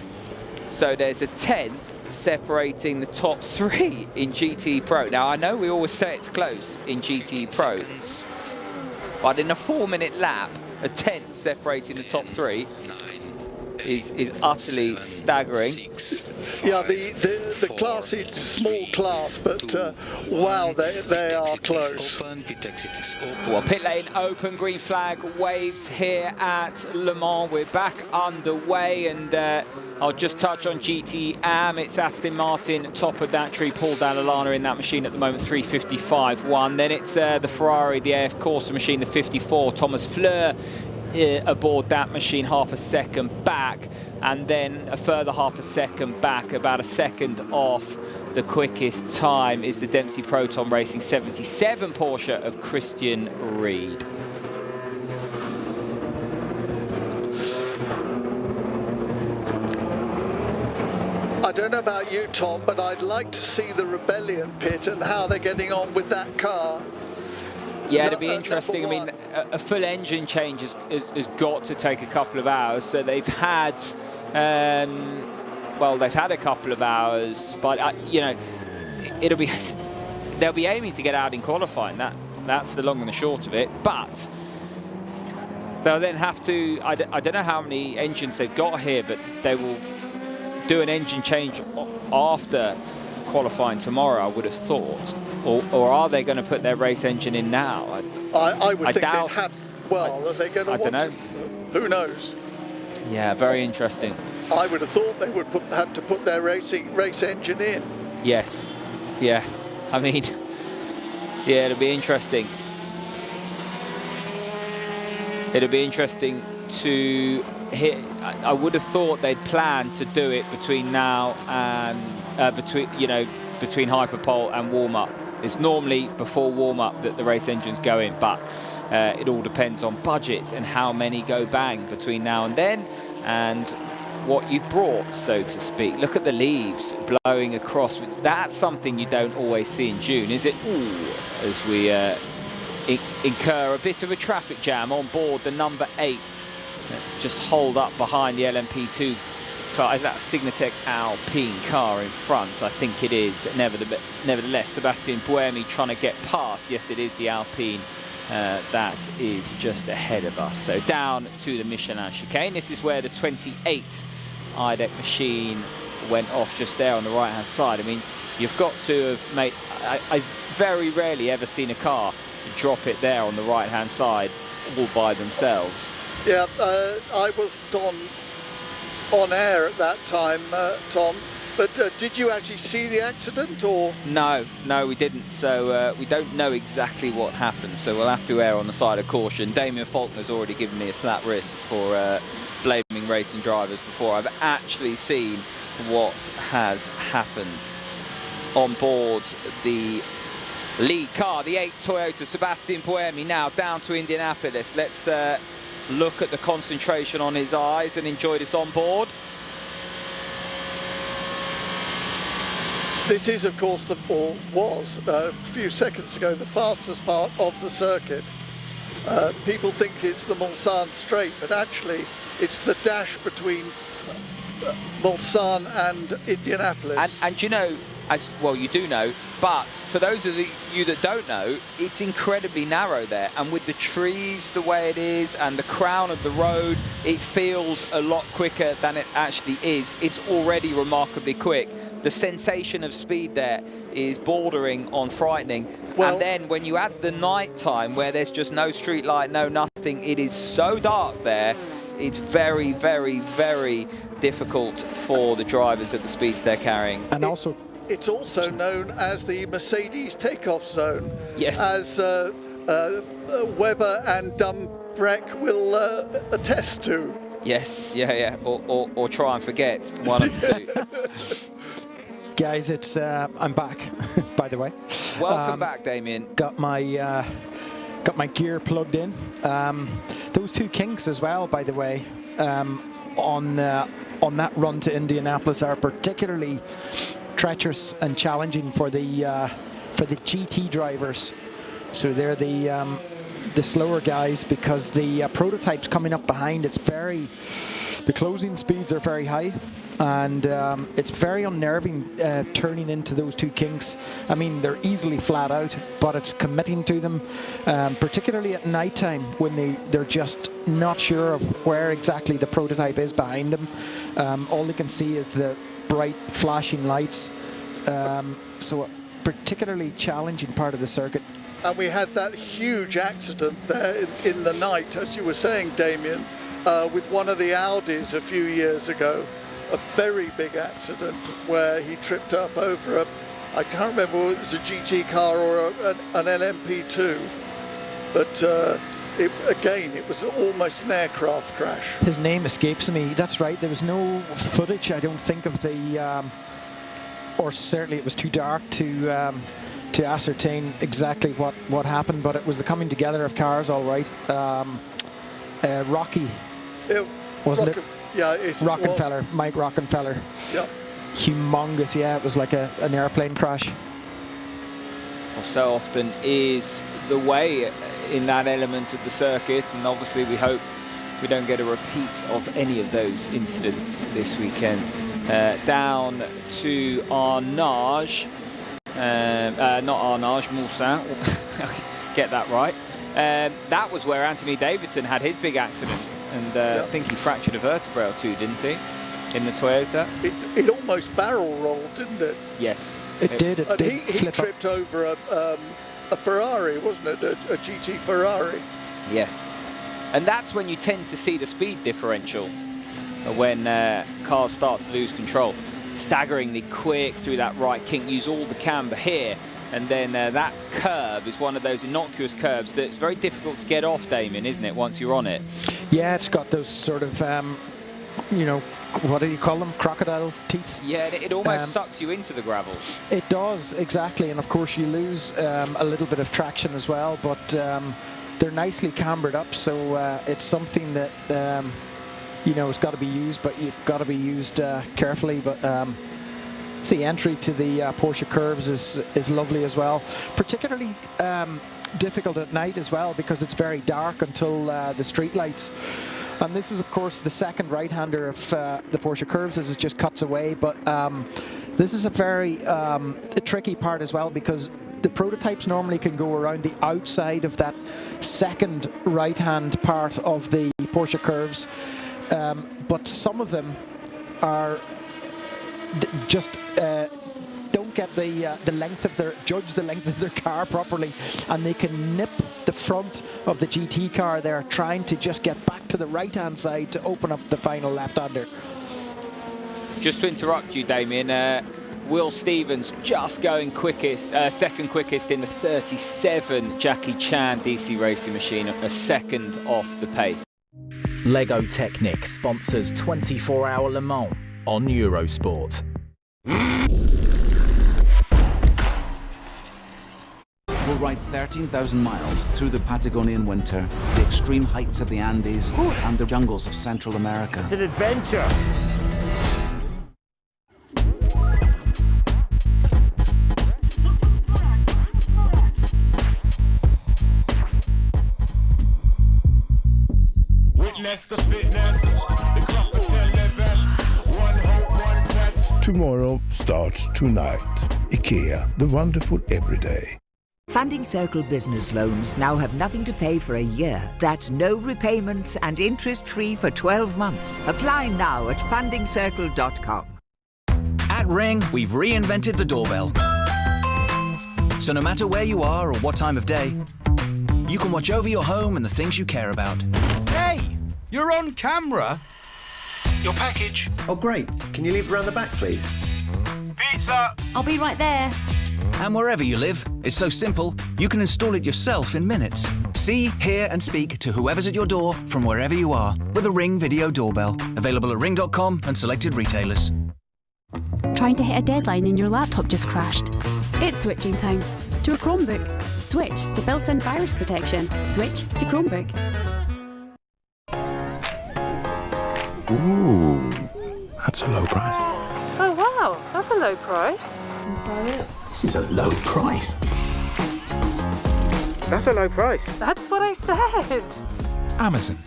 Speaker 1: So there's a 10th separating the top 3 in GTE Pro. Now, I know we always say it's close in GTE Pro, but in a 4-minute lap, a 10th separating the top 3 is utterly staggering.
Speaker 6: Yeah, the class is small class, but wow, they are close.
Speaker 1: Well, pit lane open, green flag waves here at Le Mans. We're back underway, and I'll just touch on GT Am. It's Aston Martin, top of that tree, Paul Dall'Anna in that machine at the moment, 3:55.1. Then it's the Ferrari, the AF Corsa machine, the 54, Thomas Fleur aboard that machine, half a second back, and then a further half a second back, about a second off the quickest time, is the Dempsey Proton Racing 77 Porsche of Christian Reed.
Speaker 6: I don't know about you, Tom, but I'd like to see the Rebellion pit and how they're getting on with that car.
Speaker 1: Yeah, it'll be interesting. I mean, a full engine change has got to take a couple of hours. So they've had, well, they've had a couple of hours, but you know, they'll be aiming to get out in qualifying. That's the long and the short of it. But they'll then have to. I don't know how many engines they've got here, but they will do an engine change after qualifying tomorrow, I would have thought. Or are they going to put their race engine in now?
Speaker 6: I would think they'd have. Well, are they going to? I don't know. Who knows?
Speaker 1: Yeah, very interesting.
Speaker 6: I would have thought they would have to put their race engine in.
Speaker 1: Yes. Yeah. I mean, yeah, it'll be interesting. It'll be interesting to hit. I would have thought they'd plan to do it between now and between Hyperpole and warm-up. It's normally before warm-up that the race engines go in, but it all depends on budget and how many go bang between now and then, and what you've brought, so to speak. Look at the leaves blowing across. That's something you don't always see in June, is it? Ooh, as we incur a bit of a traffic jam on board the number 8. Let's just hold up behind the LMP2 car. Is that a Signatec Alpine car in front? I think it is. Nevertheless, Sebastian Buemi trying to get past. Yes, it is the Alpine that is just ahead of us. So down to the Michelin chicane. This is where the 28 IDEC machine went off just there on the right-hand side. I mean, you've got to have made... I've very rarely ever seen a car drop it there on the right-hand side all by themselves.
Speaker 6: Yeah, I was on air at that time, Tom, But did you actually see the accident, or?
Speaker 1: No, we didn't. So we don't know exactly what happened. So we'll have to err on the side of caution. Damien Faulkner's already given me a slap wrist for blaming racing drivers before I've actually seen what has happened on board the lead car, the 8 Toyota. Sebastian Buemi now down to Indianapolis. Let's look at the concentration on his eyes and enjoy this on board.
Speaker 6: This is, of course, or was a few seconds ago, the fastest part of the circuit. People think it's the Mulsanne Straight, but actually it's the dash between Mulsanne and Indianapolis.
Speaker 1: And you know, as well, you do know, but for those of you that don't know, it's incredibly narrow there, and with the trees the way it is and the crown of the road, it feels a lot quicker than it actually is. It's already remarkably quick. The sensation of speed there is bordering on frightening. Well, and then when you add the night time where there's just no street light, no nothing, it is so dark there, it's very, very, very difficult for the drivers at the speeds they're carrying.
Speaker 6: And also, it's also known as the Mercedes takeoff zone.
Speaker 1: Yes.
Speaker 6: As Webber and Dumbrek will attest to.
Speaker 1: Yes, yeah, or try and forget, one of the two.
Speaker 9: Guys, it's I'm back, by the way.
Speaker 1: Welcome back, Damien.
Speaker 9: Got my gear plugged in. Those two kinks as well, by the way, on that run to Indianapolis are particularly treacherous and challenging for the GT drivers. So they're the slower guys, because the prototypes coming up behind, the closing speeds are very high, and it's very unnerving turning into those two kinks. I mean, they're easily flat out, but it's committing to them, particularly at night time when they're just not sure of where exactly the prototype is behind them. All they can see is the bright flashing lights, so a particularly challenging part of the circuit.
Speaker 6: And we had that huge accident there in the night, as you were saying, Damien, with one of the Audis a few years ago. A very big accident where he tripped up over I can't remember whether it was a GT car or an LMP2, but it was almost an aircraft crash.
Speaker 9: His name escapes me. That's right. There was no footage, I don't think, of the, or certainly it was too dark to ascertain exactly what happened, but it was the coming together of cars, all right. Rocky, wasn't it?
Speaker 6: Yeah,
Speaker 9: Rockenfeller, Mike Rockenfeller.
Speaker 6: Yeah.
Speaker 9: Humongous, yeah, it was like an airplane crash.
Speaker 1: Well, so often is the way in that element of the circuit, and obviously we hope we don't get a repeat of any of those incidents this weekend. Down to Arnage, not Arnage, Mulsanne, get that right. That was where Anthony Davidson had his big accident, and I think he fractured a vertebrae or two, didn't he, in the Toyota?
Speaker 6: It almost barrel rolled, didn't it?
Speaker 1: Yes.
Speaker 9: It did.
Speaker 6: And he tripped over a Ferrari, wasn't it? A GT Ferrari.
Speaker 1: Yes. And that's when you tend to see the speed differential, when cars start to lose control. Staggeringly quick through that right kink, use all the camber here, and then that curve is one of those innocuous curves that's very difficult to get off, Damien, isn't it, once you're on it?
Speaker 9: Yeah, it's got those sort of, you know, what do you call them, crocodile teeth?
Speaker 1: Yeah, it almost sucks you into the gravel.
Speaker 9: It does, exactly, and of course you lose a little bit of traction as well, but they're nicely cambered up, so it's something that you know, it's got to be used, but you've got to be used carefully. But the entry to the Porsche curves is lovely as well, particularly difficult at night as well, because it's very dark until the street lights. And this is of course the second right-hander of the Porsche curves as it just cuts away, but this is a very tricky part as well, because the prototypes normally can go around the outside of that second right-hand part of the Porsche curves, but some of them are just don't get the length of judge the length of their car properly, and they can nip the front of the GT car there, trying to just get back to the right-hand side to open up the final left-hander.
Speaker 1: Just to interrupt you, Damien, Will Stevens just going quickest, second quickest in the 37 Jackie Chan DC racing machine, a second off the pace.
Speaker 10: Lego Technic sponsors 24-hour Le Mans on Eurosport.
Speaker 12: We'll ride 13,000 miles through the Patagonian winter, the extreme heights of the Andes, and the jungles of Central America.
Speaker 14: It's an adventure!
Speaker 16: Witness the fitness, the clock will tell 11. One hope, one quest.
Speaker 18: Tomorrow starts tonight. IKEA, the wonderful everyday.
Speaker 26: Funding Circle business loans now have nothing to pay for a year. That's no repayments and interest-free for 12 months. Apply now at fundingcircle.com.
Speaker 27: At Ring, we've reinvented the doorbell. So no matter where you are or what time of day, you can watch over your home and the things you care about.
Speaker 28: Hey, you're on camera.
Speaker 4: Your package. Oh, great. Can you leave it around the back, please?
Speaker 28: Pizza.
Speaker 8: I'll be right there.
Speaker 27: And wherever you live, it's so simple, you can install it yourself in minutes. See, hear and speak to whoever's at your door from wherever you are with a Ring video doorbell. Available at ring.com and selected retailers.
Speaker 8: Trying to hit a deadline and your laptop just crashed? It's switching time to a Chromebook. Switch to built-in virus protection. Switch to Chromebook.
Speaker 18: Ooh, that's a low price.
Speaker 29: Oh wow, that's a low price.
Speaker 18: This is a low price.
Speaker 29: That's a low price. That's what I said.
Speaker 30: Amazon.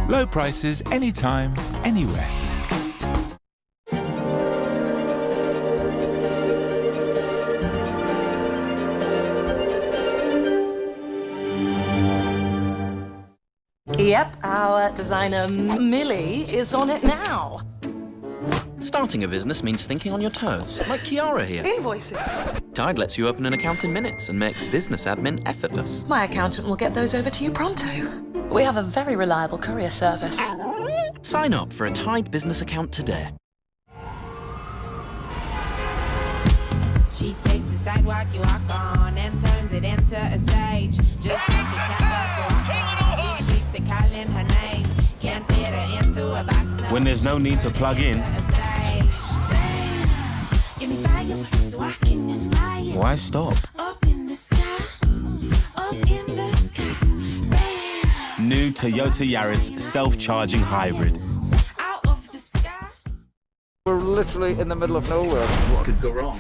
Speaker 30: Low prices anytime, anywhere.
Speaker 31: Yep, our designer Millie is on it now.
Speaker 32: Starting a business means thinking on your toes, like Kiara here.
Speaker 31: Invoices.
Speaker 32: Tide lets you open an account in minutes and makes business admin effortless.
Speaker 31: My accountant will get those over to you pronto. We have a very reliable courier service.
Speaker 32: Sign up for a Tide business account today.
Speaker 33: She takes the sidewalk you walk on and turns it into a stage. Just like a cat to walk on. These streets are calling her name. Can't fit her into a box.
Speaker 30: When there's no need to plug in, why stop? New Toyota Yaris self-charging hybrid.
Speaker 9: We're literally in the middle of nowhere.
Speaker 12: What could go wrong?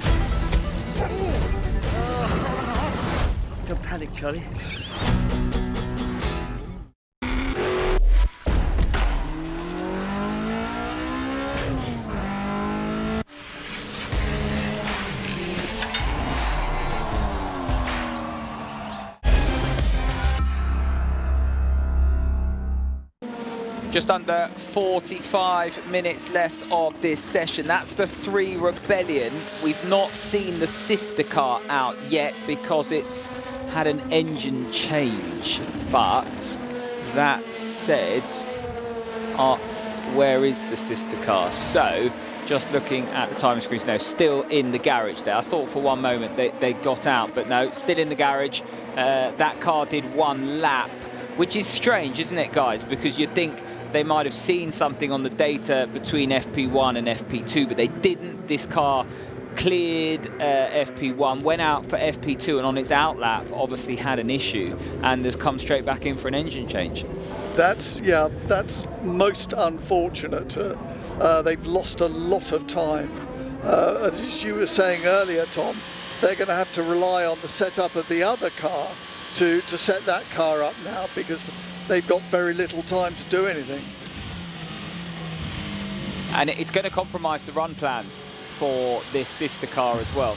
Speaker 14: Don't panic, Charlie.
Speaker 1: Just under 45 minutes left of this session. That's the 3 Rebellion. We've not seen the sister car out yet because it's had an engine change. But that said, where is the sister car? So, just looking at the timing screens now, still in the garage there. I thought for one moment they got out, but no, still in the garage. That car did 1 lap, which is strange, isn't it, guys? Because you'd think they might have seen something on the data between FP1 and FP2, but they didn't. This car cleared FP1, went out for FP2, and on its outlap obviously had an issue and has come straight back in for an engine change.
Speaker 6: That's most unfortunate. They've lost a lot of time. As you were saying earlier, Tom, they're going to have to rely on the setup of the other car to set that car up now, because they've got very little time to do anything.
Speaker 1: And it's going to compromise the run plans for this sister car as well.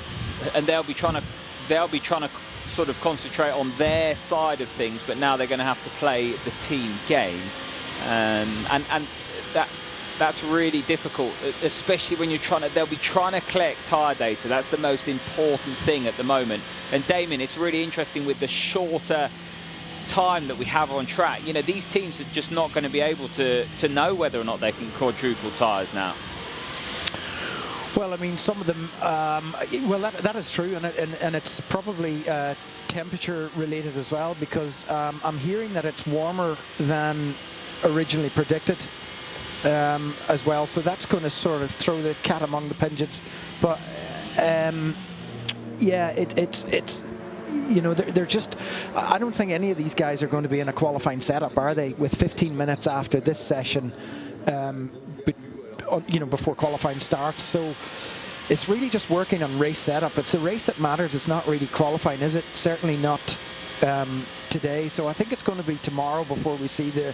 Speaker 1: And they'll be trying to sort of concentrate on their side of things, but now they're going to have to play the team game, and that's really difficult, especially when they'll be trying to collect tyre data. That's the most important thing at the moment. And Damien, it's really interesting with the shorter time that we have on track, you know, these teams are just not going to be able to know whether or not they can quadruple tyres now.
Speaker 9: Well, I mean, some of them, well, that is true, and it's probably temperature related as well, because I'm hearing that it's warmer than originally predicted as well, so that's going to sort of throw the cat among the pigeons. But yeah, it's you know, they're just, I don't think any of these guys are going to be in a qualifying setup, are they, with 15 minutes after this session, you know, before qualifying starts. So it's really just working on race setup. It's the race that matters. It's not really qualifying, is it? Certainly not today. So I think it's going to be tomorrow before we see the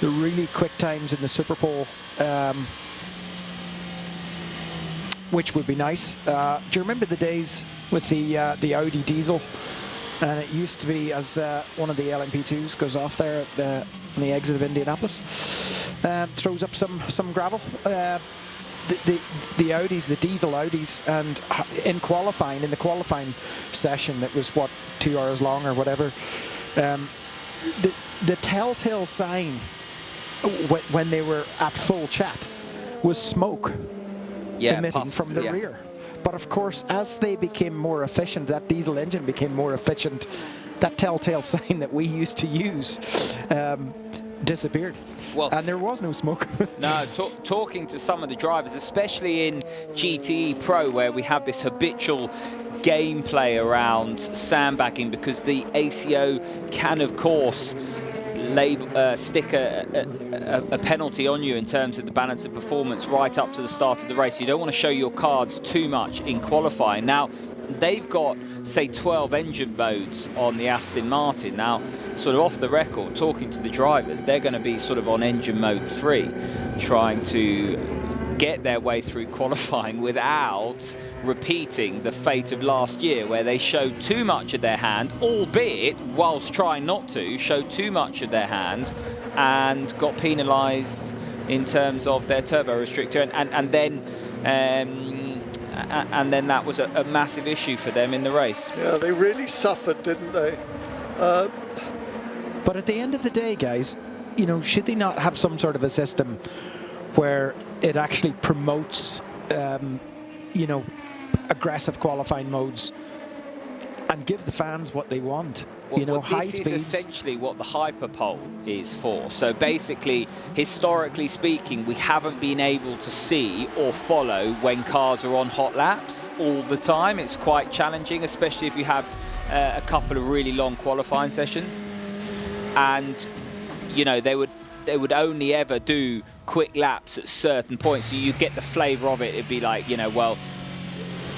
Speaker 9: really quick times in the Super Pole, which would be nice. Do you remember the days with the Audi diesel? And it used to be, as one of the LMP2s goes off there at on the exit of Indianapolis, throws up some gravel. The Audis, the diesel Audis, and in the qualifying session that was, what, 2 hours long or whatever, the telltale sign when they were at full chat was smoke emitting
Speaker 1: puffs,
Speaker 9: from the rear. But of course, as they became more efficient, that diesel engine became more efficient, that telltale sign that we used to use disappeared. Well, and there was no smoke.
Speaker 1: No, talking to some of the drivers, especially in GTE Pro, where we have this habitual gameplay around sandbagging, because the ACO can, of course, stick a penalty on you in terms of the balance of performance right up to the start of the race. You don't want to show your cards too much in qualifying. Now, they've got, say, 12 engine modes on the Aston Martin. Now, sort of off the record, talking to the drivers, they're going to be sort of on engine mode 3, trying to get their way through qualifying without repeating the fate of last year, where they showed too much of their hand, albeit whilst trying not to, showed too much of their hand and got penalised in terms of their turbo restrictor, and then that was a massive issue for them in the race.
Speaker 6: Yeah, they really suffered, didn't they?
Speaker 9: But at the end of the day, guys, you know, should they not have some sort of a system where it actually promotes, you know, aggressive qualifying modes and give the fans what they want? You know, high speeds.
Speaker 1: This is essentially what the hyperpole is for. So basically, historically speaking, we haven't been able to see or follow when cars are on hot laps all the time. It's quite challenging, especially if you have a couple of really long qualifying sessions. And, you know, they would only ever do quick laps at certain points, so you get the flavour of it. It'd be like, you know, well,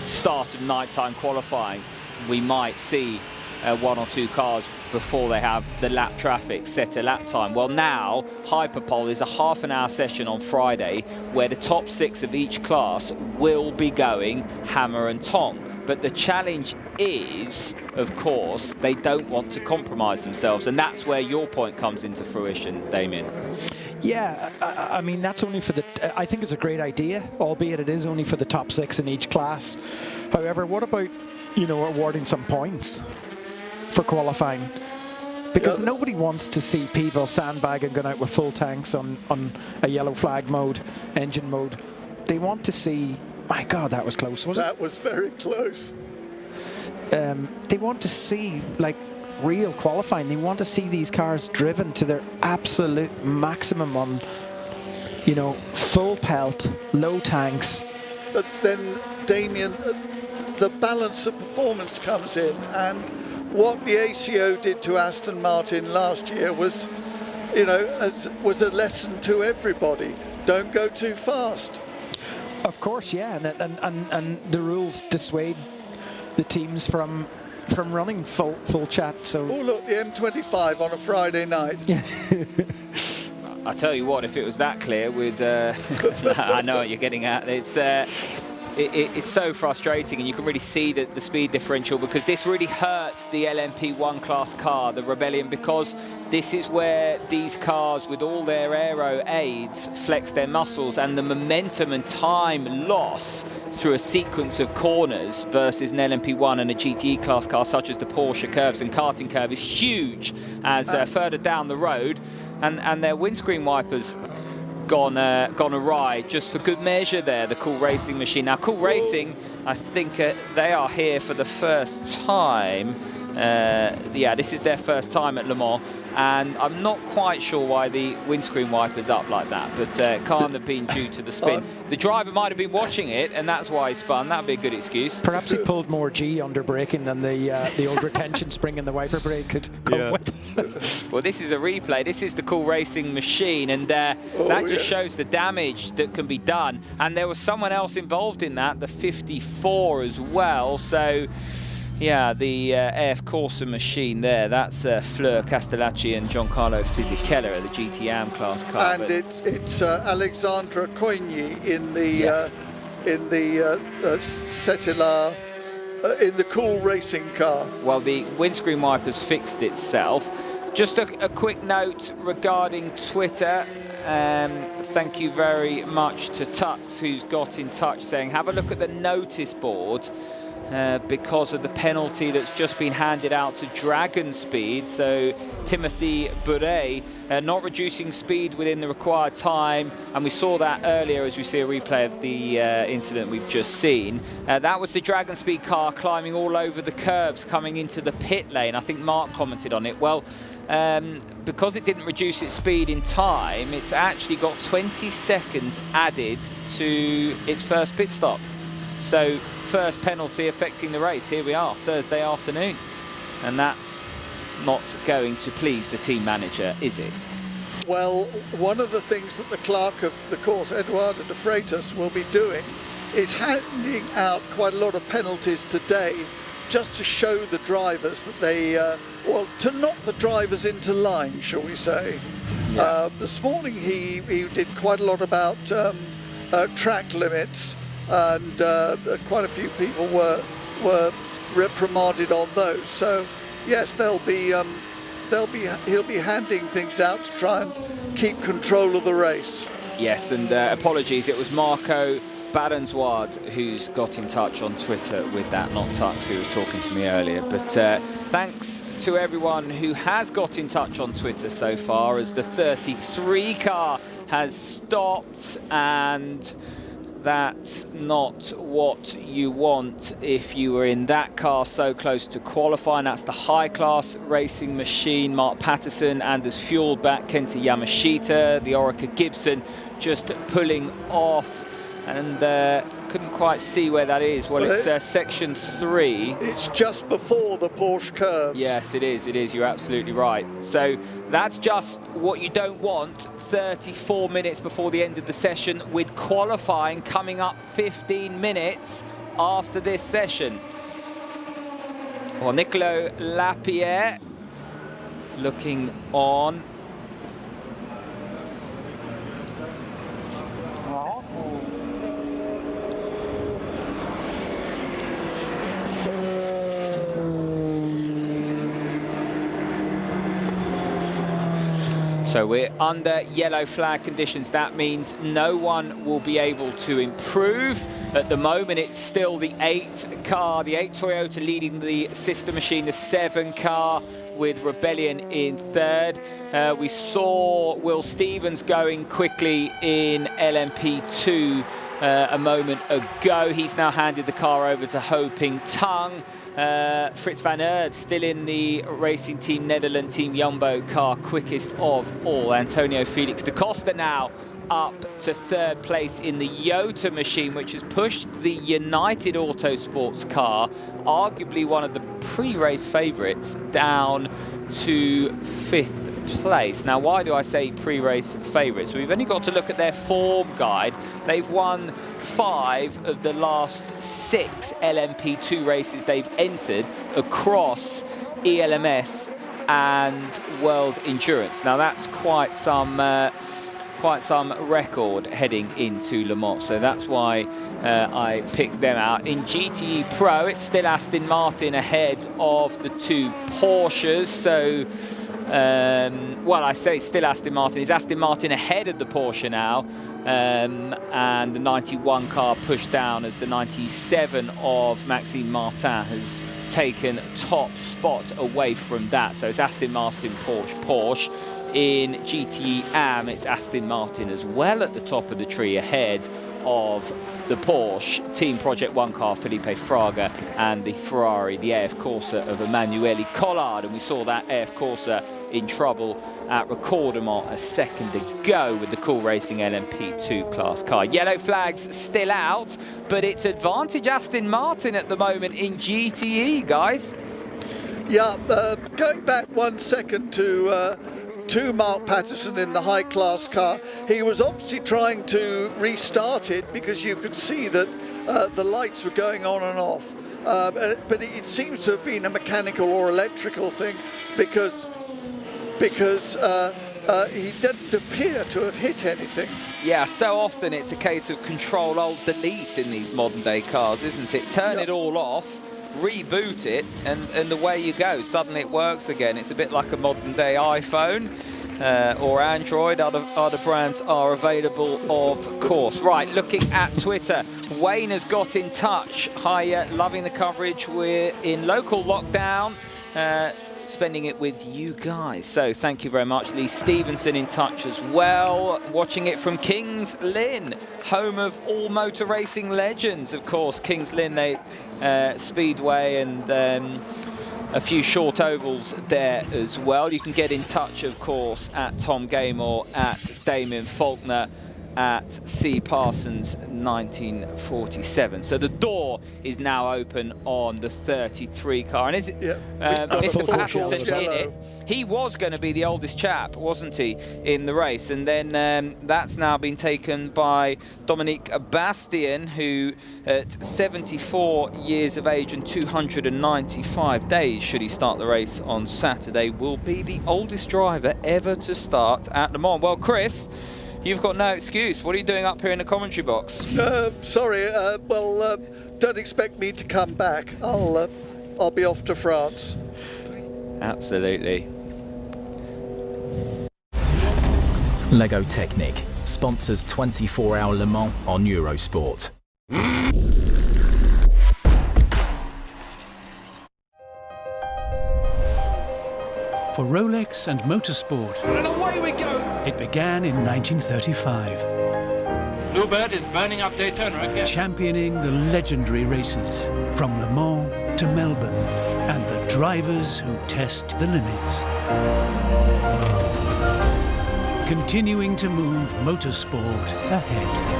Speaker 1: start of nighttime qualifying, we might see 1 or 2 cars before they have the lap traffic set a lap time. Well, now hyperpole is a half-an-hour session on Friday where the top 6 of each class will be going hammer and tong. But the challenge is, of course, they don't want to compromise themselves, and that's where your point comes into fruition, Damien.
Speaker 9: Yeah, I mean, that's only for the, I think it's a great idea, albeit it is only for the top 6 in each class. However, what about, you know, awarding some points for qualifying? Because nobody wants to see people sandbagging, going out with full tanks on a yellow flag mode, engine mode. They want to see, my God, that was close, wasn't it?
Speaker 6: That was very close.
Speaker 9: They want to see, like, real qualifying. They want to see these cars driven to their absolute maximum on, you know, full pelt, low tanks.
Speaker 6: But then, Damien, the balance of performance comes in, and what the ACO did to Aston Martin last year was, you know, was a lesson to everybody. Don't go too fast.
Speaker 9: Of course, yeah, and the rules dissuade the teams from running full chat. So,
Speaker 6: oh look, the M25 on a Friday night.
Speaker 1: I tell you what, if it was that clear, we'd I know what you're getting at. It's it's so frustrating, and you can really see the speed differential, because this really hurts the LMP1 class car, the Rebellion, because this is where these cars with all their aero aids flex their muscles, and the momentum and time loss through a sequence of corners versus an LMP1 and a GTE class car such as the Porsche curves and karting curve is huge as further down the road, and their windscreen wipers gone awry just for good measure there, the Cool Racing machine. Now, Cool Racing, I think they are here for the first time. Yeah, this is their first time at Le Mans, and I'm not quite sure why the windscreen wiper's up like that, but can't have been due to the spin. The driver might have been watching it, and that's why he's spun. That'd be a good excuse.
Speaker 9: Perhaps he pulled more G under braking than the old retention spring in the wiper brake could cope with.
Speaker 1: Well, this is a replay. This is the Cool Racing machine, and that just shows the damage that can be done. And there was someone else involved in that, the 54 as well. So, yeah, the AF Corsa machine there, that's Fleur Castellacci and Giancarlo Fisichella of the GTM class car.
Speaker 6: And it's Alexandra Qualy in the Cetilar, in the Cool Racing car.
Speaker 1: Well, the windscreen wipers fixed itself. Just a quick note regarding Twitter. Thank you very much to Tux, who's got in touch saying, have a look at the notice board. Because of the penalty that's just been handed out to Dragon Speed. So Timothy Bouret not reducing speed within the required time, and we saw that earlier as we see a replay of the incident we've just seen. That was the Dragon Speed car climbing all over the curbs coming into the pit lane. I think Mark commented on it. Well, because it didn't reduce its speed in time, it's actually got 20 seconds added to its first pit stop. So first penalty affecting the race. Here we are, Thursday afternoon. And that's not going to please the team manager, is it?
Speaker 6: Well, one of the things that the clerk of the course, Eduardo de Freitas, will be doing is handing out quite a lot of penalties today, just to show the drivers that they, well, to knock the drivers into line, shall we say. Yeah. This morning he did quite a lot about track limits, and quite a few people were reprimanded on those. So yes, he'll be handing things out to try and keep control of the race.
Speaker 1: Yes, and apologies, it was Marco Barenzoard who's got in touch on Twitter with that, not Tux, who was talking to me earlier. But thanks to everyone who has got in touch on Twitter so far, as the 33 car has stopped, and that's not what you want if you were in that car so close to qualifying. That's the high-class racing machine. Mark Patterson, Anders Fjordback, Kenta Yamashita, the Orica Gibson just pulling off, and couldn't quite see where that is. Well, it's section 3.
Speaker 6: It's just before the Porsche curve.
Speaker 1: Yes, it is. It is. You're absolutely right. So that's just what you don't want. 34 minutes before the end of the session, with qualifying coming up 15 minutes after this session. Well, Niccolo Lapierre looking on. So we're under yellow flag conditions. That means no one will be able to improve. At the moment, it's still the 8 car, the 8 Toyota leading the sister machine, the 7 car, with Rebellion in 3rd. We saw Will Stevens going quickly in LMP2 a moment ago. He's now handed the car over to Ho Ping Tung. Fritz van Aert still in the Racing Team Netherlands Team Jumbo car, quickest of all. Antonio Felix da Costa now up to 3rd place in the Iota machine, which has pushed the United Autosports car, arguably one of the pre-race favourites, down to 5th place. Now, why do I say pre-race favourites? We've only got to look at their form guide. They've won 5 of the last 6 LMP2 races they've entered across ELMS and World Endurance. Now, that's quite some quite some record heading into Le Mans. So that's why I picked them out. In GTE Pro, it's still Aston Martin ahead of the two Porsches. So, well, I say still Aston Martin. Is Aston Martin ahead of the Porsche now? And the 91 car pushed down as the 97 of Maxime Martin has taken top spot away from that. So it's Aston Martin, Porsche. In GTE AM, it's Aston Martin as well at the top of the tree, ahead of the Porsche Team Project 1 car, Felipe Fraga, and the Ferrari, the AF Corsa of Emanuele Collard. And we saw that AF Corsa in trouble at Recordement a second ago with the Cool Racing LMP2 class car. Yellow flags still out, but it's advantage Aston Martin at the moment in GTE, guys.
Speaker 6: Yeah, going back 1 second to Mark Patterson in the high class car, he was obviously trying to restart it because you could see that the lights were going on and off. But it seems to have been a mechanical or electrical thing because he didn't appear to have hit anything.
Speaker 1: Yeah, so often it's a case of Control-Alt-Delete in these modern day cars, isn't it? Turn it all off, reboot it, and away you go. Suddenly it works again. It's a bit like a modern day iPhone or Android. Other brands are available, of course. Right, looking at Twitter, Wayne has got in touch. Hi, loving the coverage. We're in local lockdown. Spending it with you guys, so thank you very much. Lee Stevenson in touch as well, watching it from Kings Lynn, home of all motor racing legends, of course. Kings Lynn, Speedway, and a few short ovals there as well. You can get in touch, of course, at Tom Gaymore, at Damien Faulkner, at C. Parsons 1947. So the door is now open on the 33 car. And is it Mr. Patterson in it? He was going to be the oldest chap, wasn't he, in the race? And then that's now been taken by Dominique Bastien, who at 74 years of age and 295 days, should he start the race on Saturday, will be the oldest driver ever to start at Le Mans. Well, Chris, you've got no excuse. What are you doing up here in the commentary box?
Speaker 6: Sorry, don't expect me to come back. I'll be off to France.
Speaker 1: Absolutely.
Speaker 10: Lego Technic sponsors 24-hour Le Mans on Eurosport.
Speaker 3: For Rolex and motorsport,
Speaker 16: And away we go!
Speaker 3: it began in 1935.
Speaker 16: Bluebird is burning up Daytona again.
Speaker 3: Championing the legendary races from Le Mans to Melbourne and the drivers who test the limits. Continuing to move motorsport ahead.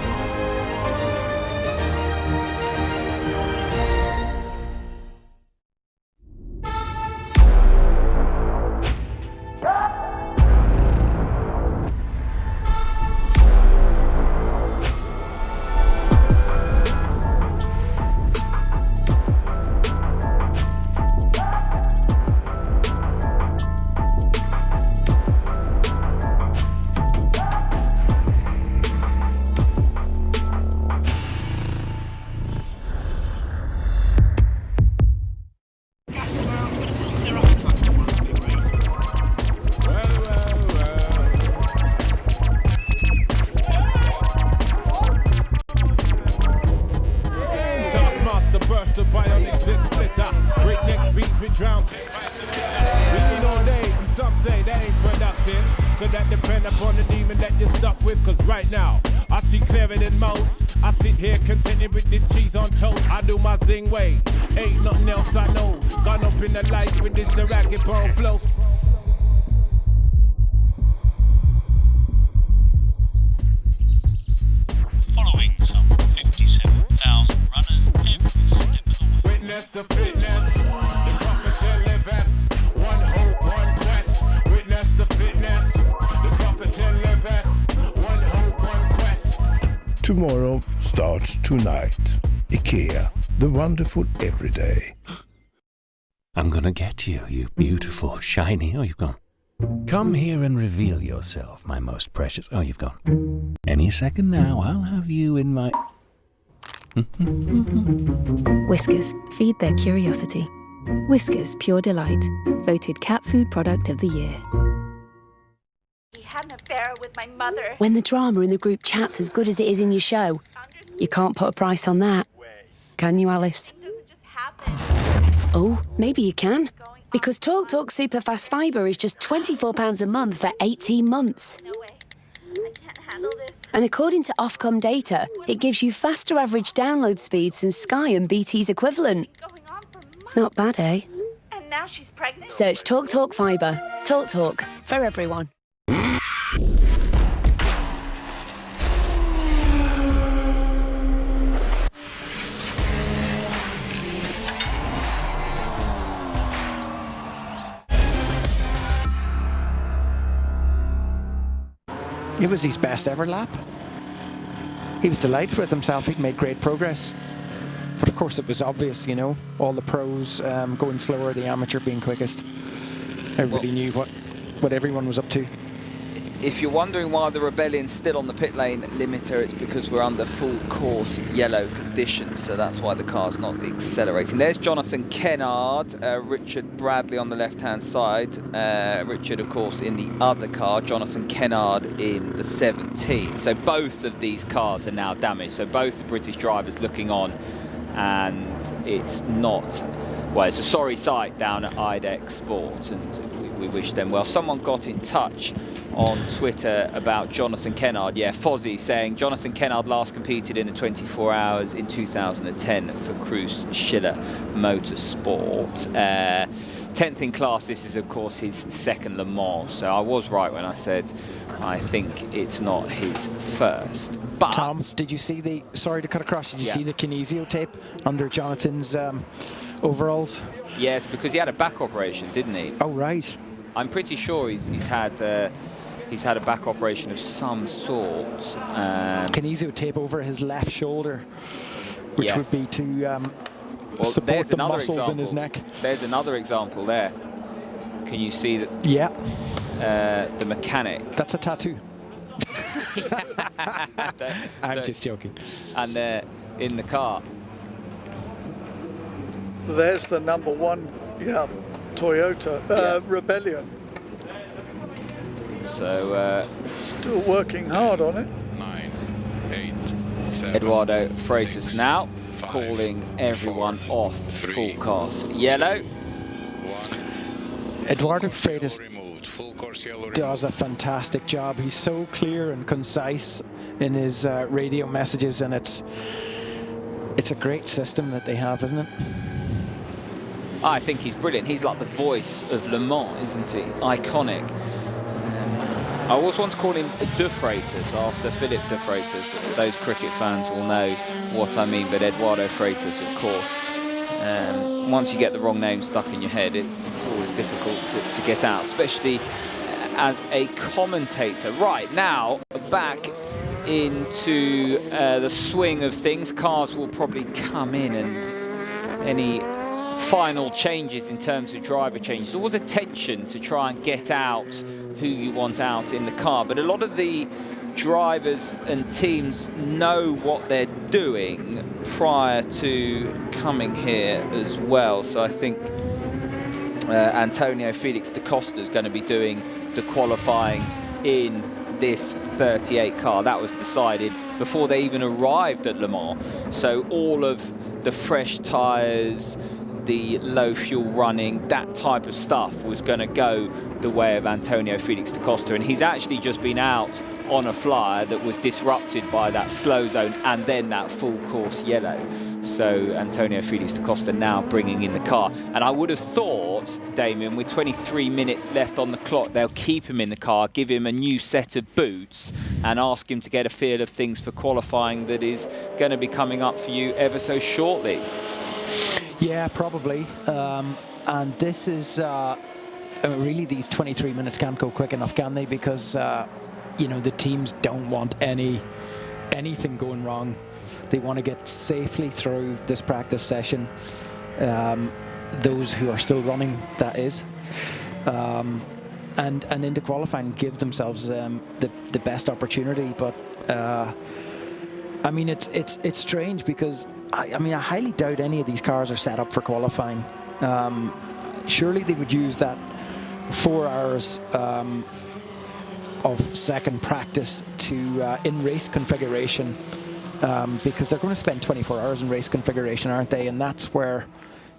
Speaker 18: Tomorrow starts tonight. IKEA, the wonderful everyday.
Speaker 5: I'm gonna get you, you beautiful, shiny... Oh, you've gone.
Speaker 3: Come here and reveal yourself, my most precious. Oh, you've gone. Any second now, I'll have you in my...
Speaker 8: Whiskers, feed their curiosity. Whiskers Pure Delight, voted cat food product of the year.
Speaker 2: He had an affair with my mother.
Speaker 8: When the drama in the group chat's as good as it is in your show, you can't put a price on that. Can you, Alice? Oh, maybe you can. Because TalkTalk Superfast Fibre is just £24 a month for 18 months.
Speaker 2: No way. I can't handle this.
Speaker 8: And according to Ofcom data, it gives you faster average download speeds than Sky and BT's equivalent. Not bad, eh?
Speaker 2: And now she's pregnant.
Speaker 8: Search TalkTalk Fibre. TalkTalk, for everyone.
Speaker 9: It was his best ever lap. He was delighted with himself. He'd made great progress. But of course it was obvious, you know, all the pros going slower, the amateur being quickest. Everybody knew what everyone was up to.
Speaker 1: If you're wondering why the Rebellion's still on the pit lane limiter, it's because we're under full course yellow conditions, so that's why the car's not accelerating. There's Jonathan Kennard, Richard Bradley on the left-hand side. Richard, of course, in the other car, Jonathan Kennard in the 17. So both of these cars are now damaged. So both the British drivers looking on, and it's not, well, it's a sorry sight down at IDEX Sport, and we wish them well. Someone got in touch on Twitter about Jonathan Kennard. Yeah, Fozzie saying Jonathan Kennard last competed in the 24 hours in 2010 for Cruz Schiller Motorsport. 10th in class, this is of course his second Le Mans, so I was right when I said I think it's not his first. But
Speaker 9: Tom, did you see the, sorry to cut across, did you see the kinesio tape under Jonathan's overalls?
Speaker 1: Yes, because he had a back operation, didn't he?
Speaker 9: Oh, right.
Speaker 1: I'm pretty sure he's had a back operation of some sort.
Speaker 9: Kinesio tape over his left shoulder, which would be to support the muscles in his neck.
Speaker 1: There's another example there. Can you see that?
Speaker 9: Yeah.
Speaker 1: The mechanic.
Speaker 9: That's a tattoo. I'm just joking.
Speaker 1: And they're in the car.
Speaker 6: There's the number one, Toyota Rebellion.
Speaker 1: So
Speaker 6: still working hard on it.
Speaker 13: 9, 8, 7,
Speaker 1: Eduardo Freitas now calling everyone off full course yellow.
Speaker 9: Eduardo Freitas does a fantastic job. He's so clear and concise in his radio messages, and it's a great system that they have, isn't it?
Speaker 1: I think he's brilliant. He's like the voice of Le Mans, isn't he? Iconic. I always want to call him De Freitas after Philip De Freitas. Those cricket fans will know what I mean, but Eduardo Freitas, of course. Once you get the wrong name stuck in your head, it's always difficult to get out, especially as a commentator. Right, now back into the swing of things. Cars will probably come in, and any final changes in terms of driver changes. There was a tension to try and get out who you want out in the car, but a lot of the drivers and teams know what they're doing prior to coming here as well. So I think Antonio Felix da Costa is going to be doing the qualifying in this 38 car. That was decided before they even arrived at Le Mans. So all of the fresh tyres, the low fuel running, that type of stuff was going to go the way of Antonio Felix da Costa, and he's actually just been out on a flyer that was disrupted by that slow zone and then that full course yellow. So Antonio Felix da Costa now bringing in the car, and I would have thought, Damien, with 23 minutes left on the clock, they'll keep him in the car, give him a new set of boots and ask him to get a feel of things for qualifying that is going to be coming up for you ever so shortly.
Speaker 9: Yeah, probably. And this is really, these 23 minutes can't go quick enough, can they? Because you know, the teams don't want anything going wrong. They want to get safely through this practice session. Those who are still running, that is. and into qualifying, give themselves the best opportunity. But I mean, it's strange because I mean, I highly doubt any of these cars are set up for qualifying. Surely they would use that 4 hours of second practice to in race configuration, because they're going to spend 24 hours in race configuration, aren't they? And that's where,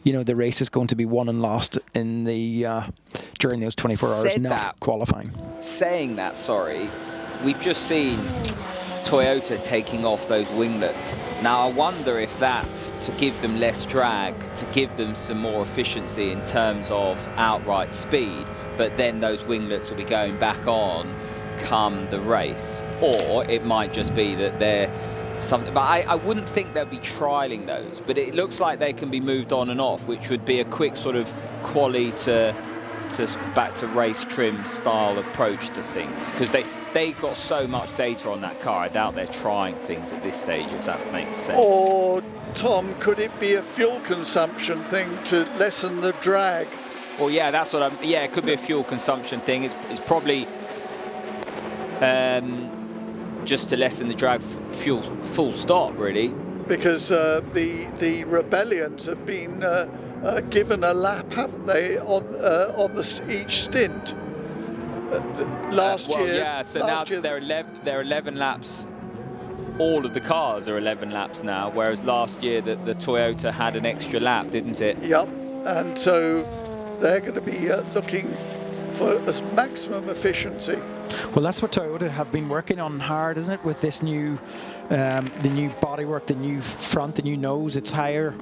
Speaker 9: you know, the race is going to be won and lost in the during those 24 hours, not qualifying.
Speaker 1: Saying that, sorry, we've just seen Toyota taking off those winglets. Now, I wonder if that's to give them less drag, to give them some more efficiency in terms of outright speed, but then those winglets will be going back on come the race. Or it might just be that they're something, but I wouldn't think they'll be trialing those, but it looks like they can be moved on and off, which would be a quick sort of Qualy to back to race trim style approach to things, because they've got so much data on that car. I doubt they're trying things at this stage, if that makes sense.
Speaker 6: Or, Tom, could it be a fuel consumption thing to lessen the drag?
Speaker 1: Well, yeah, that's what yeah, it could be a fuel consumption thing. It's probably just to lessen the drag, fuel, full stop, really.
Speaker 6: Because the Rebellions have been given a lap, haven't they, on each stint? Last year.
Speaker 1: Yeah. So now they're 11 laps. All of the cars are 11 laps now, whereas last year the Toyota had an extra lap, didn't it?
Speaker 6: Yep. And so they're going to be looking for maximum efficiency.
Speaker 9: Well, that's what Toyota have been working on hard, isn't it? With this new, the new bodywork, the new front, the new nose. It's higher,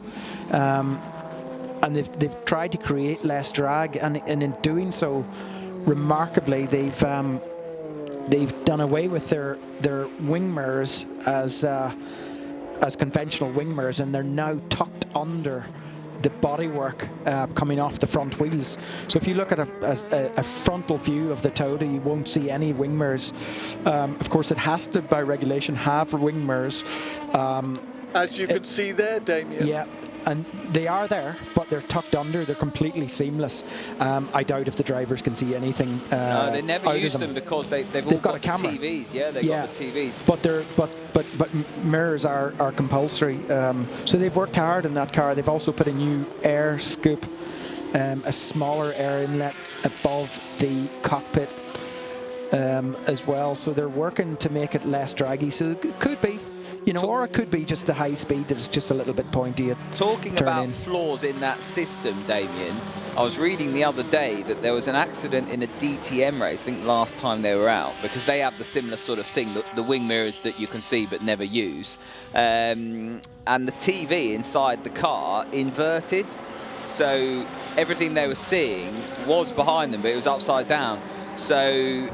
Speaker 9: and they've tried to create less drag, and in doing so, remarkably, they've done away with their wing mirrors as conventional wing mirrors, and they're now tucked under the bodywork coming off the front wheels. So if you look at a frontal view of the Toyota, you won't see any wing mirrors. Of course, it has to, by regulation, have wing mirrors.
Speaker 6: As you can see there, Damien.
Speaker 9: Yeah, and they are there, but they're tucked under. They're completely seamless. I doubt if the drivers can see anything.
Speaker 1: No, they never use them because they've all got a camera. TVs. Yeah, they've got the TVs.
Speaker 9: But mirrors are compulsory. So they've worked hard in that car. They've also put a new air scoop, a smaller air inlet above the cockpit as well. So they're working to make it less draggy. So it could be, you know, or it could be just the high speed that's just a little bit pointy.
Speaker 1: Talking about flaws in that system, Damien, I was reading the other day that there was an accident in a DTM race, I think last time they were out, because they have the similar sort of thing, the wing mirrors that you can see but never use. And the TV inside the car inverted, so everything they were seeing was behind them, but it was upside down. So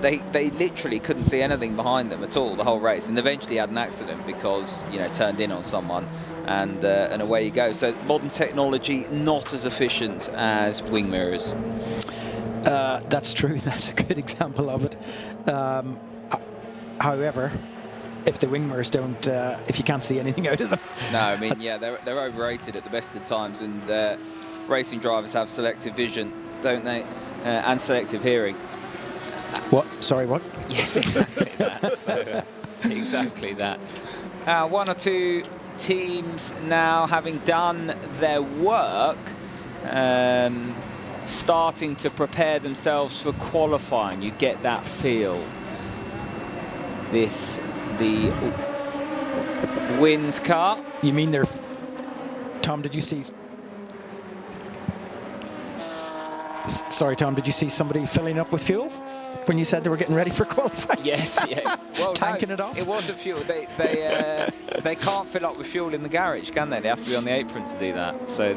Speaker 1: they literally couldn't see anything behind them at all the whole race, and eventually had an accident because, you know, turned in on someone, and away you go. So modern technology not as efficient as wing mirrors.
Speaker 9: That's true. That's a good example of it. However, if the wing mirrors don't, if you can't see anything out of them.
Speaker 1: No, I mean, yeah, they're overrated at the best of times, and racing drivers have selective vision, don't they? And selective hearing.
Speaker 9: What? Sorry, what?
Speaker 1: Yes, exactly that. So, exactly that. One or two teams now, having done their work, starting to prepare themselves for qualifying. You get that feel. The wins car.
Speaker 9: You mean they're... Tom, did you see... Sorry, Tom, did you see somebody filling up with fuel when you said they were getting ready for qualifying?
Speaker 1: Yes, yes. Well,
Speaker 9: tanking it off?
Speaker 1: It wasn't fuel. They can't fill up with fuel in the garage, can they? They have to be on the apron to do that. So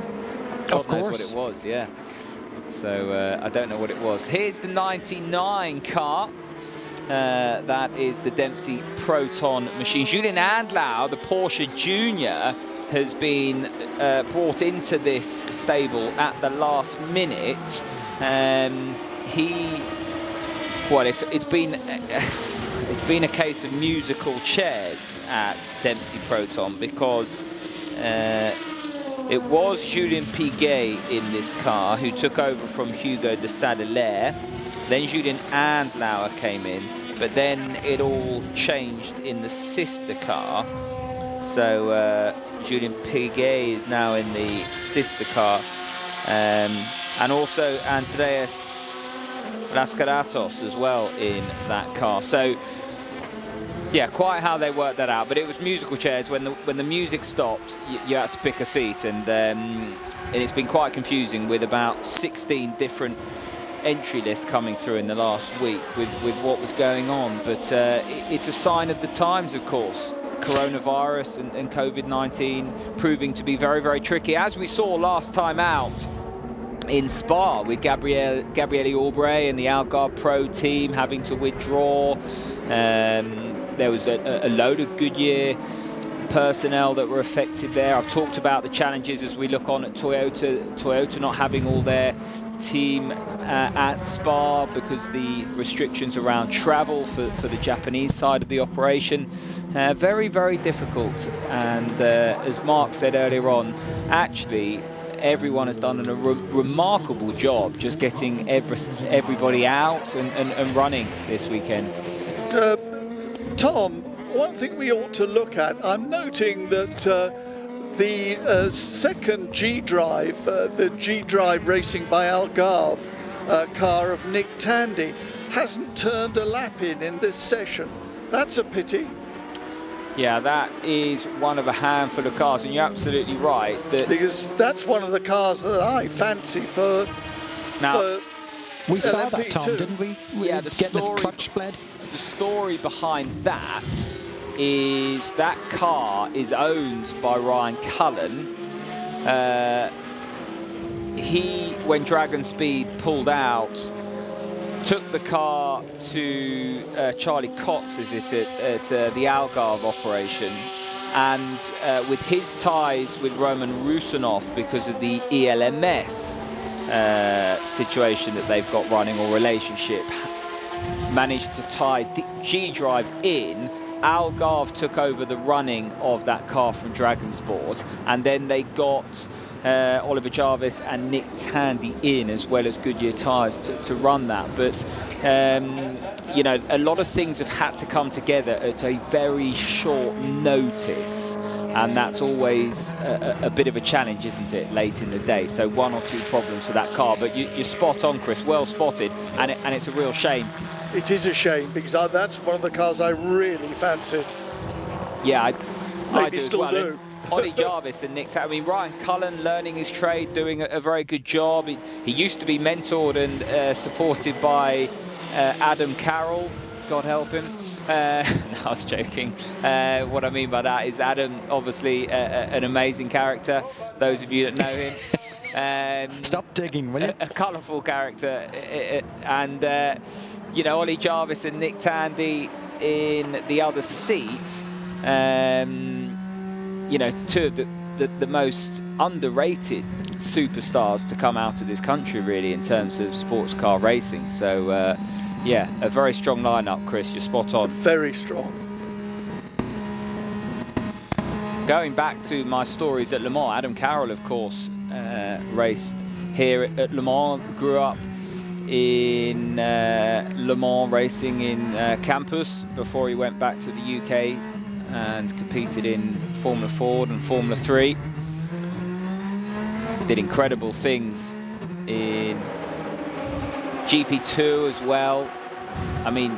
Speaker 1: God knows what it was, yeah. So I don't know what it was. Here's the 99 car. That is the Dempsey Proton machine. Julien Andlau, the Porsche Junior, has been brought into this stable at the last minute. It's been a case of musical chairs at Dempsey Proton, because it was Julien Piguet in this car who took over from Hugo de Sadelaire. Then Julien Andlauer came in, but then it all changed in the sister car. So Julien Piguet is now in the sister car, and also Andreas Rascaratos as well in that car. So yeah, quite how they worked that out. But it was musical chairs. When the music stopped, you had to pick a seat, and it's been quite confusing with about 16 different entry lists coming through in the last week with what was going on. But it's a sign of the times, of course. Coronavirus and COVID-19 proving to be very, very tricky, as we saw last time out in Spa with Gabriele Aubray and the Algarve Pro team having to withdraw. There was a load of Goodyear personnel that were affected there. I've talked about the challenges as we look on at Toyota not having all their team at Spa because the restrictions around travel for the Japanese side of the operation. Very, very difficult. And as Mark said earlier on, actually everyone has done a remarkable job just getting everybody out and running this weekend.
Speaker 6: Tom, one thing we ought to look at, I'm noting that the second G-Drive, the G-Drive Racing by Algarve car of Nick Tandy, hasn't turned a lap in this session. That's a pity.
Speaker 1: Yeah, that is one of a handful of cars, and you're absolutely right.
Speaker 6: Because that's one of the cars that I fancy for.
Speaker 1: Now,
Speaker 9: we saw
Speaker 6: LMP2.
Speaker 9: that, Tom, didn't we?
Speaker 1: Yeah, the
Speaker 9: clutch bled.
Speaker 1: The story behind that is that car is owned by Ryan Cullen. He, when Dragon Speed pulled out, took the car to Charlie Cox, is it, at the Algarve operation, and with his ties with Roman Rusanov because of the ELMS situation that they've got running, or relationship, managed to tie G-Drive in. Algarve took over the running of that car from Dragon Sport, and then they got Oliver Jarvis and Nick Tandy in, as well as Goodyear tyres to run that. But you know, a lot of things have had to come together at a very short notice, and that's always a bit of a challenge, isn't it, late in the day? So one or two problems for that car, but you're spot on, Chris, well spotted, and it's a real shame.
Speaker 6: It is a shame, because that's one of the cars I really fancied.
Speaker 1: Yeah, I do
Speaker 6: still
Speaker 1: as well.
Speaker 6: do.
Speaker 1: Ollie Jarvis and Nick Tandy. I mean, Ryan Cullen learning his trade, doing a very good job. He used to be mentored and supported by Adam Carroll, God help him. No, I was joking. What I mean by that is Adam, obviously an amazing character, those of you that know him.
Speaker 9: Stop digging, will you?
Speaker 1: A colourful character. And, you know, Ollie Jarvis and Nick Tandy in the other seat. You know, two of the most underrated superstars to come out of this country, really, in terms of sports car racing. So, yeah, a very strong lineup, Chris. You're spot on.
Speaker 6: Very strong.
Speaker 1: Going back to my stories at Le Mans, Adam Carroll, of course, raced here at Le Mans, grew up in Le Mans racing in Campus before he went back to the UK and competed in Formula Ford and Formula 3. Did incredible things in GP2 as well. I mean,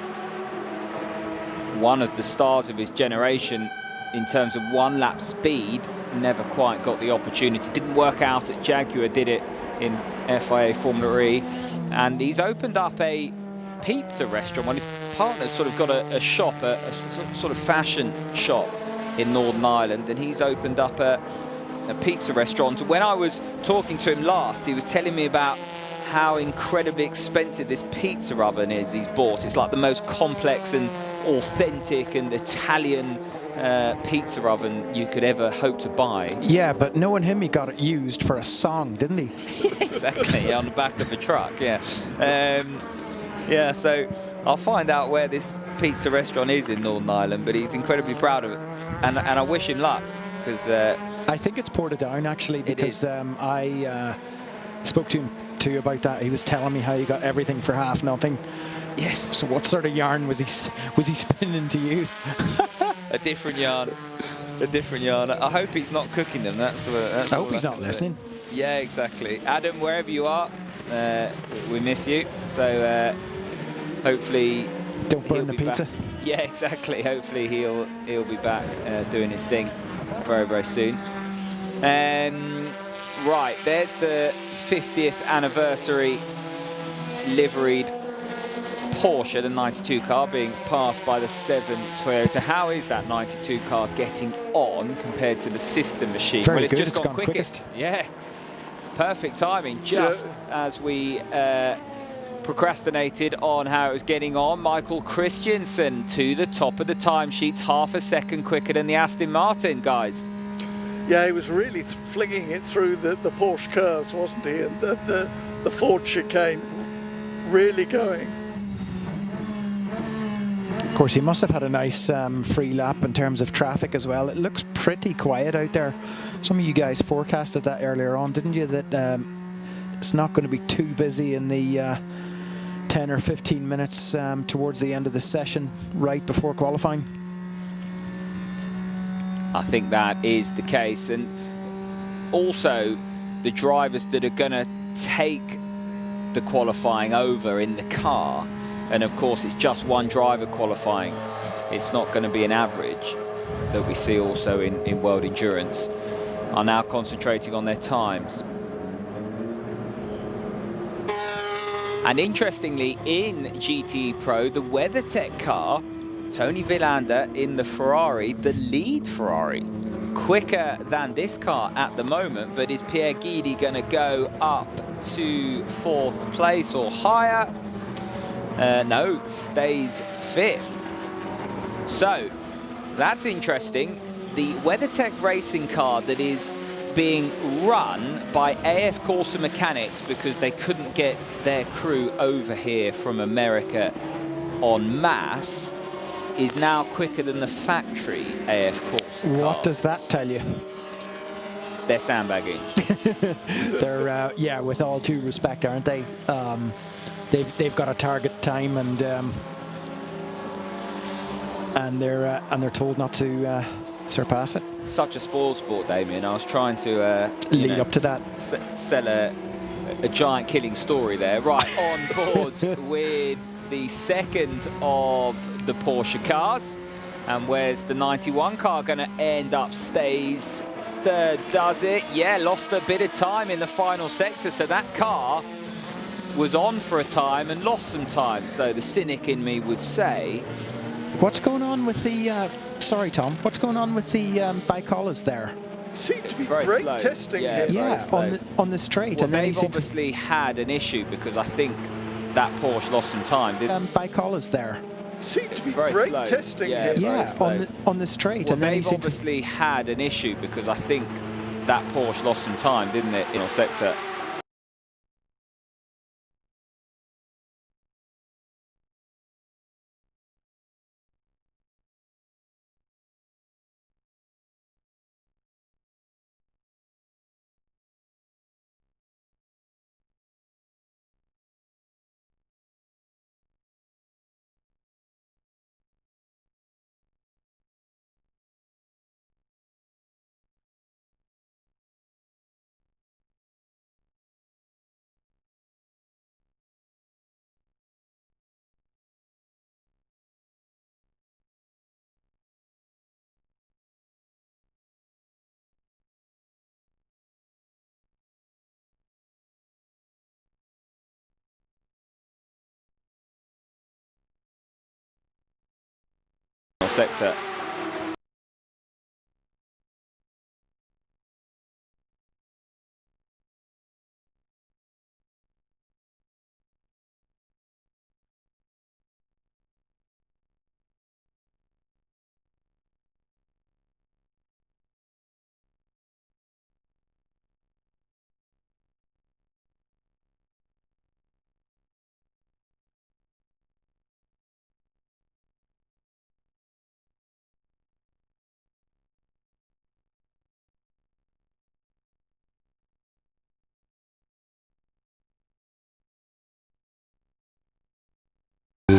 Speaker 1: one of the stars of his generation in terms of one lap speed, never quite got the opportunity. Didn't work out at Jaguar, did it in FIA Formula E. And he's opened up a pizza restaurant. Well, his partner's sort of got a shop, a sort of fashion shop in Northern Ireland, and he's opened up a pizza restaurant. When I was talking to him last, he was telling me about how incredibly expensive this pizza oven is he's bought. It's like the most complex and authentic and Italian pizza oven you could ever hope to buy.
Speaker 9: Yeah, but knowing him, he got it used for a song, didn't he?
Speaker 1: Exactly, on the back of a truck, yeah. Yeah, so I'll find out where this pizza restaurant is in Northern Ireland, but he's incredibly proud of it. And I wish him luck, because...
Speaker 9: I think it's Portadown, actually, because I spoke to him too about that. He was telling me how he got everything for half nothing.
Speaker 5: Yes.
Speaker 9: So what sort of yarn was he spinning to you?
Speaker 5: A different yarn. A different yarn. I hope he's not cooking them. That's
Speaker 9: I hope he's not listening.
Speaker 5: Yeah, exactly.
Speaker 1: Adam, wherever you are, we miss you. So hopefully
Speaker 9: don't burn the pizza.
Speaker 1: Back. Yeah, exactly. Hopefully he'll be back doing his thing very, very soon. Right, there's the 50th anniversary liveried Porsche, the 92 car, being passed by the 7 Toyota. How is that 92 car getting on compared to the sister machine?
Speaker 9: Very
Speaker 1: well, it's
Speaker 9: good.
Speaker 1: just gone quickest. Yeah, perfect timing. Just as we procrastinated on how it was getting on, Michael Christiansen to the top of the timesheets, half a second quicker than the Aston Martin, guys.
Speaker 6: Yeah, he was really flinging it through the Porsche curves, wasn't he? And the Ford chicane really going.
Speaker 9: Of course, he must have had a nice free lap in terms of traffic as well. It looks pretty quiet out there. Some of you guys forecasted that earlier on, didn't you? That it's not going to be too busy in the 10 or 15 minutes towards the end of the session, right before qualifying.
Speaker 1: I think that is the case, and also the drivers that are going to take the qualifying over in the car, and of course it's just one driver qualifying. It's not going to be an average that we see also in World Endurance, are now concentrating on their times. And interestingly, in GTE Pro, the WeatherTech car, Tony Villander in the Ferrari, the lead Ferrari, quicker than this car at the moment, but is Pierre Guidi going to go up to 4th place or higher? No, stays 5th. So that's interesting. The WeatherTech racing car that is being run by AF Corsa Mechanics because they couldn't get their crew over here from America en masse is now quicker than the factory AF Corsa car.
Speaker 9: What does that tell you?
Speaker 1: They're sandbagging.
Speaker 9: They're yeah, with all due respect, aren't they? They've got a target time, and they're told not to surpass it.
Speaker 1: Such a spoil sport, Damien. I was trying to
Speaker 9: lead up to that.
Speaker 1: Sell a giant killing story there. Right, on board with the second of the Porsche cars. And where's the 91 car going to end up? Stays 3rd, does it? Yeah, lost a bit of time in the final sector. So that car was on for a time and lost some time. So the cynic in me would say.
Speaker 9: What's going on with the, sorry Tom, what's going on with the bicolas there?
Speaker 6: Seem to be brake testing here.
Speaker 9: Yeah, on the straight.
Speaker 1: Well,
Speaker 9: and then
Speaker 1: they've obviously had an issue because I think that Porsche lost some time.
Speaker 9: Bicolas there.
Speaker 6: Seem to be brake testing here.
Speaker 9: Yeah, on the straight.
Speaker 1: Well,
Speaker 9: and then
Speaker 1: they've obviously had an issue because I think that Porsche lost some time, didn't it, in our sector? Sector.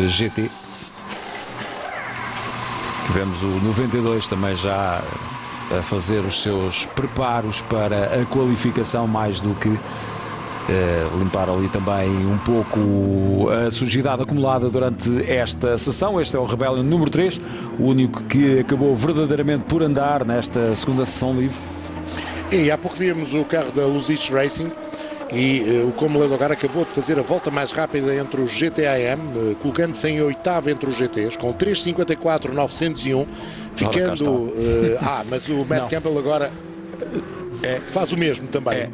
Speaker 4: GT. Vemos o 92 também já a fazer os seus preparos para a qualificação, mais do que limpar ali também um pouco a sujidade acumulada durante esta sessão. Este é o Rebellion número 3, o único que acabou verdadeiramente por andar nesta segunda sessão livre.
Speaker 7: E há pouco víamos o carro da Luzic Racing e o Qualy agora acabou de fazer a volta mais rápida entre os GTAM, colocando-se em oitavo entre os GTs, com 3.54.901, ficando... mas o Matt Campbell agora... faz o mesmo também,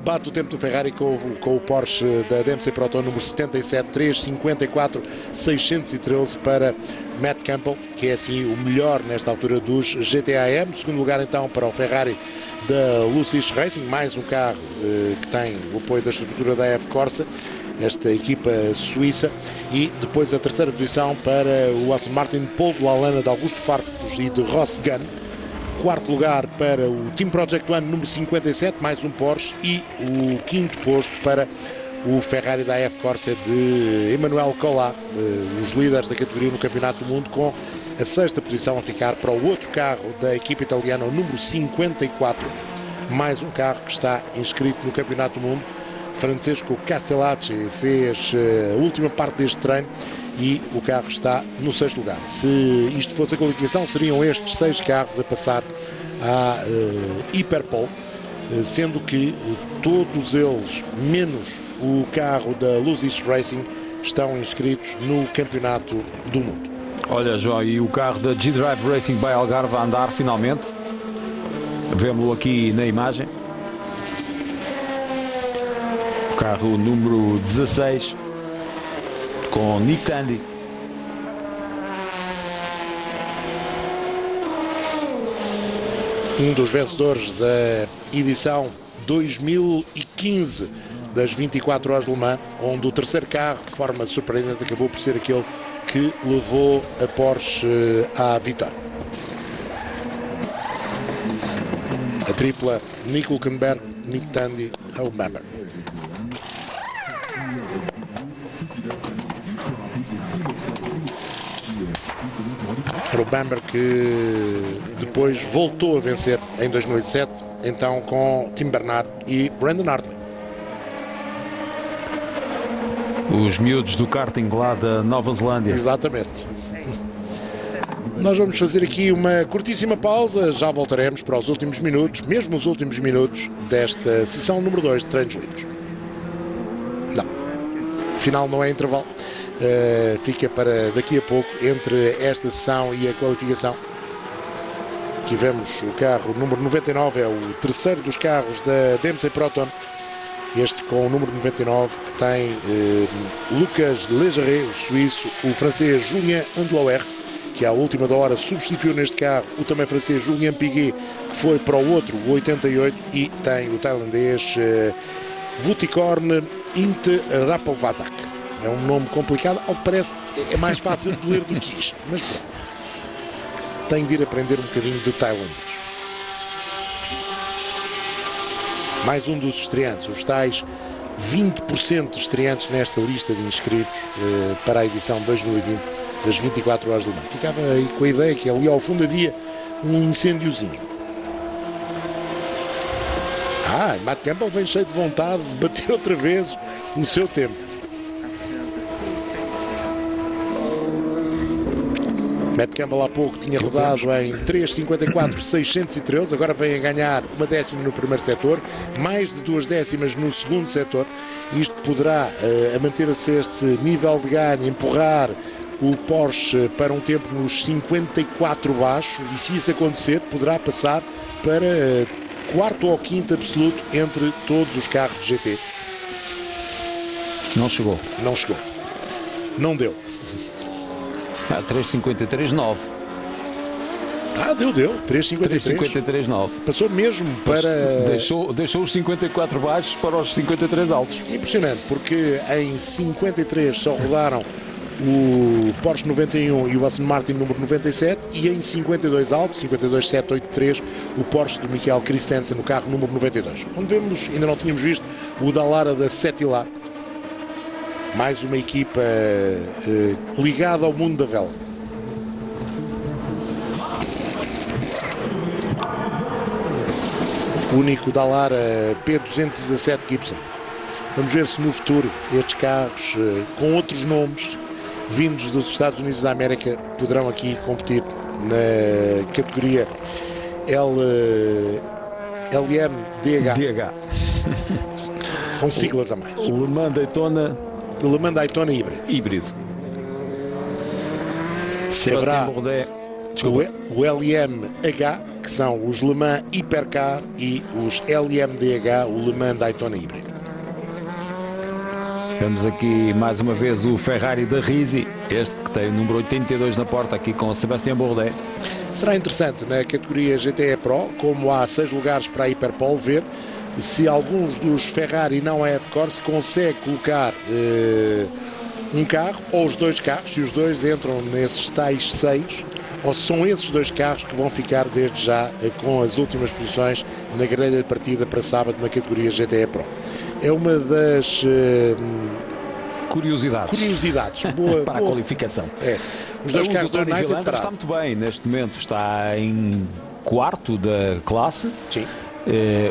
Speaker 7: bate o tempo do Ferrari com o Porsche da DMC Proton número 77, 3.54.613 para Matt Campbell, que é assim o melhor nesta altura dos GTAM. Segundo lugar então para o Ferrari da Luzic Racing, mais um carro que tem o apoio da estrutura da F-Corsa, esta equipa suíça, e depois a terceira posição para o Aston Martin Paul de Lalana, de Augusto Farfus e de Ross Gunn. Quarto lugar para o Team Project One número 57, mais um Porsche, e o quinto posto para o Ferrari da F-Corsa de Emmanuel Qualy, os líderes da categoria no Campeonato do Mundo, com a sexta posição a ficar para o outro carro da equipa italiana, o número 54, mais um carro que está inscrito no Campeonato do Mundo. Francesco Castellacci fez a última parte deste treino e o carro está no sexto lugar. Se isto fosse a qualificação, seriam estes 6 carros a passar à Hyperpole, sendo que todos eles, menos o carro da Luzic Racing, estão inscritos no Campeonato do Mundo.
Speaker 4: Olha, João, e o carro da G-Drive Racing by Algarve a andar finalmente. Vemo-lo aqui na imagem. O carro número 16, com Nick Tandy.
Speaker 7: Um dos vencedores da edição 2015 das 24 Horas de Le Mans, onde o terceiro carro, de forma surpreendente, acabou por ser aquele que levou a Porsche à vitória. A tripla Nick Hülkenberg, Nick Tandy, Hulkenberg. Para o Bamber, que depois voltou a vencer em 2007, então com Tim Bernard e Brandon Hartley.
Speaker 4: Os miúdos do karting lá da Nova Zelândia.
Speaker 7: Exatamente. Nós vamos fazer aqui uma curtíssima pausa, já voltaremos para os últimos minutos, mesmo os últimos minutos desta sessão número 2 de treinos livres. Não, final não é intervalo. Fica para daqui a pouco, entre esta sessão e a qualificação. Aqui vemos o carro número 99, é o terceiro dos carros da DMC Proton, este com o número 99, que tem Lucas Lejarret, o suíço, o francês Julien Andlouer, que à última da hora substituiu neste carro o também francês Julien Piguet, que foi para o outro, o 88, e tem o tailandês Vutikorn Inte Rapovazak. É um nome complicado, ao que parece é mais fácil de ler do que isto, mas pronto. Tenho de ir aprender um bocadinho de tailandês. Mais um dos estreantes, os tais 20% de estreantes nesta lista de inscritos para a edição 2020 das 24 Horas do Mans. Ficava aí com a ideia que ali ao fundo havia um incêndiozinho. Matt Campbell vem cheio de vontade de bater outra vez o seu tempo. Matt Campbell há pouco tinha rodado em 3.54.613, agora vem a ganhar uma décima no primeiro setor, mais de 2 décimas no segundo setor. Isto poderá, a manter-se este nível de ganho, empurrar o Porsche para um tempo nos 54 baixo, e se isso acontecer, poderá passar para quarto ou quinto absoluto entre todos os carros de GT.
Speaker 4: Não chegou.
Speaker 7: Não chegou. Não deu.
Speaker 4: 3.53.9.
Speaker 7: Deu. 3.53.9. Passou mesmo para...
Speaker 4: Deixou os 54 baixos para os 53 altos.
Speaker 7: Impressionante, porque em 53 só rodaram o Porsche 91 e o Aston Martin número 97, e em 52 altos, 52.783, o Porsche do Michael Christensen no carro número 92. Onde vemos, ainda não tínhamos visto, o Dallara da Settila. Mais uma equipa ligada ao mundo da vela. Único da Lara P217 Gibson. Vamos ver se no futuro estes carros com outros nomes vindos dos Estados Unidos da América poderão aqui competir na categoria LMDH. São siglas a mais.
Speaker 4: Le Mans Daytona
Speaker 7: híbrido. Haverá o LMH, que são os Le Mans Hypercar, e os LMDH, o Le Mans Daytona híbrido.
Speaker 4: Vemos aqui mais uma vez o Ferrari da Risi, este que tem o número 82 na porta, aqui com o Sébastien Bourdais.
Speaker 7: Será interessante na categoria GTE Pro, como há 6 lugares para a Hyperpole, ver se alguns dos Ferrari não F-Corse consegue colocar um carro ou os dois carros, se os dois entram nesses tais 6, ou se são esses dois carros que vão ficar desde já com as últimas posições na grelha de partida para sábado na categoria GTE Pro. É uma das curiosidades boa,
Speaker 4: para a qualificação.
Speaker 7: Os dois carros do United
Speaker 4: está muito bem neste momento, está em quarto da classe.
Speaker 7: Sim.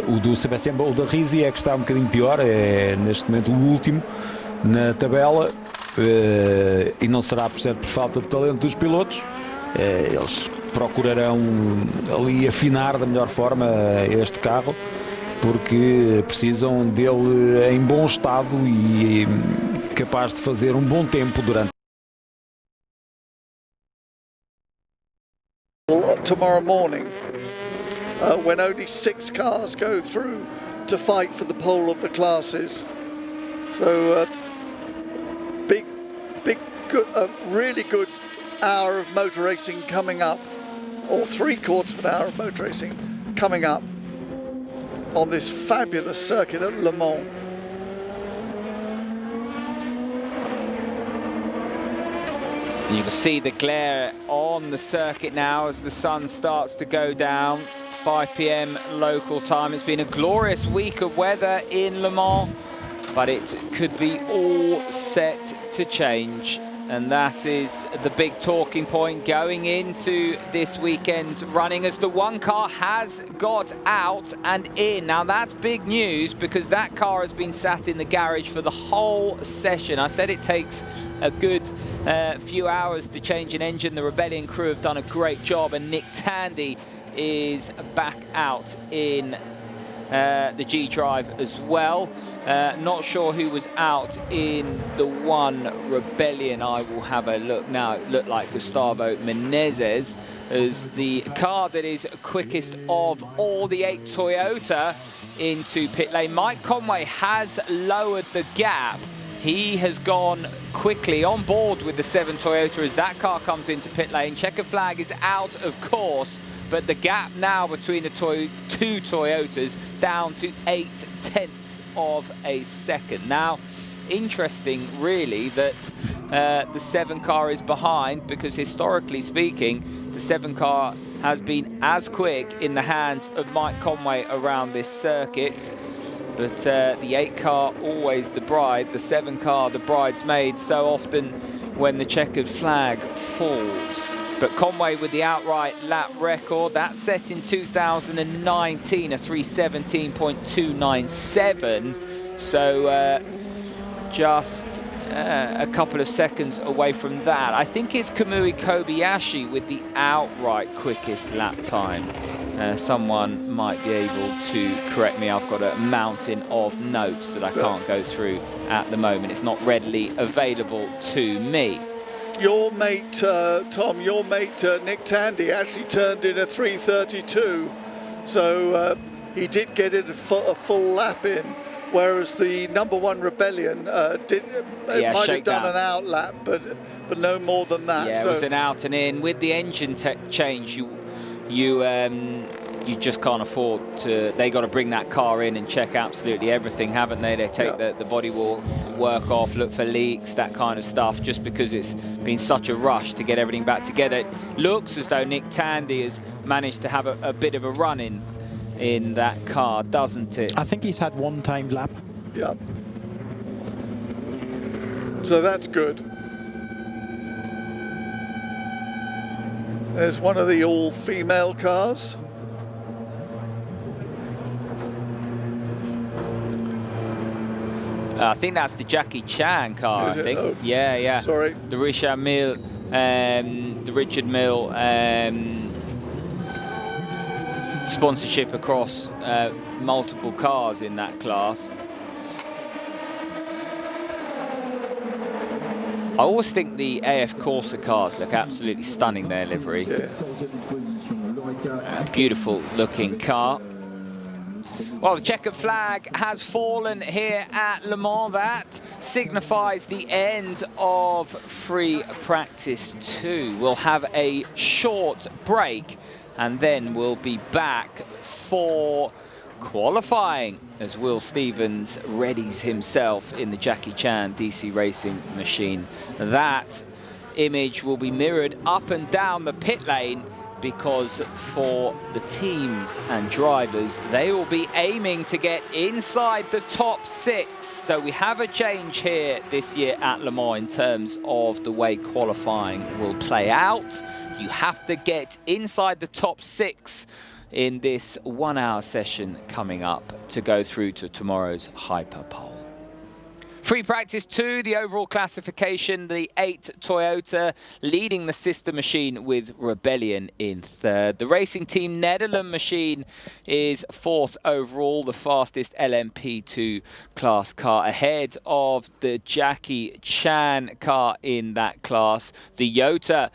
Speaker 4: O do Sébastien Bourdais é que está um bocadinho pior, é neste momento o último na tabela, e não será por falta de talento dos pilotos. Eles procurarão ali afinar da melhor forma este carro, porque precisam dele em bom estado e capaz de fazer um bom tempo durante.
Speaker 6: Tomorrow morning, when only 6 cars go through to fight for the pole of the classes. So really good hour of motor racing coming up, or 3/4 of an hour of motor racing coming up on this fabulous circuit at Le Mans.
Speaker 1: You can see the glare on the circuit now as the sun starts to go down. 5 p.m. local time. It's been a glorious week of weather in Le Mans, but it could be all set to change. And that is the big talking point going into this weekend's running, as the one car has got out and in. Now that's big news, because that car has been sat in the garage for the whole session. I said it takes a good few hours to change an engine. The Rebellion crew have done a great job, and Nick Tandy is back out in the G-Drive as well. Not sure who was out in the one Rebellion. I will have a look now. It looked like Gustavo Menezes as the car that is quickest of all the 8 Toyota into pit lane. Mike Conway has lowered the gap. He has gone quickly on board with the 7 Toyota as that car comes into pit lane. Checkered flag is out, of course, but the gap now between the 2 Toyotas down to 0.8 of a second. Now, interesting really that the 7 car is behind, because historically speaking, the 7 car has been as quick in the hands of Mike Conway around this circuit. But the 8 car, always the bride, the 7 car, the bridesmaid, so often when the checkered flag falls. But Conway with the outright lap record, that's set in 2019, a 3:17.297. So just a couple of seconds away from that. I think it's Kamui Kobayashi with the outright quickest lap time. Someone might be able to correct me. I've got a mountain of notes that I can't go through at the moment. It's not readily available to me.
Speaker 6: Your mate, Tom, your mate Nick Tandy actually turned in a 3:32. So he did get it a full lap in, whereas the #1 Rebellion might have done an out lap, but no more than that.
Speaker 1: Yeah,
Speaker 6: so
Speaker 1: it was an out and in. With the engine change, you just can't afford to. They got to bring that car in and check absolutely everything, haven't they? They take the body work off, look for leaks, that kind of stuff, just because it's been such a rush to get everything back together. It looks as though Nick Tandy has managed to have a bit of a run in that car, doesn't it?
Speaker 9: I think he's had one timed lap.
Speaker 6: Yeah. So that's good. There's one of the all-female cars.
Speaker 1: I think that's the Jackie Chan car, I think.
Speaker 6: Oh,
Speaker 1: yeah.
Speaker 6: Sorry.
Speaker 1: The Richard Mille, sponsorship across multiple cars in that class. I always think the AF Corsa cars look absolutely stunning, their livery.
Speaker 6: Yeah.
Speaker 1: Beautiful looking car. Well, the checkered flag has fallen here at Le Mans. That signifies the end of free practice 2. We'll have a short break and then we'll be back for qualifying as Will Stevens readies himself in the Jackie Chan DC Racing machine. That image will be mirrored up and down the pit lane, because for the teams and drivers, they will be aiming to get inside the top 6. So we have a change here this year at Le Mans in terms of the way qualifying will play out. You have to get inside the top 6 in this 1-hour session coming up to go through to tomorrow's Hyperpole. Free practice 2, the overall classification, the 8 Toyota leading the sister machine with Rebellion in 3rd. The Racing Team Netherlands machine is 4th overall, the fastest LMP2 class car, ahead of the Jackie Chan car in that class. The Toyota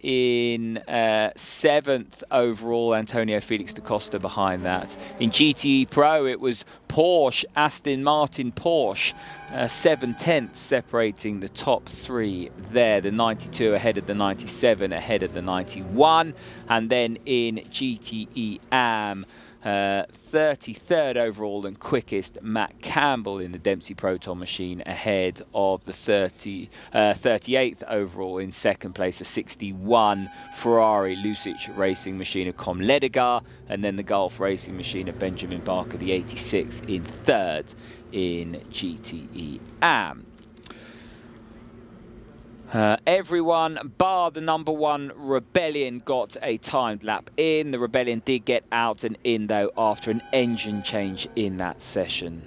Speaker 1: in 7th overall, Antonio Felix da Costa behind that. In GTE Pro, it was Porsche, Aston Martin Porsche, 7/10 separating the top 3 there. The 92 ahead of the 97, ahead of the 91. And then in GTE AM, 33rd overall and quickest, Matt Campbell in the Dempsey Proton machine, ahead of the 38th overall in 2nd place, a 61 Ferrari Lucic Racing machine of Com Ledegar, and then the Gulf Racing machine of Benjamin Barker, the 86 in 3rd in GTE AM. Everyone bar the number 1 Rebellion got a timed lap in. The Rebellion did get out and in though after an engine change in that session.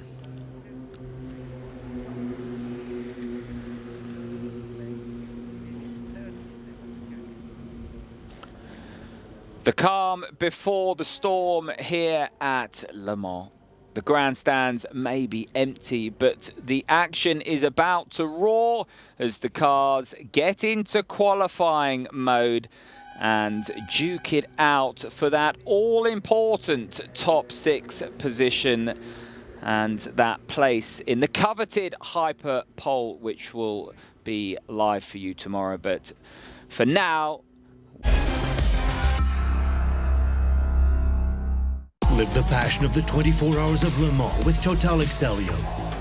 Speaker 1: The calm before the storm here at Le Mans. The grandstands may be empty, but the action is about to roar as the cars get into qualifying mode and duke it out for that all-important top 6 position and that place in the coveted Hyper Pole, which will be live for you tomorrow. But for now,
Speaker 11: live the passion of the 24 hours of Le Mans with Total Excellium.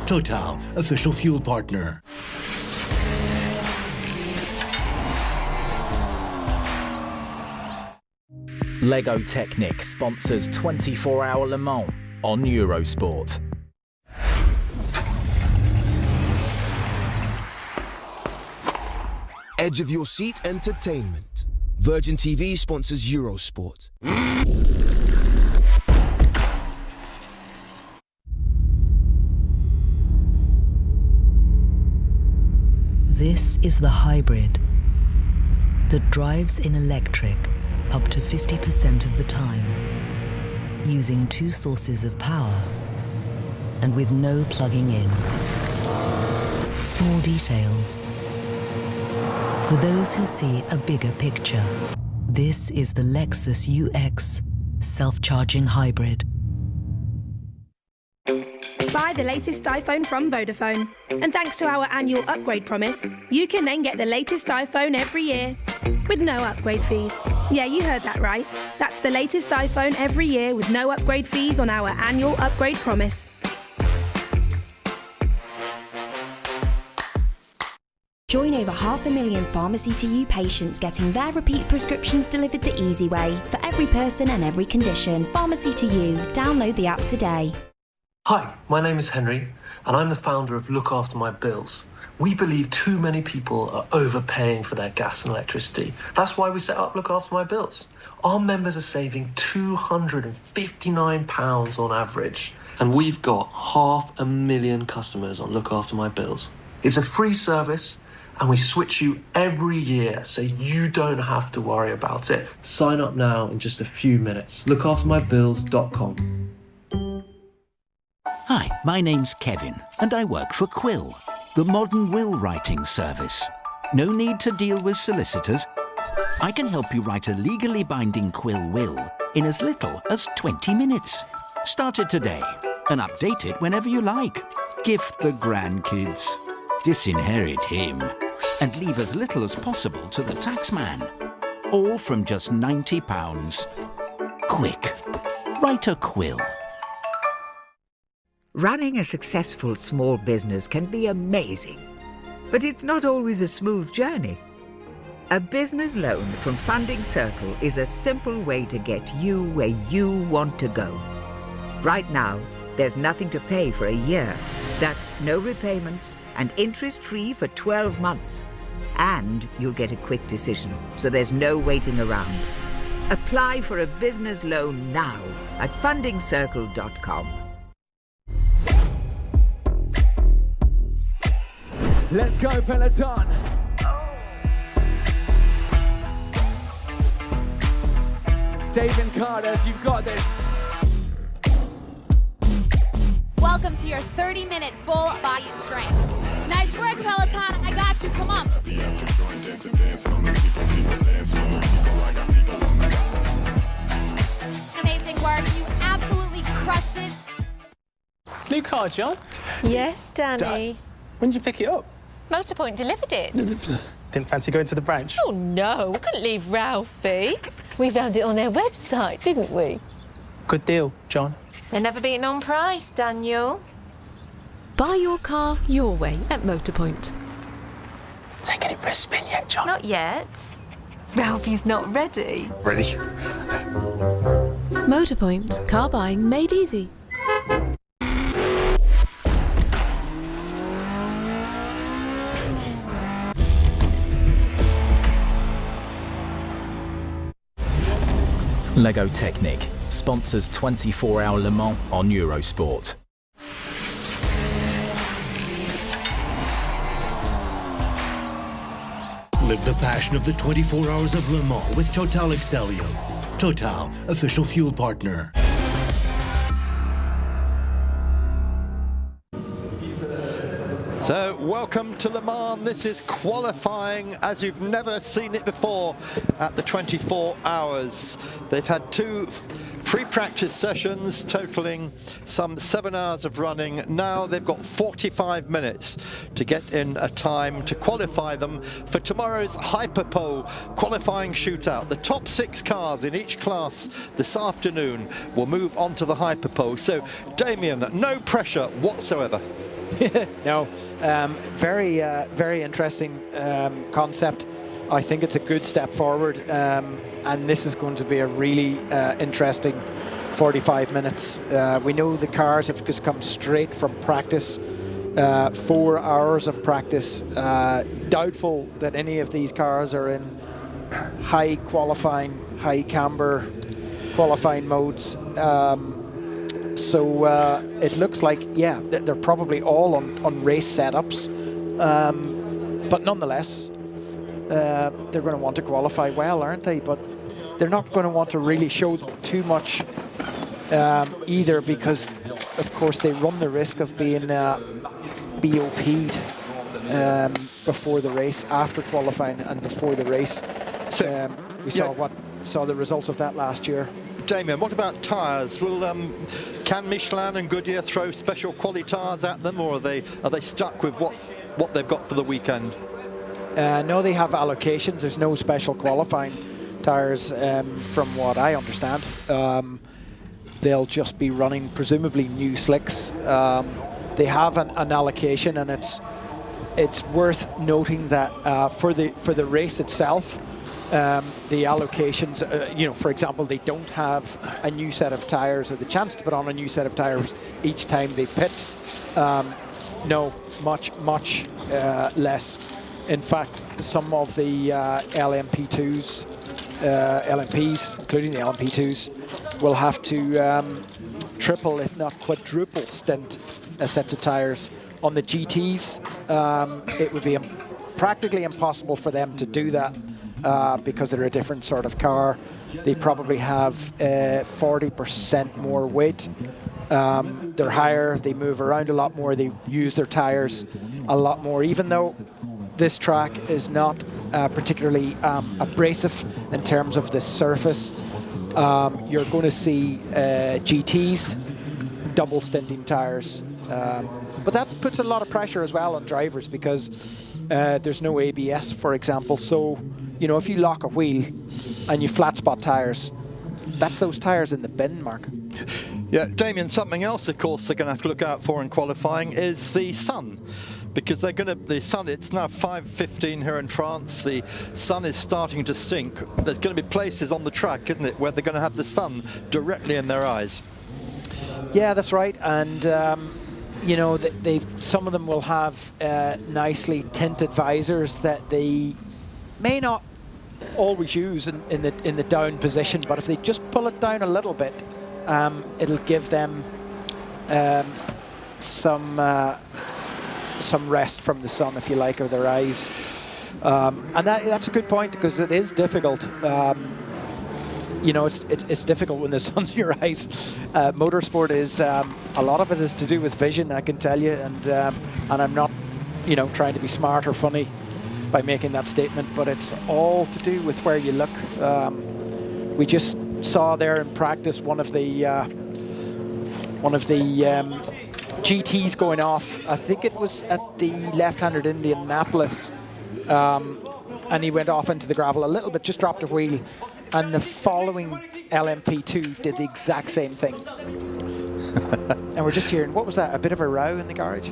Speaker 11: Total, official fuel partner.
Speaker 10: Lego Technic sponsors 24-hour Le Mans on Eurosport.
Speaker 15: Edge of your seat entertainment. Virgin TV sponsors Eurosport.
Speaker 17: This is the hybrid that drives in electric up to 50% of the time, using 2 sources of power and with no plugging in. Small details for those who see a bigger picture. This is the Lexus UX self-charging hybrid.
Speaker 19: Buy the latest iPhone from Vodafone. And thanks to our annual upgrade promise, you can then get the latest iPhone every year with no upgrade fees. Yeah, you heard that right. That's the latest iPhone every year with no upgrade fees on our annual upgrade promise.
Speaker 20: Join over 500,000 Pharmacy to You patients getting their repeat prescriptions delivered the easy way for every person and every condition. Pharmacy to You. Download the app today.
Speaker 21: Hi, my name is Henry, and I'm the founder of Look After My Bills, We believe too many people are overpaying for their gas and electricity. That's why we set up Look After My Bills. Our members are saving £259 on average, and we've got 500,000 customers on Look After My Bills. It's a free service, and we switch you every year, so you don't have to worry about it. Sign up now in just a few minutes. lookaftermybills.com.
Speaker 22: Hi, my name's Kevin, and I work for Quill, the modern will writing service. No need to deal with solicitors. I can help you write a legally binding Quill will in as little as 20 minutes. Start it today and update it whenever you like. Gift the grandkids, disinherit him, and leave as little as possible to the taxman. All from just £90. Quick, write a Quill.
Speaker 23: Running a successful small business can be amazing, but it's not always a smooth journey. A business loan from Funding Circle is a simple way to get you where you want to go. Right now, there's nothing to pay for a year. That's no repayments and interest-free for 12 months. And you'll get a quick decision, so there's no waiting around. Apply for a business loan now at fundingcircle.com.
Speaker 24: Let's go, Peloton! Dave and Carter, if you've got this.
Speaker 25: Welcome to your 30-minute full body strength. Nice work, Peloton. I got you. Come on. Amazing work. You absolutely crushed it.
Speaker 26: New car, John?
Speaker 27: Yes, Danny.
Speaker 26: When did you pick it up?
Speaker 27: Motorpoint delivered it.
Speaker 26: Didn't fancy going to the branch?
Speaker 27: Oh, no. We couldn't leave Ralphie. We found it on their website, didn't we?
Speaker 26: Good deal, John.
Speaker 27: They're never beaten on price, Daniel.
Speaker 28: Buy your car your way at Motorpoint.
Speaker 26: Taking it for a spin yet, John?
Speaker 27: Not yet. Ralphie's not ready.
Speaker 26: Ready.
Speaker 28: Motorpoint. Car buying made easy.
Speaker 10: Lego Technic sponsors 24-hour Le Mans on Eurosport.
Speaker 11: Live the passion of the 24 hours of Le Mans with Total Excelio. Total, official fuel partner.
Speaker 6: So, welcome to Le Mans. This is qualifying as you've never seen it before at the 24 hours. They've had 2 free practice sessions totaling some 7 hours of running. Now they've got 45 minutes to get in a time to qualify them for tomorrow's Hyperpole qualifying shootout. The top 6 cars in each class this afternoon will move on to the Hyperpole. So, Damien, no pressure whatsoever.
Speaker 9: No, very interesting concept. I think it's a good step forward, and this is going to be a really interesting 45 minutes. We know the cars have just come straight from practice, 4 hours of practice. Doubtful that any of these cars are in high camber qualifying modes. So it looks like, yeah, they're probably all on race setups, but nonetheless, they're going to want to qualify well, aren't they? But they're not going to want to really show too much either, because, of course, they run the risk of being BOP'd before the race, after qualifying and before the race. We saw the results of that last year.
Speaker 6: Damien, what about tyres? Can Michelin and Goodyear throw special Qualy tyres at them, or are they stuck with what they've got for the weekend?
Speaker 9: No, they have allocations. There's no special qualifying tyres, from what I understand. They'll just be running presumably new slicks. They have an allocation, and it's worth noting that for the race itself, the allocations, for example, they don't have a new set of tyres or the chance to put on a new set of tyres each time they pit. No, much less. In fact, some of the LMP2s, LMPs, including the LMP2s, will have to triple, if not quadruple, stint sets of tyres. On the GTs, it would be practically impossible for them to do that because they're a different sort of car. They probably have 40% more weight. They're higher, they move around a lot more, they use their tyres a lot more, even though this track is not particularly abrasive in terms of the surface. You're going to see GTs double stinting tyres. But that puts a lot of pressure as well on drivers because there's no ABS, for example. So, you know, if you lock a wheel and you flat spot tyres, that's those tyres in the bin, Mark.
Speaker 2: Yeah, Damien, something else, of course, they're going to have to look out for in qualifying is the sun. Because they're going to, the sun, it's now 5:15 here in France, the sun is starting to sink. There's going to be places on the track, isn't it, where they're going to have the sun directly in their eyes.
Speaker 9: Yeah, that's right. And, you know, some of them will have nicely tinted visors that they may not always use in the down position, but if they just pull it down a little bit, it'll give them some rest from the sun, if you like, of their eyes. And that's a good point, because it is difficult. You know, it's difficult when the sun's in your eyes. Motorsport is, a lot of it is to do with vision, I can tell you, and I'm not, you know, trying to be smart or funny by making that statement, but it's all to do with where you look. We just saw there in practice one of the GTs going off. I think it was at the left-handed Indianapolis, and he went off into the gravel a little bit, just dropped a wheel, and the following LMP2 did the exact same thing. And we're just hearing, what was that, a bit of a row in the garage?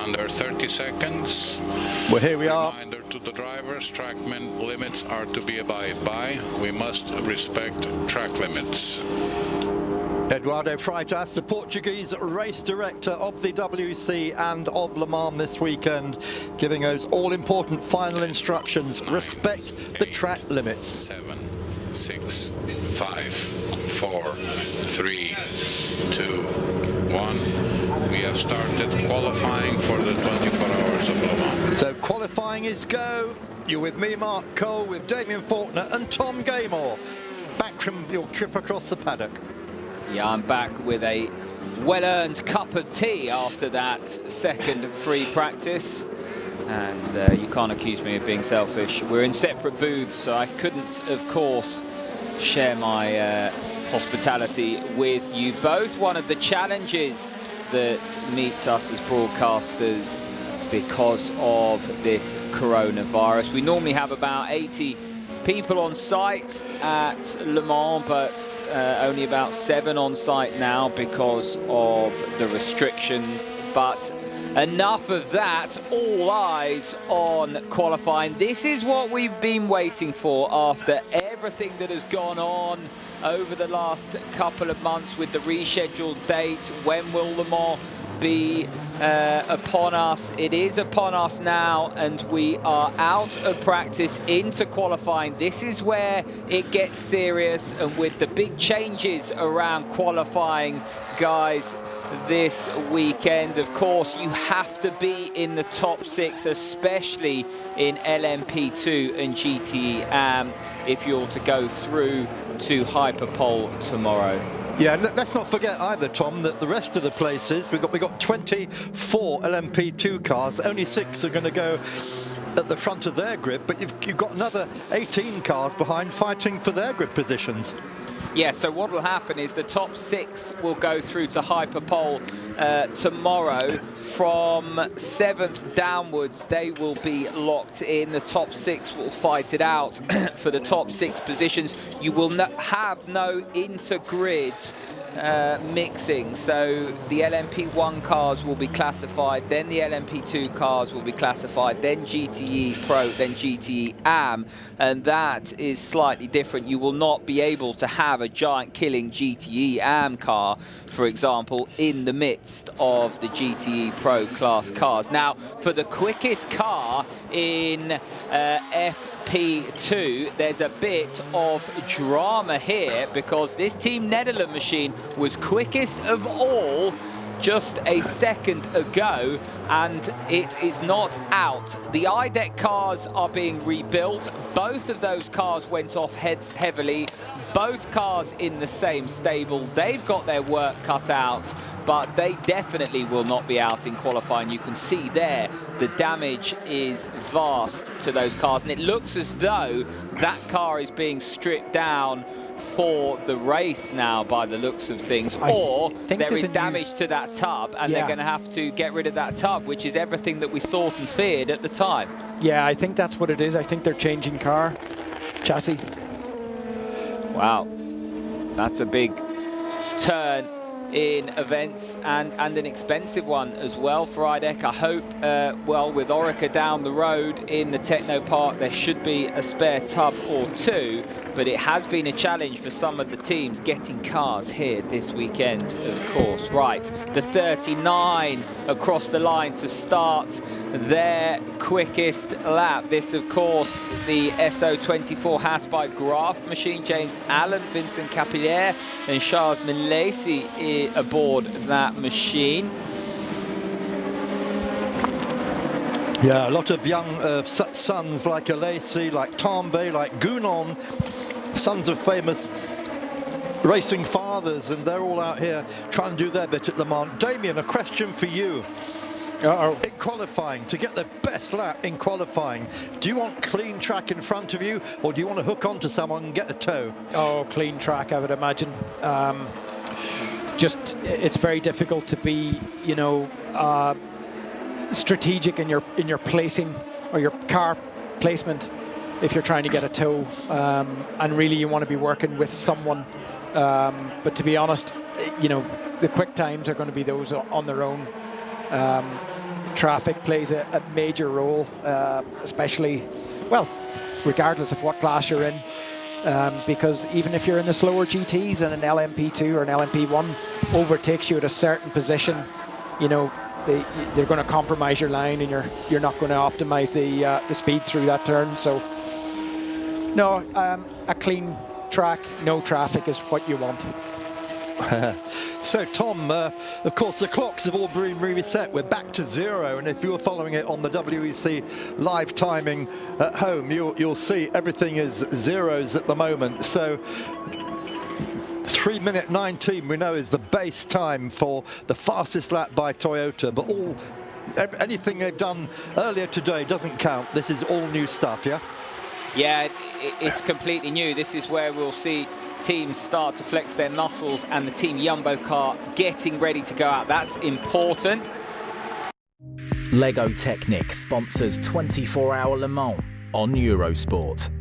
Speaker 3: Under 30 seconds.
Speaker 2: Well, here we are.
Speaker 3: Reminder to the drivers, track limits are to be abided by. We must respect track limits.
Speaker 2: Eduardo Freitas, the Portuguese race director of the WEC and of Le Mans this weekend, giving those all-important final instructions. Respect the track limits.
Speaker 3: 7, 6, 5, 4, 3, 2, 1. We have started qualifying for the 24 hours of Le Mans.
Speaker 2: So qualifying is go. You're with me, Mark Cole, with Damien Faulkner and Tom Gaymore. Back from your trip across the paddock.
Speaker 1: Yeah, I'm back with a well-earned cup of tea after that second free practice. And you can't accuse me of being selfish. We're in separate booths, so I couldn't, of course, share my hospitality with you both. One of the challenges that meets us as broadcasters because of this coronavirus. We normally have about 80 people on site at Le Mans, but only about 7 on site now because of the restrictions. But enough of that, all eyes on qualifying. This is what we've been waiting for after everything that has gone on over the last couple of months with the rescheduled date. When will Le Mans be upon us? It is upon us now, and we are out of practice into qualifying. This is where it gets serious, and with the big changes around qualifying, guys, this weekend, of course, you have to be in the top 6, especially in LMP2 and GTE if you're to go through to Hyperpole tomorrow.
Speaker 2: Yeah, let's not forget either, Tom, that the rest of the places, we've got 24 LMP2 cars. Only 6 are going to go at the front of their grid, but you've got another 18 cars behind fighting for their grid positions.
Speaker 1: Yeah, so what will happen is the top 6 will go through to Hyperpole tomorrow. From 7th downwards, they will be locked in. The top 6 will fight it out for the top 6 positions. You will have no inter-grid mixing. So the LMP1 cars will be classified, then the LMP2 cars will be classified, then GTE Pro, then GTE AM, and that is slightly different. You will not be able to have a giant killing GTE AM car, for example, in the midst of the GTE Pro class cars. Now, for the quickest car in FP2, there's a bit of drama here because this Team Netherlands machine was quickest of all just a second ago, and it is not out. The IDEC cars are being rebuilt. Both of those cars went off heavily. Both cars in the same stable. They've got their work cut out, but they definitely will not be out in qualifying. You can see there the damage is vast to those cars, and it looks as though that car is being stripped down for the race now by the looks of things, or there is damage to that tub, and they're going to have to get rid of that tub, which is everything that we thought and feared at the time.
Speaker 9: Yeah, I think that's what it is. I think they're changing car chassis.
Speaker 1: Wow, that's a big turn in events, and an expensive one as well for IDEC. I hope, well, with Orica down the road in the Techno Park, there should be a spare tub or two, but it has been a challenge for some of the teams getting cars here this weekend, of course. Right, the 39 across the line to start their quickest lap. This, of course, the SO24 Haas by Graf machine. James Allen, Vincent Capilliere and Charles Milesi aboard that machine.
Speaker 2: Yeah, a lot of young sons like Alesi, like Tambay, like Gounon, sons of famous racing fathers, and they're all out here trying to do their bit at Le Mans. Damien, a question for you. In qualifying, to get the best lap in qualifying, do you want clean track in front of you, or do you want to hook onto someone and get a tow?
Speaker 9: Oh, clean track, I would imagine. Just, it's very difficult to be, you know, strategic in your placing or your car placement if you're trying to get a tow, and really you want to be working with someone. But to be honest, you know, the quick times are going to be those on their own. Traffic plays a major role, especially, well, regardless of what class you're in, because even if you're in the slower GTs and an LMP2 or an LMP1 overtakes you at a certain position, you know, they're going to compromise your line, and you're not going to optimize the speed through that turn. So no, a clean track, no traffic is what you want.
Speaker 2: So Tom, of course the clocks have all been reset. We're back to zero, and if you're following it on the WEC live timing at home, you'll see everything is zeros at the moment. So 3:19 we know is the base time for the fastest lap by Toyota, but anything they've done earlier today doesn't count. This is all new stuff, yeah?
Speaker 1: Yeah, it's completely new. This is where we'll see teams start to flex their muscles, and the Team Jumbo car getting ready to go out. That's important.
Speaker 10: Lego Technic sponsors 24-hour Le Mans on Eurosport.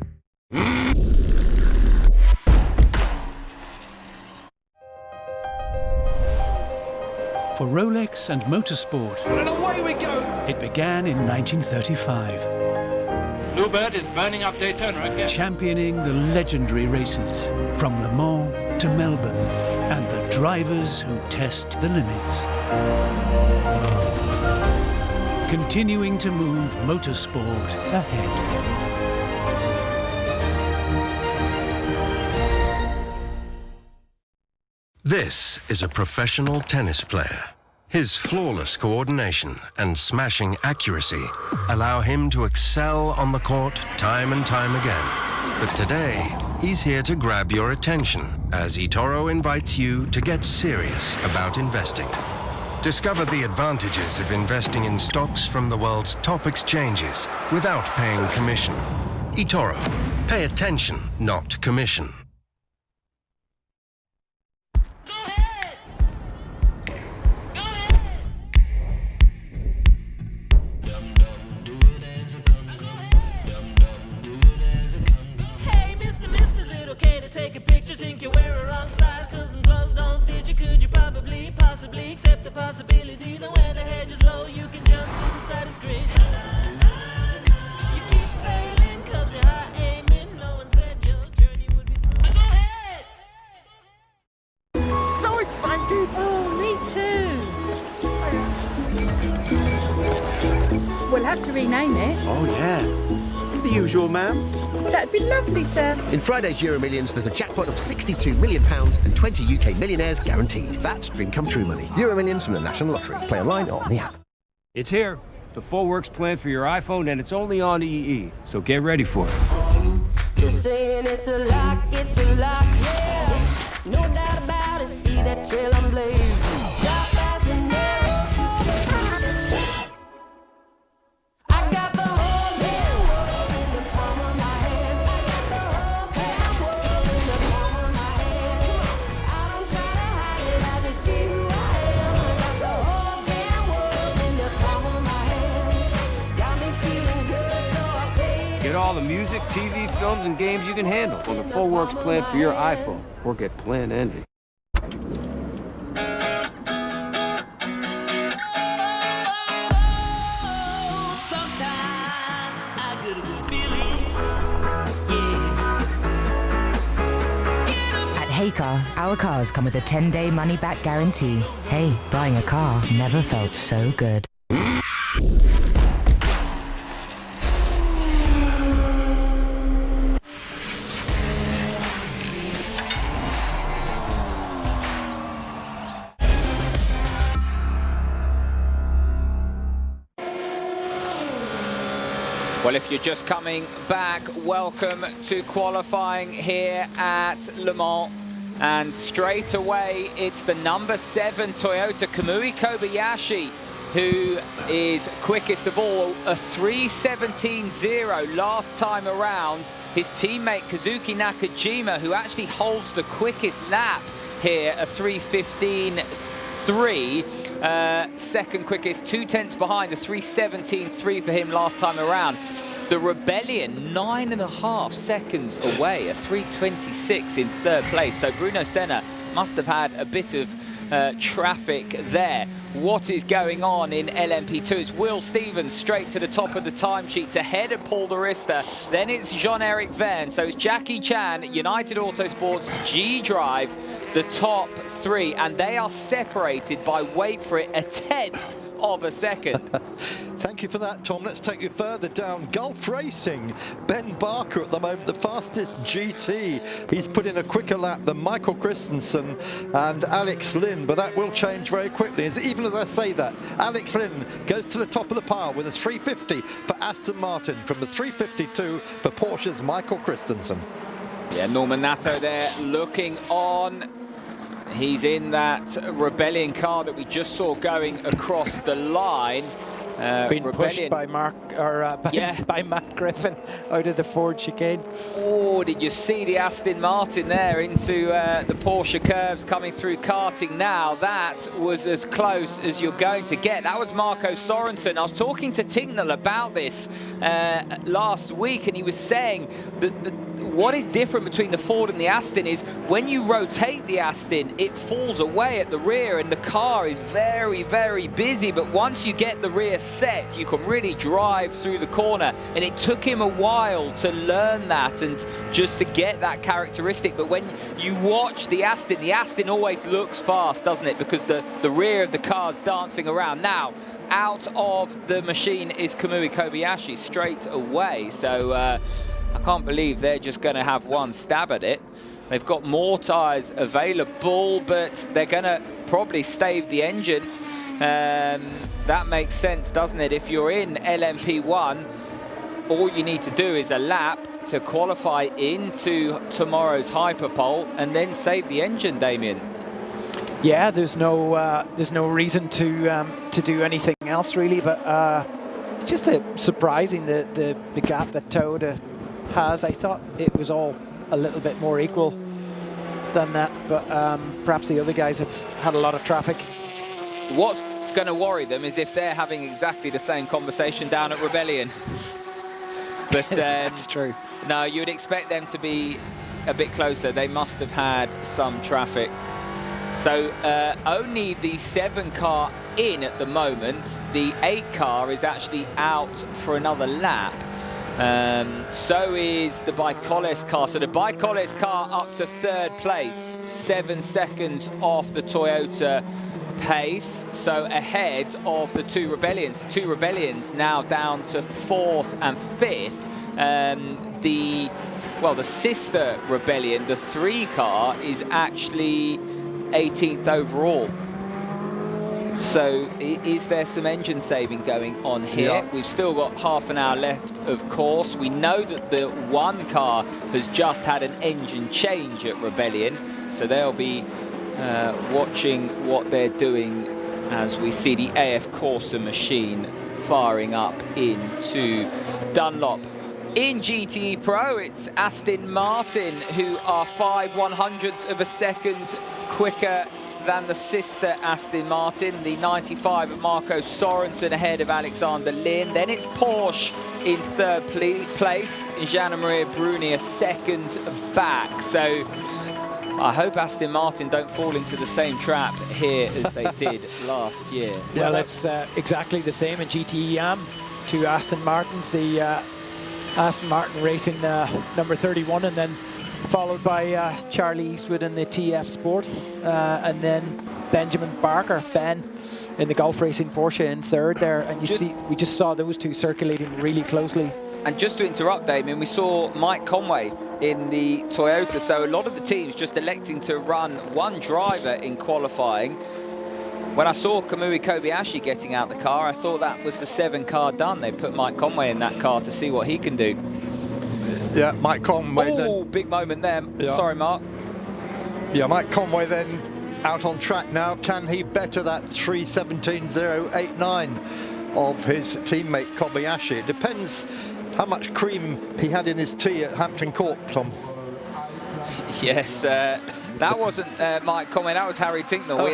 Speaker 5: For Rolex and motorsport,
Speaker 6: and away we go.
Speaker 5: It began in 1935.
Speaker 7: Bluebird is burning up Daytona again.
Speaker 5: Championing the legendary races from Le Mans to Melbourne, and the drivers who test the limits. Continuing to move motorsport ahead.
Speaker 8: This is a professional tennis player. His flawless coordination and smashing accuracy allow him to excel on the court time and time again. But today, he's here to grab your attention as eToro invites you to get serious about investing. Discover the advantages of investing in stocks from the world's top exchanges without paying commission. eToro. Pay attention, not commission.
Speaker 12: Take a picture, think you wear a wrong size, cause them clothes don't fit
Speaker 4: maybe, possibly, accept the possibility. Know where the hedge is low, you can jump to the side and scream. You keep failing cause you're high aiming. No one said your journey would be fun. Go ahead!
Speaker 12: So excited!
Speaker 27: Oh, me too.
Speaker 12: We'll have to rename it.
Speaker 13: Oh, yeah. The usual, ma'am.
Speaker 12: That'd be lovely, sir.
Speaker 14: In Friday's Euro Millions, there's a jackpot of £62 million and 20 UK millionaires guaranteed. That's dream come true money. Euro Millions from the National Lottery. Play online or on the app.
Speaker 15: It's here. The full works plan for your iPhone, and it's only on EE. So get ready for it.
Speaker 4: Just saying it's a lock, yeah. No doubt about it, see that trail I'm blazing. Dark as an arrow, shoot straight to the top. I got the whole damn world in the palm of my hand. I got the whole damn world in the palm of my hand. I don't try to hide it, I just be who I am. I got the whole damn world in the palm of my hand. Got me feeling good, so I say it.
Speaker 15: Get all the music, TV, films, and games you can handle on the full works plan for your iPhone. Or get Plan Envy.
Speaker 16: At Heycar, our cars come with a 10-day money-back guarantee. Hey, buying a car never felt so good.
Speaker 1: Well, if you're just coming back, welcome to qualifying here at Le Mans. And straight away, it's the number 7 Toyota Kamui Kobayashi who is quickest of all, a 3:17.0 last time around. His teammate Kazuki Nakajima, who actually holds the quickest lap here, a 3:15.3. Second quickest, 2/10 behind, a 3:17.3 for him last time around. The Rebellion, 9.5 seconds away, a 3:26 in third place. So Bruno Senna must have had a bit of traffic there. What is going on in LMP2? It's Will Stevens straight to the top of the timesheets ahead of Paul de Rista. Then it's Jean-Eric Verne. So it's Jackie Chan, United Autosports, G-Drive, the top 3. And they are separated by, wait for it, a 1/10 of a second.
Speaker 2: Thank you for that, Tom. Let's take you further down. Gulf Racing, Ben Barker at the moment, the fastest GT. He's put in a quicker lap than Michael Christensen and Alex Lynn, but that will change very quickly. Even as I say that, Alex Lynn goes to the top of the pile with a 3:50 for Aston Martin from the 3:52 for Porsche's Michael Christensen.
Speaker 1: Yeah, Norman Nato there looking on. He's in that Rebellion car that we just saw going across the line.
Speaker 9: Being pushed by by Matt Griffin out of the Ford chicane.
Speaker 1: Oh, did you see the Aston Martin there into the Porsche curves coming through karting now? That was as close as you're going to get. That was Marco Sorensen. I was talking to Tignall about this last week, and he was saying that what is different between the Ford and the Aston is when you rotate the Aston, it falls away at the rear and the car is very, very busy. But once you get the rear set, you can really drive through the corner. And it took him a while to learn that and just to get that characteristic. But when you watch the Aston always looks fast, doesn't it? Because the rear of the car's dancing around. Now, out of the machine is Kamui Kobayashi straight away. So I can't believe they're just going to have one stab at it. They've got more tyres available, but they're going to probably stave the engine. That makes sense, doesn't it? If you're in LMP1, all you need to do is a lap to qualify into tomorrow's hyperpole and then save the engine, Damien.
Speaker 9: Yeah, there's no reason to do anything else really, but it's just surprising the gap that Toyota has. I thought it was all a little bit more equal than that, but perhaps the other guys have had a lot of traffic.
Speaker 1: What's going to worry them is if they're having exactly the same conversation down at Rebellion. But
Speaker 9: that's true.
Speaker 1: No, you would expect them to be a bit closer. They must have had some traffic. So only the 7 car in at the moment. The 8 car is actually out for another lap. So is the Bicoles car. So the Bicoles car up to 3rd place, 7 seconds off the Toyota pace. So ahead of the 2 Rebellions. The 2 Rebellions now down to 4th and 5th. The sister Rebellion, the 3 car, is actually 18th overall. So is there some engine saving going on here?
Speaker 2: Yeah.
Speaker 1: We've still got half an hour left, of course. We know that the 1 car has just had an engine change at Rebellion, so they'll be watching what they're doing as we see the AF Corsa machine firing up into Dunlop. In GTE Pro, it's Aston Martin who are 5/100ths of a second quicker than the sister Aston Martin. The 95 of Marco Sorensen ahead of Alexander Lin. Then it's Porsche in 3rd place. Jean-Marie Bruni a second back. So I hope Aston Martin don't fall into the same trap here as they did last year.
Speaker 9: Well, it's exactly the same in GTE Am. 2 Aston Martins, the Aston Martin racing number 31, and then followed by Charlie Eastwood in the TF Sport, and then Benjamin Barker, Ben, in the Golf Racing Porsche in 3rd there. And we just saw those 2 circulating really closely.
Speaker 1: And just to interrupt, Damien, we saw Mike Conway in the Toyota. So a lot of the teams just electing to run 1 driver in qualifying. When I saw Kamui Kobayashi getting out the car, I thought that was the 7 car done. They put Mike Conway in that car to see what he can do.
Speaker 2: Yeah, Mike Conway.
Speaker 1: Oh, big moment there. Yeah. Sorry, Mark.
Speaker 2: Yeah, Mike Conway then out on track now. Can he better that 3:17.089 of his teammate Kobayashi? It depends how much cream he had in his tea at Hampton Court, Tom.
Speaker 1: Yes, that wasn't Mike Conway, that was Harry Tinknell.
Speaker 2: Oh,
Speaker 1: we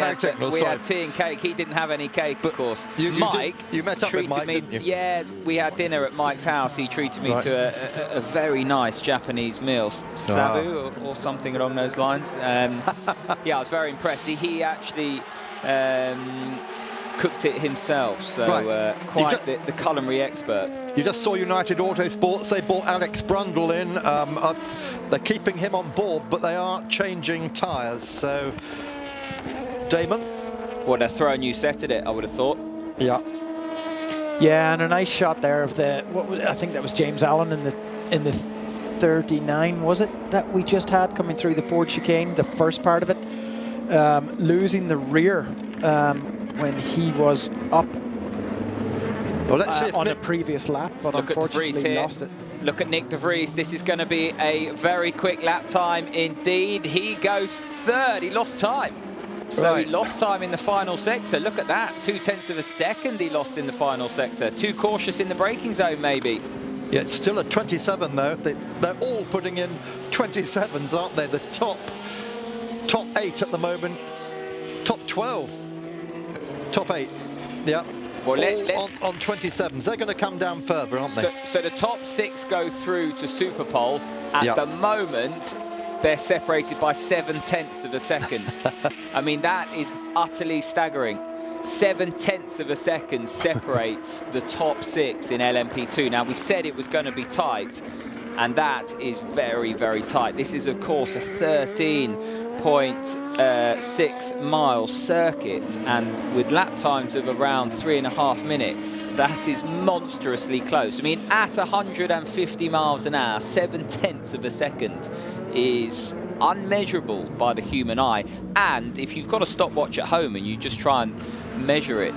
Speaker 2: had
Speaker 1: tea and cake. He didn't have any cake, of course.
Speaker 2: You
Speaker 1: Mike
Speaker 2: met up with Mike, didn't you?
Speaker 1: Yeah, we had dinner at Mike's house. He treated me to a very nice Japanese meal, sabu or something along those lines. Yeah, I was very impressed. He actually cooked it himself, so quite the culinary expert.
Speaker 2: You just saw United Autosports. They brought Alex Brundle in. They're keeping him on board, but they are changing tyres. So, Damon?
Speaker 1: Well, they're throwing a new set at it, I would have thought.
Speaker 2: Yeah.
Speaker 9: Yeah, and a nice shot there of I think that was James Allen in the 39, was it, that we just had coming through the Ford chicane, the first part of it, losing the rear when he was up.
Speaker 2: Well, let's see
Speaker 9: on a previous lap, but unfortunately lost it.
Speaker 1: Look at Nick de Vries. This is going to be a very quick lap time indeed. He goes 3rd. He lost time. So he lost time in the final sector. Look at that. 0.2 of a second he lost in the final sector. Too cautious in the braking zone, maybe.
Speaker 2: Yeah, it's still at 27, though. They're all putting in 27s, aren't they? The top 8 at the moment. Top 12. Top 8. Yeah.
Speaker 1: Well,
Speaker 2: on 27s. They're going to come down further, aren't they?
Speaker 1: So the top 6 go through to Superpole. At the moment, they're separated by 0.7 of a second. I mean, that is utterly staggering. 0.7 of a second separates the top 6 in LMP2. Now, we said it was going to be tight, and that is very, very tight. This is, of course, a 13.6 mile circuit, and with lap times of around 3.5 minutes, that is monstrously close. I mean, at 150 miles an hour, 0.7 of a second is unmeasurable by the human eye. And if you've got a stopwatch at home and you just try and measure it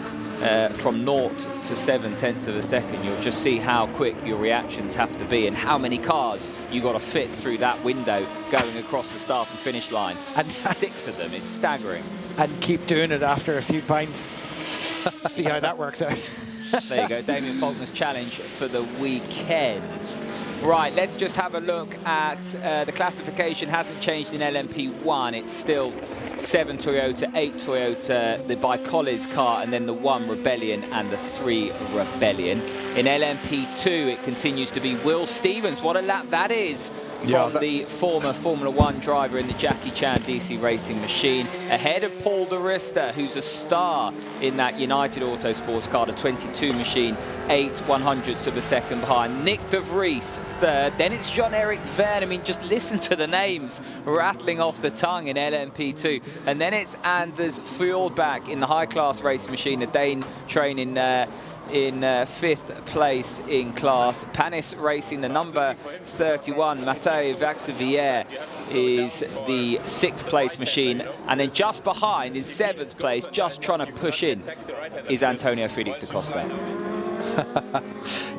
Speaker 1: from 0 to 0.7 of a second, you'll just see how quick your reactions have to be and how many cars you got to fit through that window going across the start and finish line. And 6 of them is staggering.
Speaker 9: And keep doing it after a few pints. See how that works out.
Speaker 1: There you go, Damien Faulkner's challenge for the weekend. Right, let's just have a look at the classification. Hasn't changed in LMP1. It's still 7 Toyota, 8 Toyota, the Bicoles car, and then the 1 Rebellion and the 3 Rebellion. In LMP2, it continues to be Will Stevens. What a lap that is from the former Formula 1 driver in the Jackie Chan DC Racing machine, ahead of Paul de Rista, who's a star in that United Autosports car, the 22 machine, 8/100ths of a second behind. Nick de Vries third, then it's Jean-Eric Verne. I mean, just listen to the names rattling off the tongue in LMP2. And then it's Anders Fjordbach in the high-class race machine, a Dane training in 5th place in class. Panis Racing, the number 31, Mathieu Vaxivière, is the 6th place machine. And then just behind, in 7th place, just trying to push in, is Antonio Felix da Costa.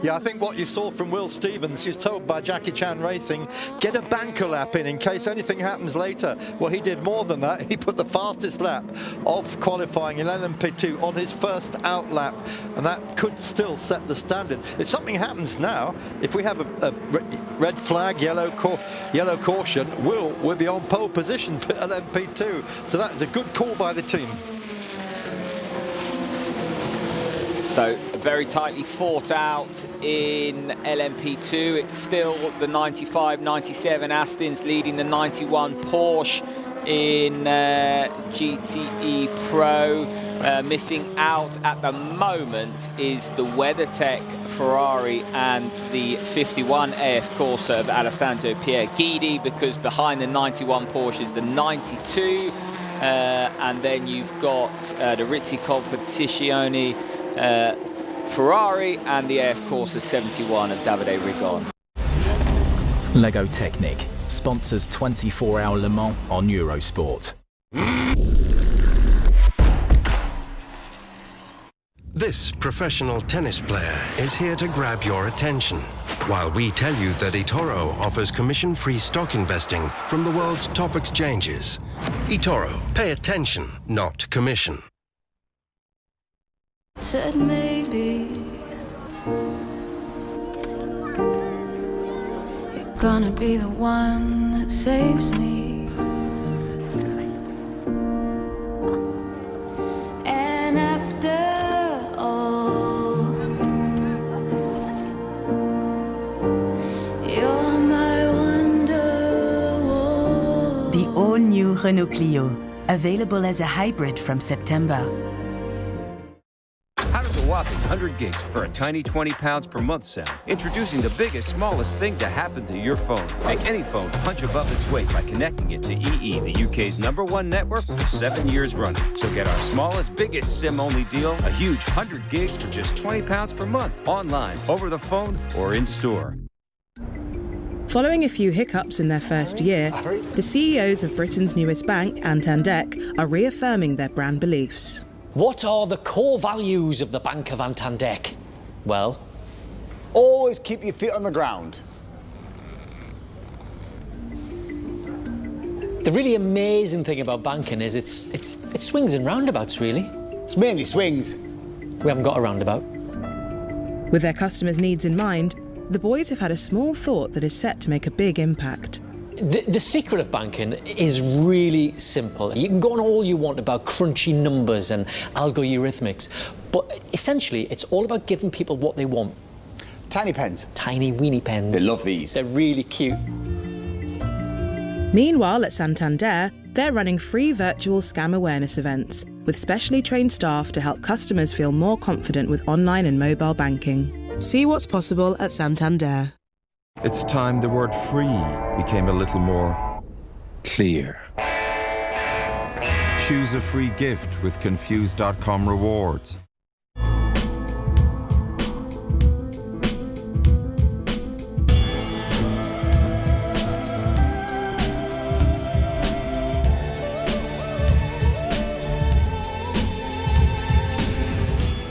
Speaker 2: Yeah, I think what you saw from Will Stevens, he was told by Jackie Chan Racing, get a banker lap in case anything happens later. Well, he did more than that. He put the fastest lap of qualifying in LMP2 on his first out lap, and that could still set the standard. If something happens now, if we have a red flag, yellow caution, we'll be on pole position for LMP2. So that is a good call by the team.
Speaker 1: So very tightly fought out in LMP2. It's still the 95, 97 Astons leading the 91 Porsche in GTE Pro. Missing out at the moment is the WeatherTech Ferrari and the 51 AF Corsa of Alessandro Pierre Guidi, because behind the 91 Porsche is the 92. And then you've got the Rizzi Competizione Ferrari and the AF Corsa 71 of Davide Rigon.
Speaker 10: Lego Technic sponsors 24-hour Le Mans on Eurosport.
Speaker 8: This professional tennis player is here to grab your attention, while we tell you that eToro offers commission-free stock investing from the world's top exchanges. eToro, pay attention, not commission.
Speaker 4: Said maybe you're gonna be the one that saves me. And after all, you're my wonderwall.
Speaker 17: The all-new Renault Clio, available as a hybrid from September.
Speaker 15: A whopping 100 gigs for a tiny 20 pounds per month sound. Introducing the biggest, smallest thing to happen to your phone. Make any phone punch above its weight by connecting it to EE, the UK's #1 network for 7 years running. So get our smallest, biggest SIM-only deal, a huge 100 gigs for just 20 pounds per month. Online, over the phone, or in store.
Speaker 18: Following a few hiccups in their first year, the CEOs of Britain's newest bank, Antandek, are reaffirming their brand beliefs.
Speaker 19: What are the core values of the Bank of Antandek? Well,
Speaker 20: always keep your feet on the ground.
Speaker 19: The really amazing thing about banking is it's swings and roundabouts, really.
Speaker 20: It's mainly swings.
Speaker 19: We haven't got a roundabout.
Speaker 18: With their customers' needs in mind, the boys have had a small thought that is set to make a big impact.
Speaker 19: The secret of banking is really simple. You can go on all you want about crunchy numbers and algorithmics, but essentially it's all about giving people what they want.
Speaker 20: Tiny pens.
Speaker 19: Tiny weeny pens.
Speaker 20: They love these.
Speaker 19: They're really cute.
Speaker 18: Meanwhile, at Santander, they're running free virtual scam awareness events with specially trained staff to help customers feel more confident with online and mobile banking. See what's possible at Santander.
Speaker 21: It's time the word free became a little more clear. Choose a free gift with Confused.com rewards.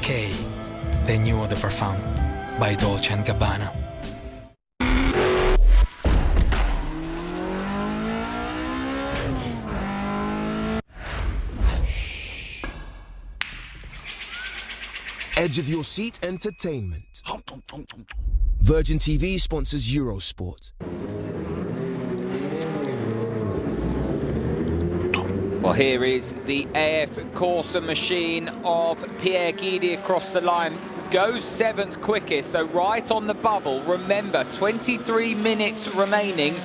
Speaker 22: K, the new eau de parfum by Dolce & Gabbana.
Speaker 23: Edge of your seat entertainment. Virgin TV sponsors Eurosport.
Speaker 1: Well, here is the AF Corsa machine of Pierre Guidi across the line. Goes 7th quickest, so right on the bubble. Remember, 23 minutes remaining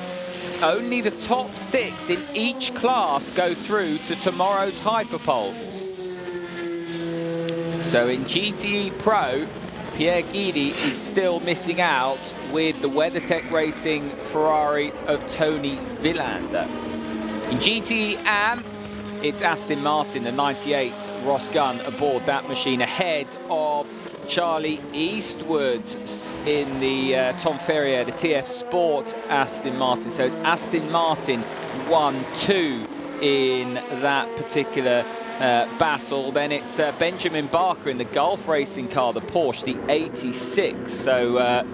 Speaker 1: only the top 6 in each class go through to tomorrow's Hyperpole. So in GTE Pro, Pierre Guidi is still missing out with the WeatherTech Racing Ferrari of Tony Villander. In GTE Am, it's Aston Martin, the 98 Ross Gunn aboard that machine, ahead of Charlie Eastwood in the Tom Ferrier, the TF Sport Aston Martin. So it's Aston Martin 1-2 in that particular battle. Then it's Benjamin Barker in the Gulf Racing car, the Porsche, the 86. So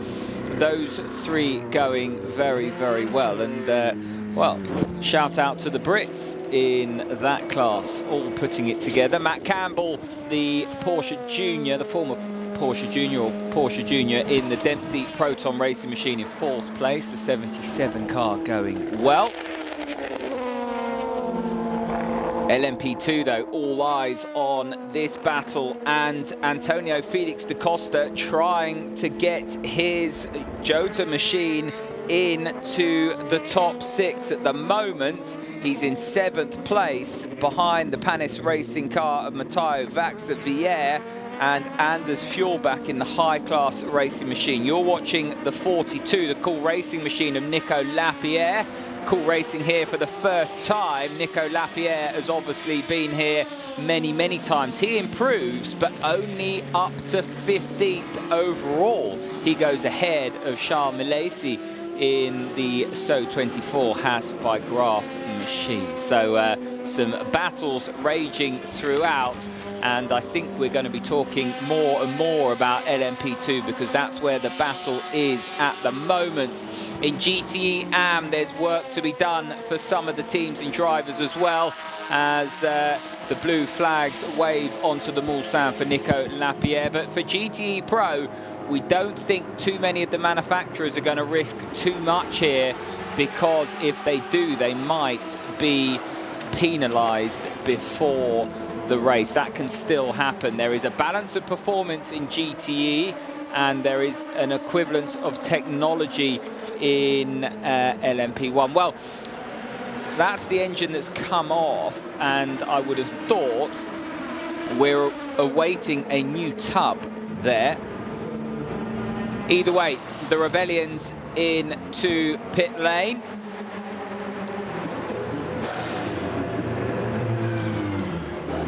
Speaker 1: those 3 going very, very well. And well, shout out to the Brits in that class, all putting it together. Matt Campbell, the Porsche Junior, the former Porsche Junior or Porsche Junior in the Dempsey Proton Racing machine in 4th place, the 77 car going well. LMP2 though, all eyes on this battle, and Antonio Felix da Costa trying to get his Jota machine into the top 6 at the moment. He's in 7th place behind the Panis Racing car of Matteo Vaxa-Villiers and Anders Fjordback in the high-class racing machine. You're watching the 42, the Cool Racing machine of Nico Lapierre. Cool Racing here for the first time. Nico Lapierre has obviously been here many, many times. He improves, but only up to 15th overall. He goes ahead of Charles Milesi in the So24 Haas by Graf machine. So some battles raging throughout, and I think we're going to be talking more and more about LMP2 because that's where the battle is at the moment. In GTE Am, there's work to be done for some of the teams and drivers as well, as the blue flags wave onto the Mulsanne for Nico Lapierre. But for GTE Pro, we don't think too many of the manufacturers are going to risk too much here, because if they do, they might be penalised before the race. That can still happen. There is a balance of performance in GTE, and there is an equivalence of technology in LMP1. Well, that's the engine that's come off, and I would have thought we're awaiting a new tub there. Either way, the Rebellions into pit lane.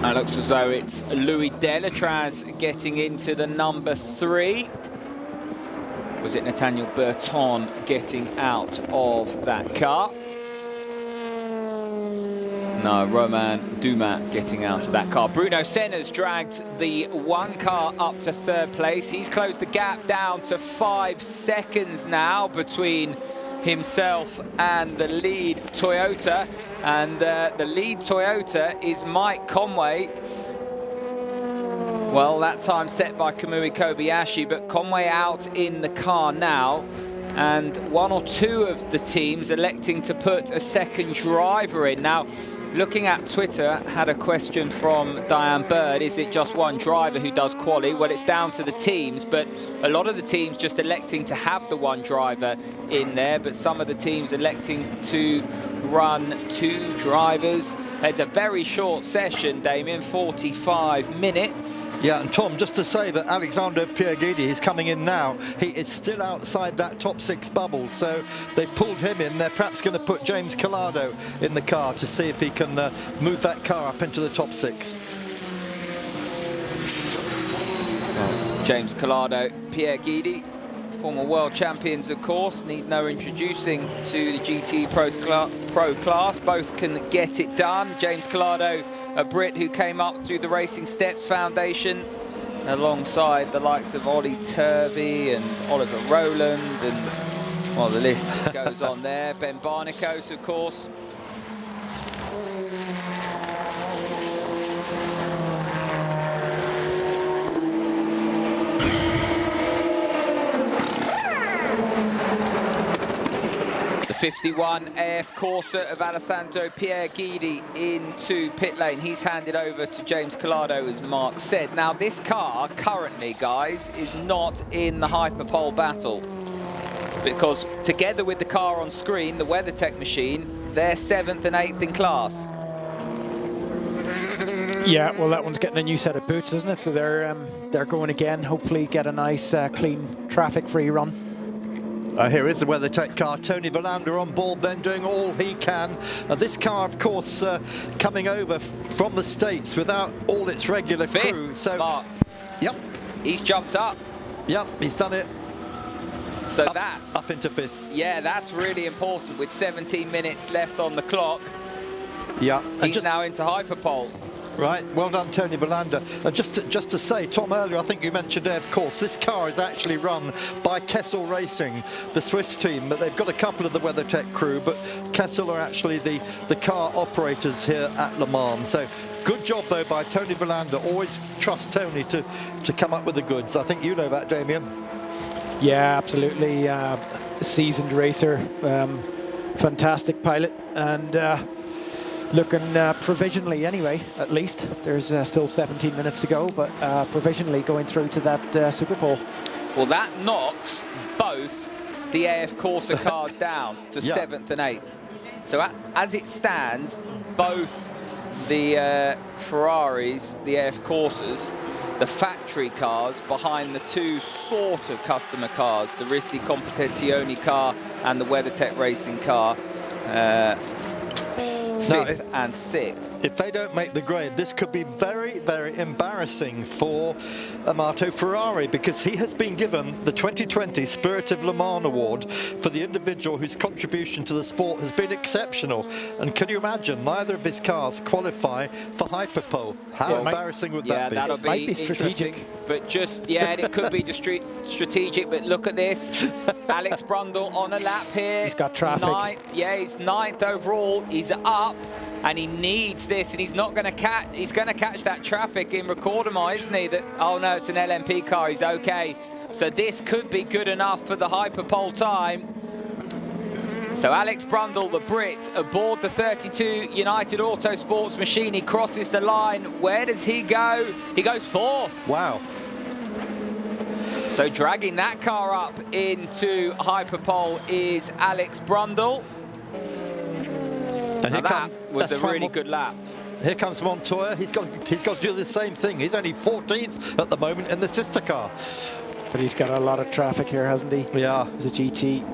Speaker 1: It looks as though it's Louis Delatraz getting into the number 3. Was it Nathaniel Berton getting out of that car? No, Romain Dumas getting out of that car. Bruno Senna's dragged the 1 car up to 3rd place. He's closed the gap down to 5 seconds now between himself and the lead Toyota. And the lead Toyota is Mike Conway. Well, that time set by Kamui Kobayashi, but Conway out in the car now. And 1 or 2 of the teams electing to put a second driver in. Now, looking at Twitter, had a question from Diane Bird. Is it just 1 driver who does quali? Well, it's down to the teams, but a lot of the teams just electing to have the 1 driver in there, but some of the teams electing to run 2 drivers. It's a very short session, Damien, 45 minutes.
Speaker 2: Yeah, and Tom, just to say that Alexander Pierre Guidi is coming in now. He is still outside that top 6 bubble, so they pulled him in. They're perhaps going to put James Collado in the car to see if he can move that car up into the top 6.
Speaker 1: James Collado, Pierre Guidi, former world champions, of course, need no introducing to the GT Pro class. Both can get it done. James Collado, a Brit who came up through the Racing Steps Foundation alongside the likes of Ollie Turvey and Oliver Rowland, and well, the list goes on there. Ben Barnicoat, of course. The 51 AF Corsa of Alessandro Pierre Guidi into pit lane. He's handed over to James Collado, as Mark said. Now, this car currently, guys, is not in the Hyperpole battle. because together with the car on screen, the WeatherTech machine, they're 7th and 8th in class.
Speaker 9: Yeah, well, that one's getting a new set of boots, isn't it? So they're going again. Hopefully, get a nice, clean, traffic-free run.
Speaker 2: Here is the WeatherTech car. Tony Verlander on board then, doing all he can. This car, of course, coming over from the States without all its regular crew. So,
Speaker 1: Mark.
Speaker 2: Yep.
Speaker 1: He's jumped up.
Speaker 2: Yep, he's done it.
Speaker 1: So
Speaker 2: up into 5th.
Speaker 1: Yeah, that's really important with 17 minutes left on the clock.
Speaker 2: Yeah.
Speaker 1: He's now into hyperpole.
Speaker 2: Right, well done, Tony Verlander. And just to say, Tom, earlier, I think you mentioned there, of course, this car is actually run by Kessel Racing, the Swiss team, but they've got a couple of the WeatherTech crew, but Kessel are actually the car operators here at Le Mans. So good job, though, by Tony Verlander. Always trust Tony to come up with the goods. I think you know that, Damien.
Speaker 9: Yeah, absolutely. Seasoned racer, fantastic pilot, and looking provisionally anyway, at least. There's still 17 minutes to go, but provisionally going through to that Super Pole.
Speaker 1: Well, that knocks both the AF Corsa cars down to 7th and 8th. So as it stands, both the Ferraris, the AF Corsas, the factory cars behind the two sort of customer cars, the Risi Competizione car and the WeatherTech racing car, 5th and 6th.
Speaker 2: If they don't make the grade, this could be very, very embarrassing for Amato Ferrari, because he has been given the 2020 Spirit of Le Mans Award for the individual whose contribution to the sport has been exceptional. And can you imagine, neither of his cars qualify for hyperpole? How embarrassing would that be?
Speaker 1: Yeah, that'll be strategic. But just, it could be strategic, but look at this. Alex Brundle on a lap here.
Speaker 9: He's got traffic.
Speaker 1: 9th, he's 9th overall. He's up. And he needs this, and he's not going to catch. He's going to catch that traffic in Recordama, isn't he? That, oh no, it's an LMP car. He's okay. So this could be good enough for the hyperpole time. So Alex Brundle, the Brit, aboard the 32 United Autosports machine. He crosses the line. Where does he go? He goes 4th.
Speaker 2: Wow.
Speaker 1: So dragging that car up into hyperpole is Alex Brundle.
Speaker 2: And
Speaker 1: that was a really good lap.
Speaker 2: Here comes Montoya. He's got to do the same thing. He's only 14th at the moment in the sister car.
Speaker 9: But he's got a lot of traffic here, hasn't he?
Speaker 2: Yeah.
Speaker 9: There's a GT.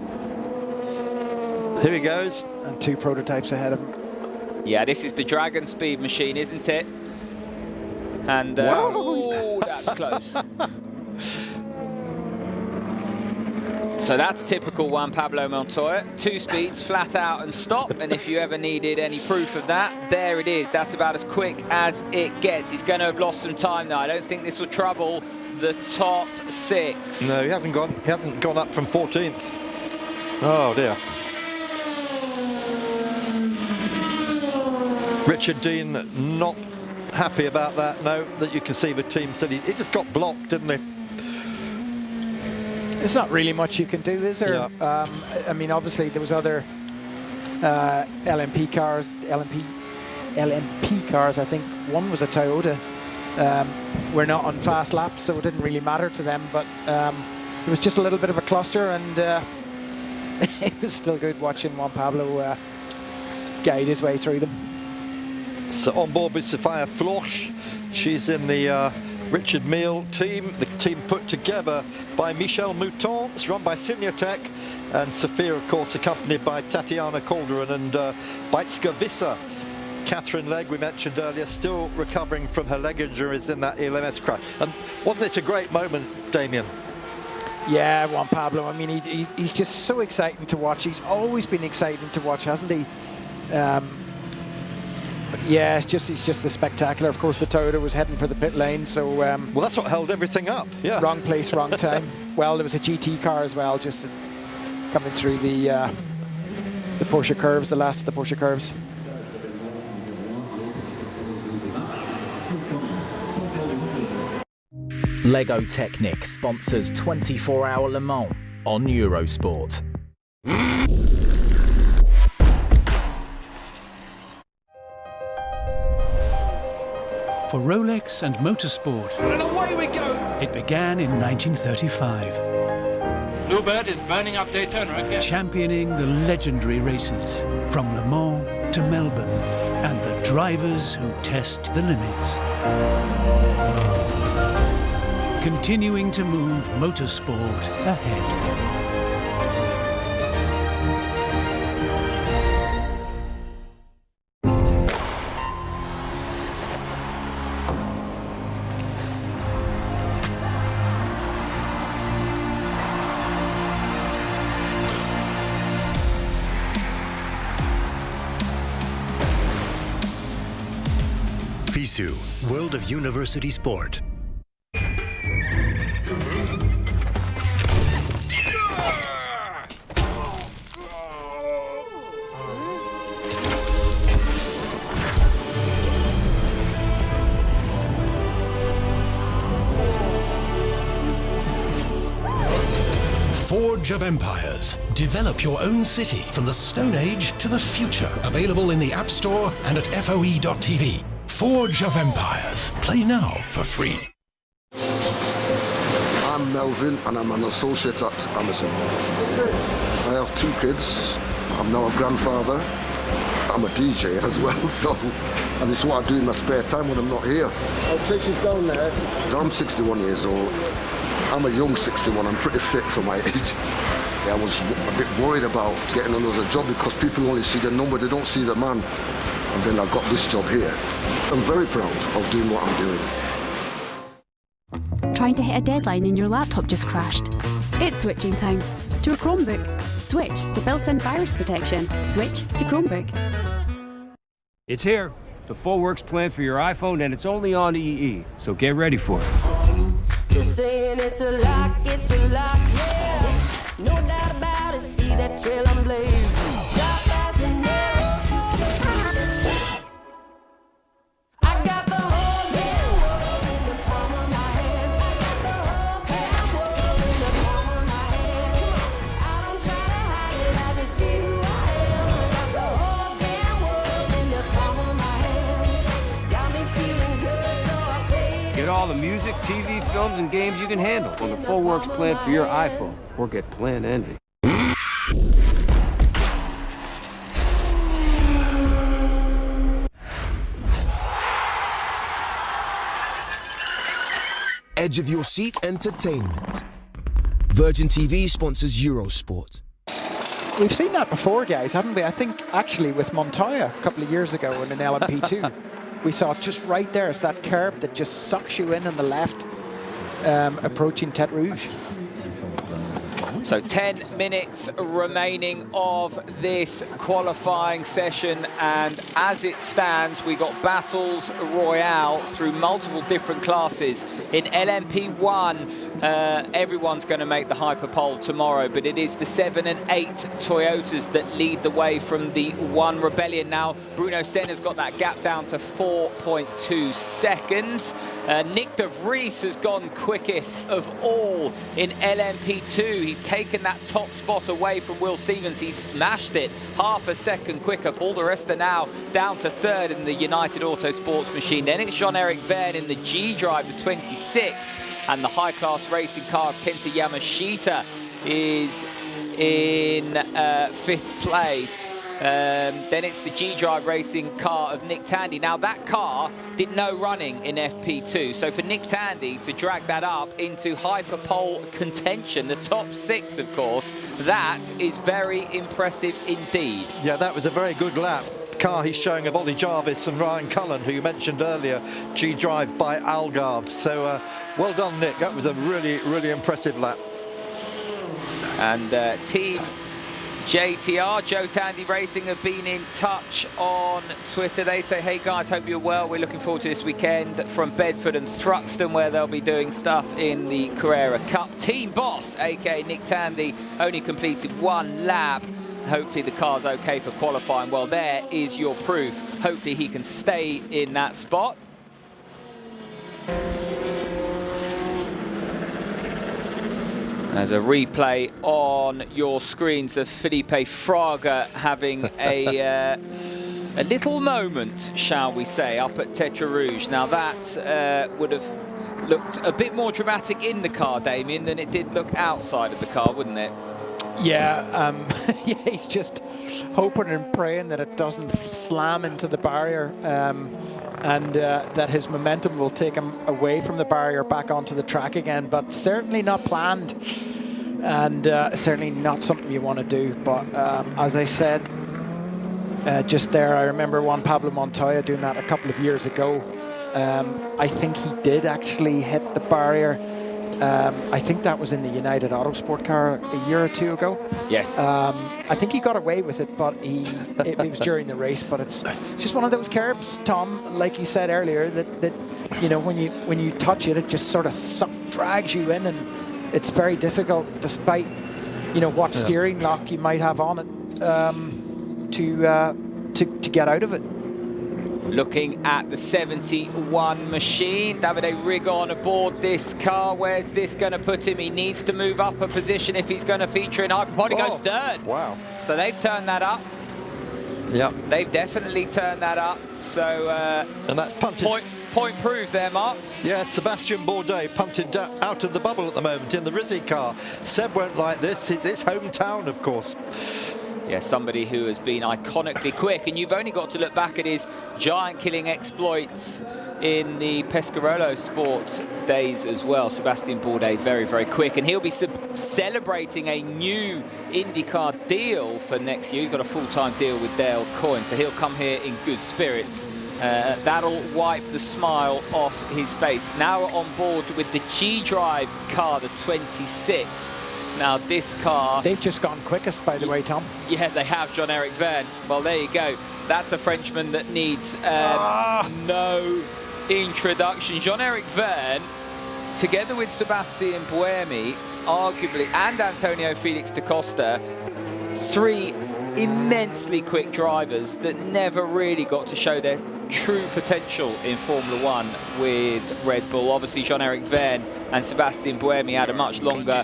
Speaker 2: Here he goes.
Speaker 9: And 2 prototypes ahead of him.
Speaker 1: Yeah, this is the Dragon Speed machine, isn't it? And
Speaker 2: wow.
Speaker 1: Oh, that's close. So that's typical Juan Pablo Montoya. 2 speeds, flat out and stop. And if you ever needed any proof of that, there it is. That's about as quick as it gets. He's going to have lost some time now. I don't think this will trouble the top 6.
Speaker 2: No, he hasn't gone up from 14th. Oh dear. Richard Dean not happy about that. No, that you can see the team said he just got blocked, didn't he?
Speaker 9: There's not really much you can do, is there?
Speaker 2: Yeah.
Speaker 9: I mean, obviously there was other LMP cars. LMP cars. I think one was a Toyota. We're not on fast laps, so it didn't really matter to them. But it was just a little bit of a cluster, and it was still good watching Juan Pablo guide his way through them.
Speaker 2: So on board with Sophia Floch. She's in the Richard Mille team, the team put together by Michel Mouton. It's run by Signatech, and Sophia, of course, accompanied by Tatiana Calderon and Beitska Visser. Catherine Legg, we mentioned earlier, still recovering from her leg injuries in that ELMS crash. And wasn't it a great moment, Damien?
Speaker 9: Yeah, Juan Pablo. I mean, he's just so exciting to watch. He's always been exciting to watch, hasn't he? Yeah, it's just the spectacular. Of course, the Toyota was heading for the pit lane, so
Speaker 2: well, that's what held everything up. Yeah,
Speaker 9: wrong place, wrong time. Well, there was a GT car as well, just coming through the Porsche curves, the last of the Porsche curves.
Speaker 10: Lego Technic sponsors 24-hour Le Mans on Eurosport.
Speaker 5: For Rolex and motorsport,
Speaker 23: And away we go!
Speaker 5: it began in 1935.
Speaker 3: Bluebird is burning up Daytona again.
Speaker 5: Championing the legendary races from Le Mans to Melbourne and the drivers who test the limits. Continuing to move motorsport ahead.
Speaker 6: FISU, World of University Sport.
Speaker 7: Forge of Empires. Develop your own city from the Stone Age to the future. Available in the App Store and at FOE.tv. Forge of Empires. Play now for free.
Speaker 11: I'm Melvin and I'm an associate at Amazon. I have 2 kids. I'm now a grandfather. I'm a DJ as well, so and it's what I do in my spare time when I'm not here. I'll take this down there. I'm 61 years old. I'm a young 61, I'm pretty fit for my age. Yeah, I was a bit worried about getting another job because people only see the number, they don't see the man. And then I got this job here. I'm very proud of doing what I'm doing.
Speaker 24: Trying to hit a deadline and your laptop just crashed? It's switching time to a Chromebook. Switch to built-in virus protection. Switch to Chromebook.
Speaker 25: It's here. The full works plan for your iPhone, and it's only on EE, so get ready for it.
Speaker 4: Just saying it's a lock, yeah. No doubt about it, see that trail I'm blazing. Drop fast and narrow, shoot straight through. I got the whole damn world in the palm of my hand. I got the whole damn world in the palm of my hand. I don't try to hide it, I just be who I am. I got the whole damn world in the palm of my hand. Got me feeling good, so I say it.
Speaker 25: Get all the music, TV, films, and games you can handle on the full works plan for your iPhone, or get Plan Envy.
Speaker 23: Edge of your seat entertainment. Virgin TV sponsors Eurosport.
Speaker 9: We've seen that before, guys, haven't we? I think actually with Montoya a couple of years ago in an LMP2, we saw it just right there. It's that curb that just sucks you in on the left, approaching Tête Rouge.
Speaker 1: So 10 minutes remaining of this qualifying session, and as it stands, we got battles royale through multiple different classes. In LMP1, everyone's going to make the hyperpole tomorrow, but it is the 7 and 8 Toyotas that lead the way from the 1 Rebellion. Now, Bruno Senna's got that gap down to 4.2 seconds. Nick de Vries has gone quickest of all in LMP2. He's taken that top spot away from Will Stevens. He's smashed it half a second quicker. Paul de Resta now down to 3rd in the United Autosports machine. Then it's Jean-Eric Verne in the G-Drive, the 26, and the high-class racing car of Kenta Yamashita is in 5th place. Then it's the G-Drive racing car of Nick Tandy. Now that car did no running in FP2, so for Nick Tandy to drag that up into hyperpole contention, the top 6 of course, that is very impressive indeed.
Speaker 2: Yeah, that was a very good lap. Car he's showing of Ollie Jarvis and Ryan Cullen, who you mentioned earlier, G-Drive by Algarve. So well done, Nick. That was a really, really impressive lap.
Speaker 1: And Team JTR, Joe Tandy Racing, have been in touch on Twitter. They say, hey guys, hope you're well. We're looking forward to this weekend from Bedford and Thruxton, where they'll be doing stuff in the Carrera Cup. Team Boss, aka Nick Tandy, only completed 1 lap. Hopefully the car's okay for qualifying. Well, there is your proof. Hopefully he can stay in that spot. There's a replay on your screens of Felipe Fraga having a little moment, shall we say, up at Tête Rouge. Now that would have looked a bit more dramatic in the car, Damien, than it did look outside of the car, wouldn't it?
Speaker 9: Yeah, yeah, he's just hoping and praying that it doesn't slam into the barrier, and that his momentum will take him away from the barrier back onto the track again, but certainly not planned, and certainly not something you want to do. But as I said just there, I remember Juan Pablo Montoya doing that a couple of years ago. I think he did actually hit the barrier. I think that was in the United Autosport car a year or two ago.
Speaker 1: Yes.
Speaker 9: I think he got away with it, but it was during the race. But it's just one of those curbs, Tom, like you said earlier, that you know, when you touch it, it just sort of drags you in, and it's very difficult, despite, you know, what steering lock you might have on it, to get out of it.
Speaker 1: Looking at the 71 machine, Davide Rigon aboard this car. Where's this going to put him? He needs to move up a position if he's going to feature in Hyperpod. He goes third.
Speaker 2: Wow.
Speaker 1: So they've turned that up.
Speaker 2: Yep.
Speaker 1: They've definitely turned that up. So
Speaker 2: and that's punted.
Speaker 1: Point proved there, Mark.
Speaker 2: Yeah, Sebastian Bourdais punted out of the bubble at the moment in the Rizzi car. Seb won't like this. It's his hometown, of course.
Speaker 1: Yeah, somebody who has been iconically quick, and you've only got to look back at his giant-killing exploits in the Pescarolo Sport days as well. Sebastian Bourdais, very, very quick, and he'll be celebrating a new IndyCar deal for next year. He's got a full-time deal with Dale Coyne, so he'll come here in good spirits. That'll wipe the smile off his face. Now we're on board with the G-Drive car, the 26. Now this car...
Speaker 9: They've just gone quickest, by the way, Tom.
Speaker 1: Yeah, they have, Jean-Eric Verne. Well, there you go. That's a Frenchman that needs no introduction. Jean-Eric Verne, together with Sébastien Buemi, arguably, and Antonio Felix da Costa, three immensely quick drivers that never really got to show their true potential in Formula One with Red Bull. Obviously, Jean-Eric Verne and Sébastien Buemi had a much longer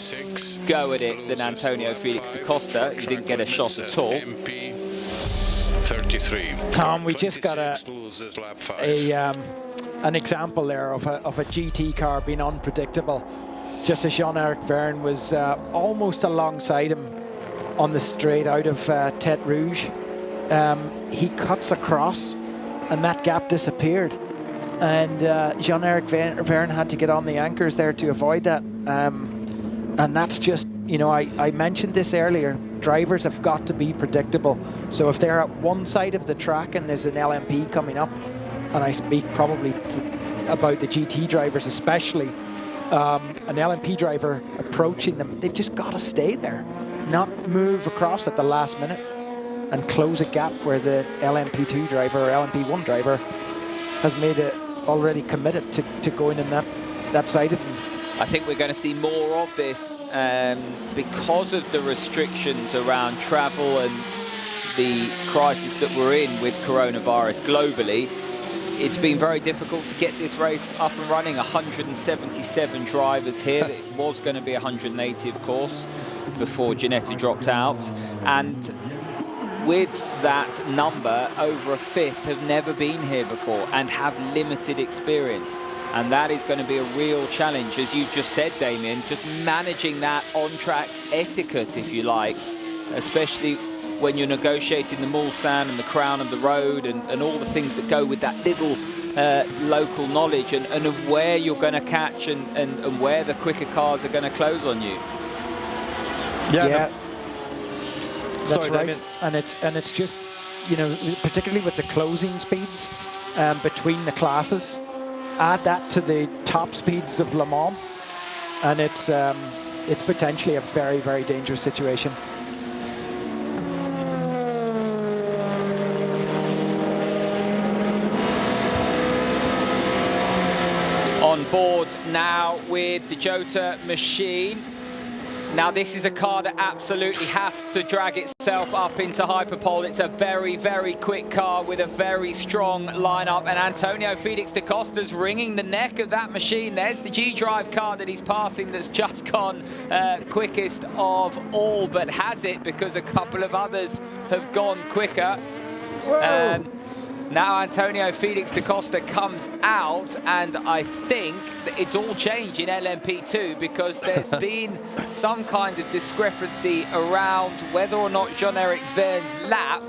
Speaker 1: go at it than Antonio Felix da Costa. He didn't get a shot at all.
Speaker 3: 33.
Speaker 9: Tom, we just got an example there of a GT car being unpredictable. Just as Jean-Eric Verne was almost alongside him on the straight out of Tête Rouge, he cuts across, and that gap disappeared, and Jean-Eric Verne had to get on the anchors there to avoid that, and that's just, you know, I mentioned this earlier, drivers have got to be predictable. So if they're at one side of the track and there's an LMP coming up, and I speak probably about the GT drivers especially, an LMP driver approaching them, they've just got to stay there, not move across at the last minute and close a gap where the LMP2 driver or LMP1 driver has made it already committed to going in that side of them.
Speaker 1: I think we're going to see more of this because of the restrictions around travel and the crisis that we're in with coronavirus globally. It's been very difficult to get this race up and running. 177 drivers here. It was going to be 180, of course, before Ginetta dropped out. And with that number, over a fifth have never been here before and have limited experience. And that is going to be a real challenge, as you just said, Damien, just managing that on-track etiquette, if you like, especially when you're negotiating the Mulsanne and the crown of the road and all the things that go with that little local knowledge and of where you're going to catch and where the quicker cars are going to close on you.
Speaker 9: Yeah. That's
Speaker 2: Sorry,
Speaker 9: right,
Speaker 2: Damien.
Speaker 9: and it's just, you know, particularly with the closing speeds between the classes, add that to the top speeds of Le Mans, and it's potentially a very, very dangerous situation.
Speaker 1: On board now with the Jota machine. Now this is a car that absolutely has to drag itself up into Hyperpole. It's a very, very quick car with a very strong lineup, and Antonio Felix da Costa's wringing the neck of that machine. There's the G-Drive car that he's passing that's just gone quickest of all, but has it because a couple of others have gone quicker. Now Antonio Felix da Costa comes out, and I think that it's all changed in LMP2 because there's been some kind of discrepancy around whether or not Jean-Eric Vergne's lap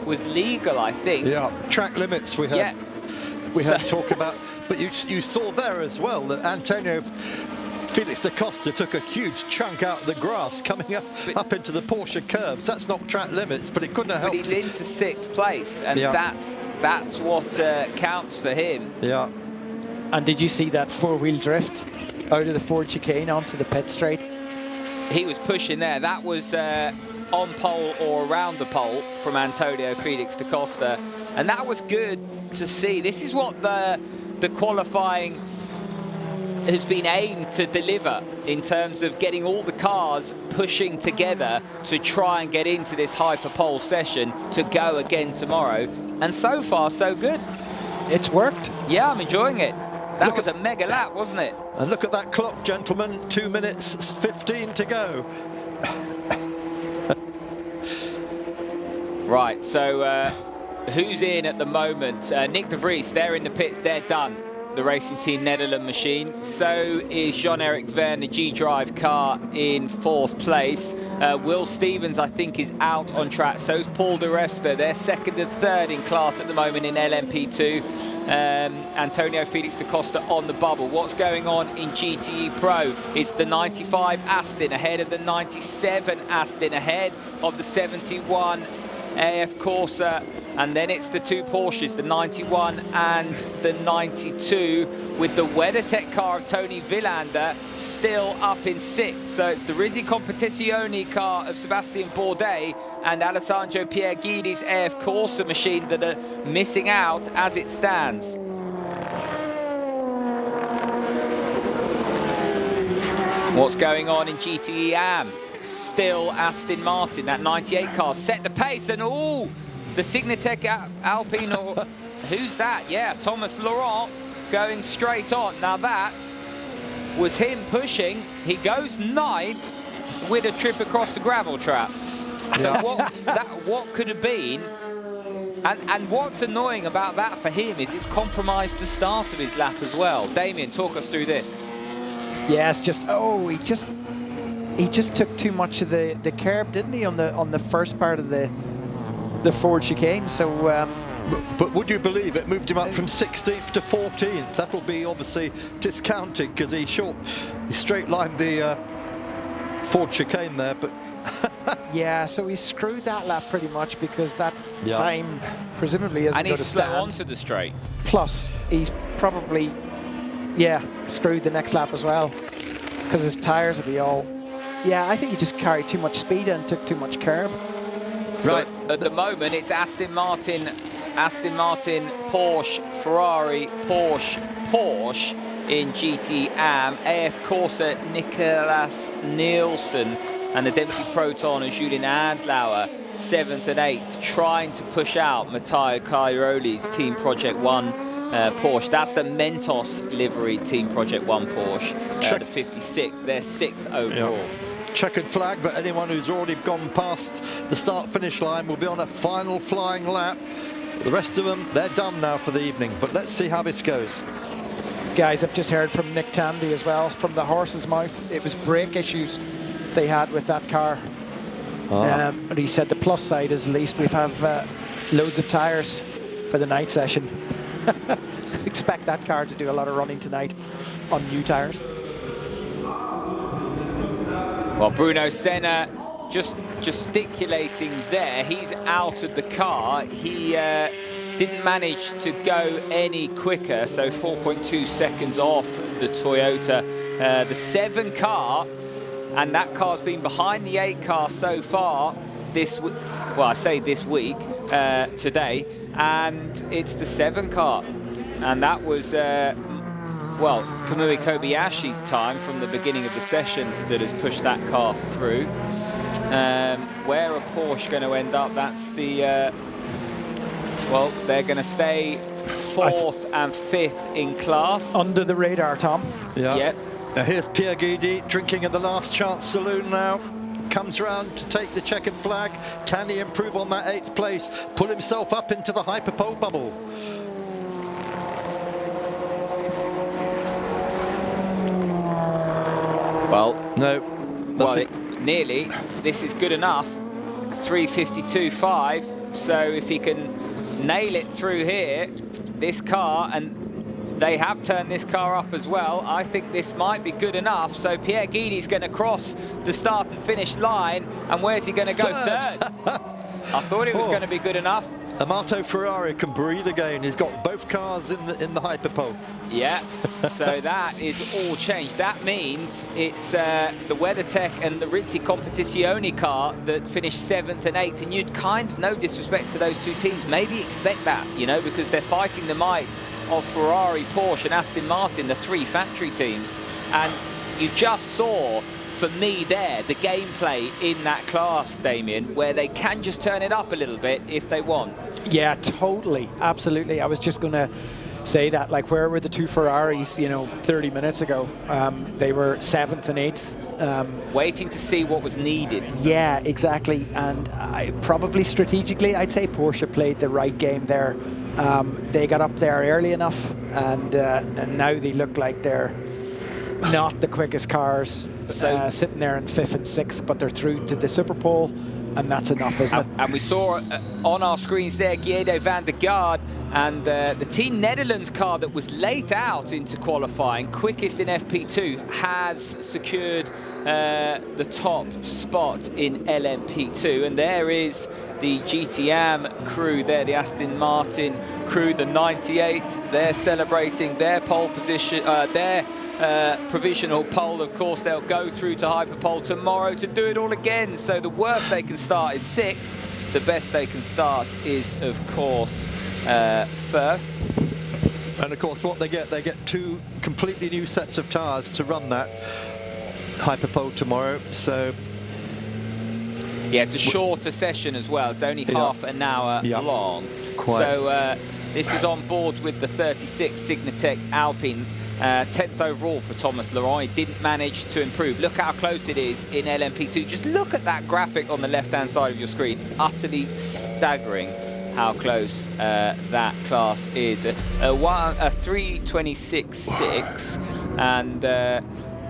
Speaker 1: was legal, I think.
Speaker 2: Yeah, track limits we had. We had talk about, but you saw there as well that Antonio Felix da Costa took a huge chunk out of the grass coming up into the Porsche curves. That's not track limits, but it couldn't have helped.
Speaker 1: But he's into 6th place, and that's what counts for him.
Speaker 2: Yeah.
Speaker 9: And did you see that 4-wheel drift out of the Ford chicane onto the pit straight?
Speaker 1: He was pushing there. That was on pole or around the pole from Antonio Felix da Costa, and that was good to see. This is what the qualifying has been aimed to deliver in terms of getting all the cars pushing together to try and get into this hyperpole session to go again tomorrow. And so far, so good.
Speaker 9: It's worked.
Speaker 1: Yeah, I'm enjoying it. That was a mega lap, wasn't it?
Speaker 2: And look at that clock, gentlemen. 2 minutes 15 to go.
Speaker 1: Right, so who's in at the moment? Nick de Vries, they're in the pits, they're done. The Racing Team Nederland machine. So is Jean-Eric Vergne, the G-Drive car, in 4th place. Will Stevens, I think, is out on track. So is Paul de Resta. They're 2nd and 3rd in class at the moment in LMP2. Antonio Felix da Costa on the bubble. What's going on in GTE Pro? It's the 95 Aston ahead of the 97 Aston, ahead of the 71 AF Corsa, and then it's the 2 Porsches, the 91 and the 92, with the WeatherTech car of Tony Villander still up in 6th. So it's the Risi Competizione car of Sebastian Bourdais and Alessandro Pierguidi's AF Corsa machine that are missing out as it stands. What's going on in GTE AM? Still Aston Martin, that 98 car set the pace, and the Signatech Alpine, or who's that? Yeah, Thomas Laurent going straight on. Now that was him pushing. He goes 9th with a trip across the gravel trap. So what could have been, and what's annoying about that for him is it's compromised the start of his lap as well. Damien, talk us through this.
Speaker 9: Yeah, it's just, he just took too much of the curb, didn't he, on the first part of the Ford chicane? So,
Speaker 2: but would you believe it moved him up from 16th to 14th? That'll be obviously discounted because he straight lined the Ford chicane there, but.
Speaker 9: Yeah, so he screwed that lap pretty much because that time presumably isn't going to stand.
Speaker 1: And he's slow onto the straight.
Speaker 9: Plus, he's probably, screwed the next lap as well because his tyres will be all. Yeah, I think he just carried too much speed and took too much curb.
Speaker 1: So at the moment, it's Aston Martin, Porsche, Ferrari, Porsche in GT AM, AF Corsa, Nicolas Nielsen, and the Dempsey Proton and Julien Andlauer, 7th and 8th, trying to push out Matteo Cairoli's Team Project One Porsche. That's the Mentos livery Team Project One Porsche, the 56th. They're 6th overall.
Speaker 2: Yeah. Checkered flag, but anyone who's already gone past the start-finish line will be on a final flying lap. The rest of them, they're done now for the evening, but let's see how this goes.
Speaker 9: Guys, I've just heard from Nick Tandy as well, from the horse's mouth. It was brake issues they had with that car. And he said the plus side is at least we have loads of tyres for the night session. So expect that car to do a lot of running tonight on new tyres.
Speaker 1: Well, Bruno Senna just gesticulating there. He's out of the car. He didn't manage to go any quicker, so 4.2 seconds off the Toyota. The 7 car, and that car's been behind the 8 car so far this week. Well, I say this week, today, and it's the 7 car. And that was Kamui Kobayashi's time from the beginning of the session that has pushed that car through. Where are Porsche going to end up? That's the, they're going to stay 4th and 5th in class.
Speaker 9: Under the radar, Tom.
Speaker 2: Yeah. Yep. Here's Pierguidi drinking in the last chance saloon now. comes round to take the checkered flag. Can he improve on that 8th place? Pull himself up into the hyperpole bubble.
Speaker 1: Well,
Speaker 2: no.
Speaker 1: Well, nearly. This is good enough. 3:52.5. So if he can nail it through here, this car, and they have turned this car up as well, I think this might be good enough. So Pierre Guidy's going to cross the start and finish line, and where's he going to go? Third. I thought it was going to be good enough.
Speaker 2: Amato Ferrari can breathe again. He's got both cars in the hyperpole.
Speaker 1: Yeah, so that is all changed. That means it's the WeatherTech and the Rizzi Competizione car that finished 7th and 8th, and you'd kind of, no disrespect to those two teams, maybe expect that, you know, because they're fighting the might of Ferrari, Porsche and Aston Martin, the 3 factory teams. And you just saw, for me there, the gameplay in that class, Damien, where they can just turn it up a little bit if they want.
Speaker 9: Yeah, totally, absolutely. I was just going to say that, like, where were the 2 Ferraris, you know, 30 minutes ago? They were 7th and 8th.
Speaker 1: Waiting to see what was needed.
Speaker 9: Yeah, exactly. And probably strategically, I'd say Porsche played the right game there. They got up there early enough, and now they look like they're not the quickest cars, sitting there in 5th and 6th, but they're through to the Super Pole, and that's enough, isn't it?
Speaker 1: And we saw on our screens there Guido van der Garde and the Team Netherlands car that was late out into qualifying, quickest in FP2, has secured the top spot in LMP2. And there is the GTM crew there, the Aston Martin crew, the 98. They're celebrating their pole position, their provisional pole. Of course, they'll go through to Hyperpole tomorrow to do it all again. So the worst they can start is 6th. The best they can start is, of course, 1st.
Speaker 2: And of course, what they get 2 completely new sets of tyres to run that Hyperpole tomorrow. So
Speaker 1: yeah, it's a shorter session as well. It's only half an hour long. So this is on board with the 36 Signatech Alpine. 10th overall for Thomas Laurent. He didn't manage to improve. Look how close it is in LMP2. Just look at that graphic on the left-hand side of your screen. Utterly staggering how close that class is. A 3:26.6, and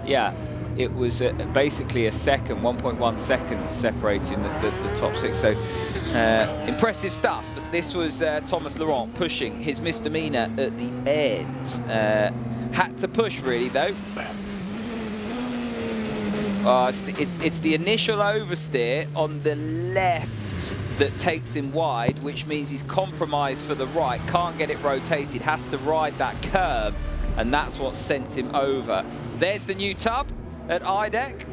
Speaker 1: yeah, it was basically a second, 1.1 seconds separating the top 6. So impressive stuff. This was Thomas Laurent pushing his misdemeanor at the end. Had to push, really, though. It's the initial oversteer on the left that takes him wide, which means he's compromised for the right, can't get it rotated, has to ride that curb, and that's what sent him over. There's the new tub at IDEC.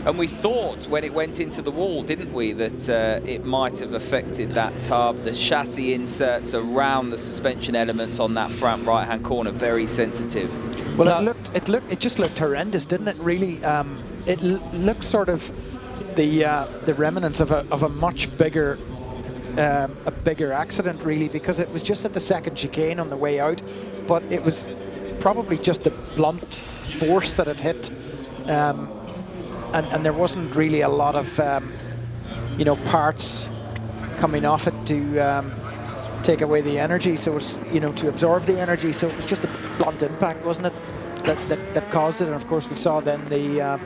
Speaker 1: And we thought when it went into the wall, didn't we, that it might have affected that tub. The chassis inserts around the suspension elements on that front right-hand corner, very sensitive.
Speaker 9: Well, it just looked horrendous, didn't it? Really, it looked sort of the remnants of a much bigger accident, really, because it was just at the second chicane on the way out, but it was probably just the blunt force that it hit. And there wasn't really a lot of, you know, parts coming off it to take away the energy. So it was, you know, to absorb the energy. So it was just a blunt impact, wasn't it, that caused it? And of course, we saw then the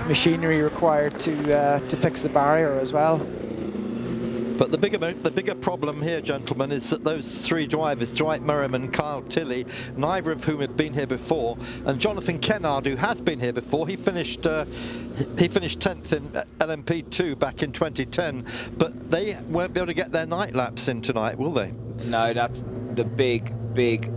Speaker 9: machinery required to fix the barrier as well.
Speaker 2: But the bigger problem here, gentlemen, is that those 3 drivers, Dwight Merrim and Kyle Tilley, neither of whom have been here before, and Jonathan Kennard, who has been here before, he finished 10th in LMP2 back in 2010, but they won't be able to get their night laps in tonight, will they?
Speaker 1: No, that's the big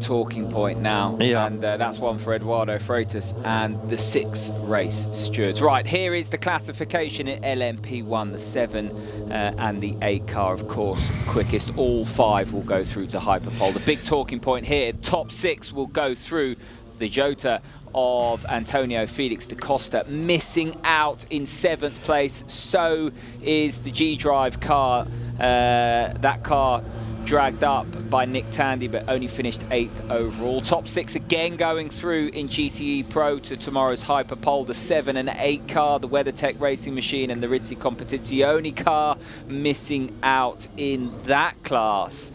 Speaker 1: talking point now.
Speaker 2: Yeah.
Speaker 1: And that's one for Eduardo Freitas and the 6 race stewards. Right, here is the classification in LMP1, the 7 and the 8 car, of course, quickest. All 5 will go through to Hyperpole. The big talking point here, top 6 will go through. The Jota of Antonio Felix da Costa missing out in 7th place. So is the G-Drive car. That car dragged up by Nick Tandy, but only finished 8th overall. Top 6 again going through in GTE Pro to tomorrow's Hyperpole. The 7 and 8 car, the WeatherTech Racing Machine, and the Rizzi Competizione car missing out in that class.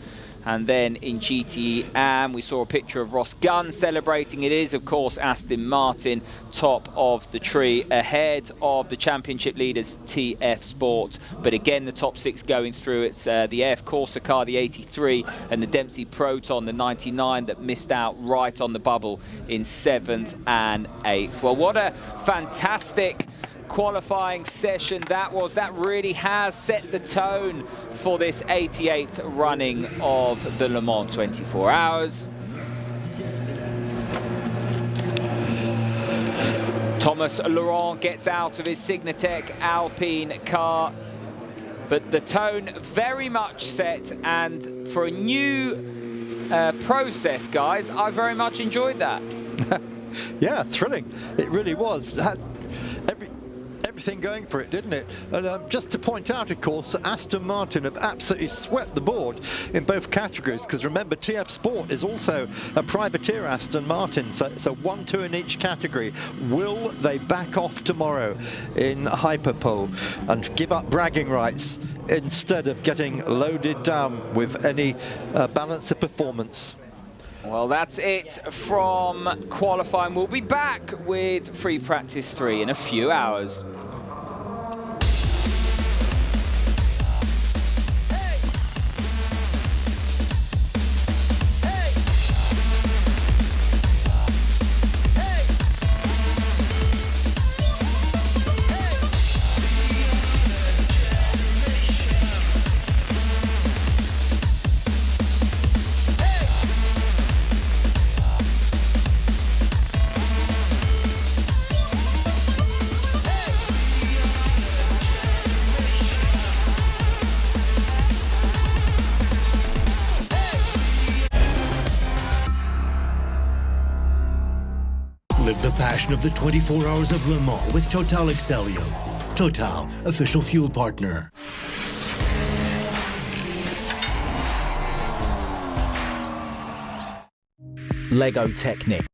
Speaker 1: And then in GTE Am, we saw a picture of Ross Gunn celebrating. It is, of course, Aston Martin top of the tree, ahead of the championship leaders TF Sport. But again, the top 6 going through. It's the AF Corsa car, the 83, and the Dempsey Proton, the 99, that missed out right on the bubble in 7th and 8th. Well, what a fantastic qualifying session that was. That really has set the tone for this 88th running of the Le Mans 24 Hours. Thomas Laurent gets out of his Signatech Alpine car, but the tone very much set, and for a new process, guys, I very much enjoyed that.
Speaker 2: Yeah, thrilling. It really was. Everything going for it, didn't it? And just to point out, of course, that Aston Martin have absolutely swept the board in both categories, because remember, TF Sport is also a privateer Aston Martin, so 1-2 in each category. Will they back off tomorrow in Hyperpole and give up bragging rights instead of getting loaded down with any balance of performance?
Speaker 1: Well, that's it from qualifying. We'll be back with Free Practice 3 in a few hours.
Speaker 6: Live the passion of the 24 Hours of Le Mans with Total Excellium. Total, official fuel partner.
Speaker 10: Lego Technic,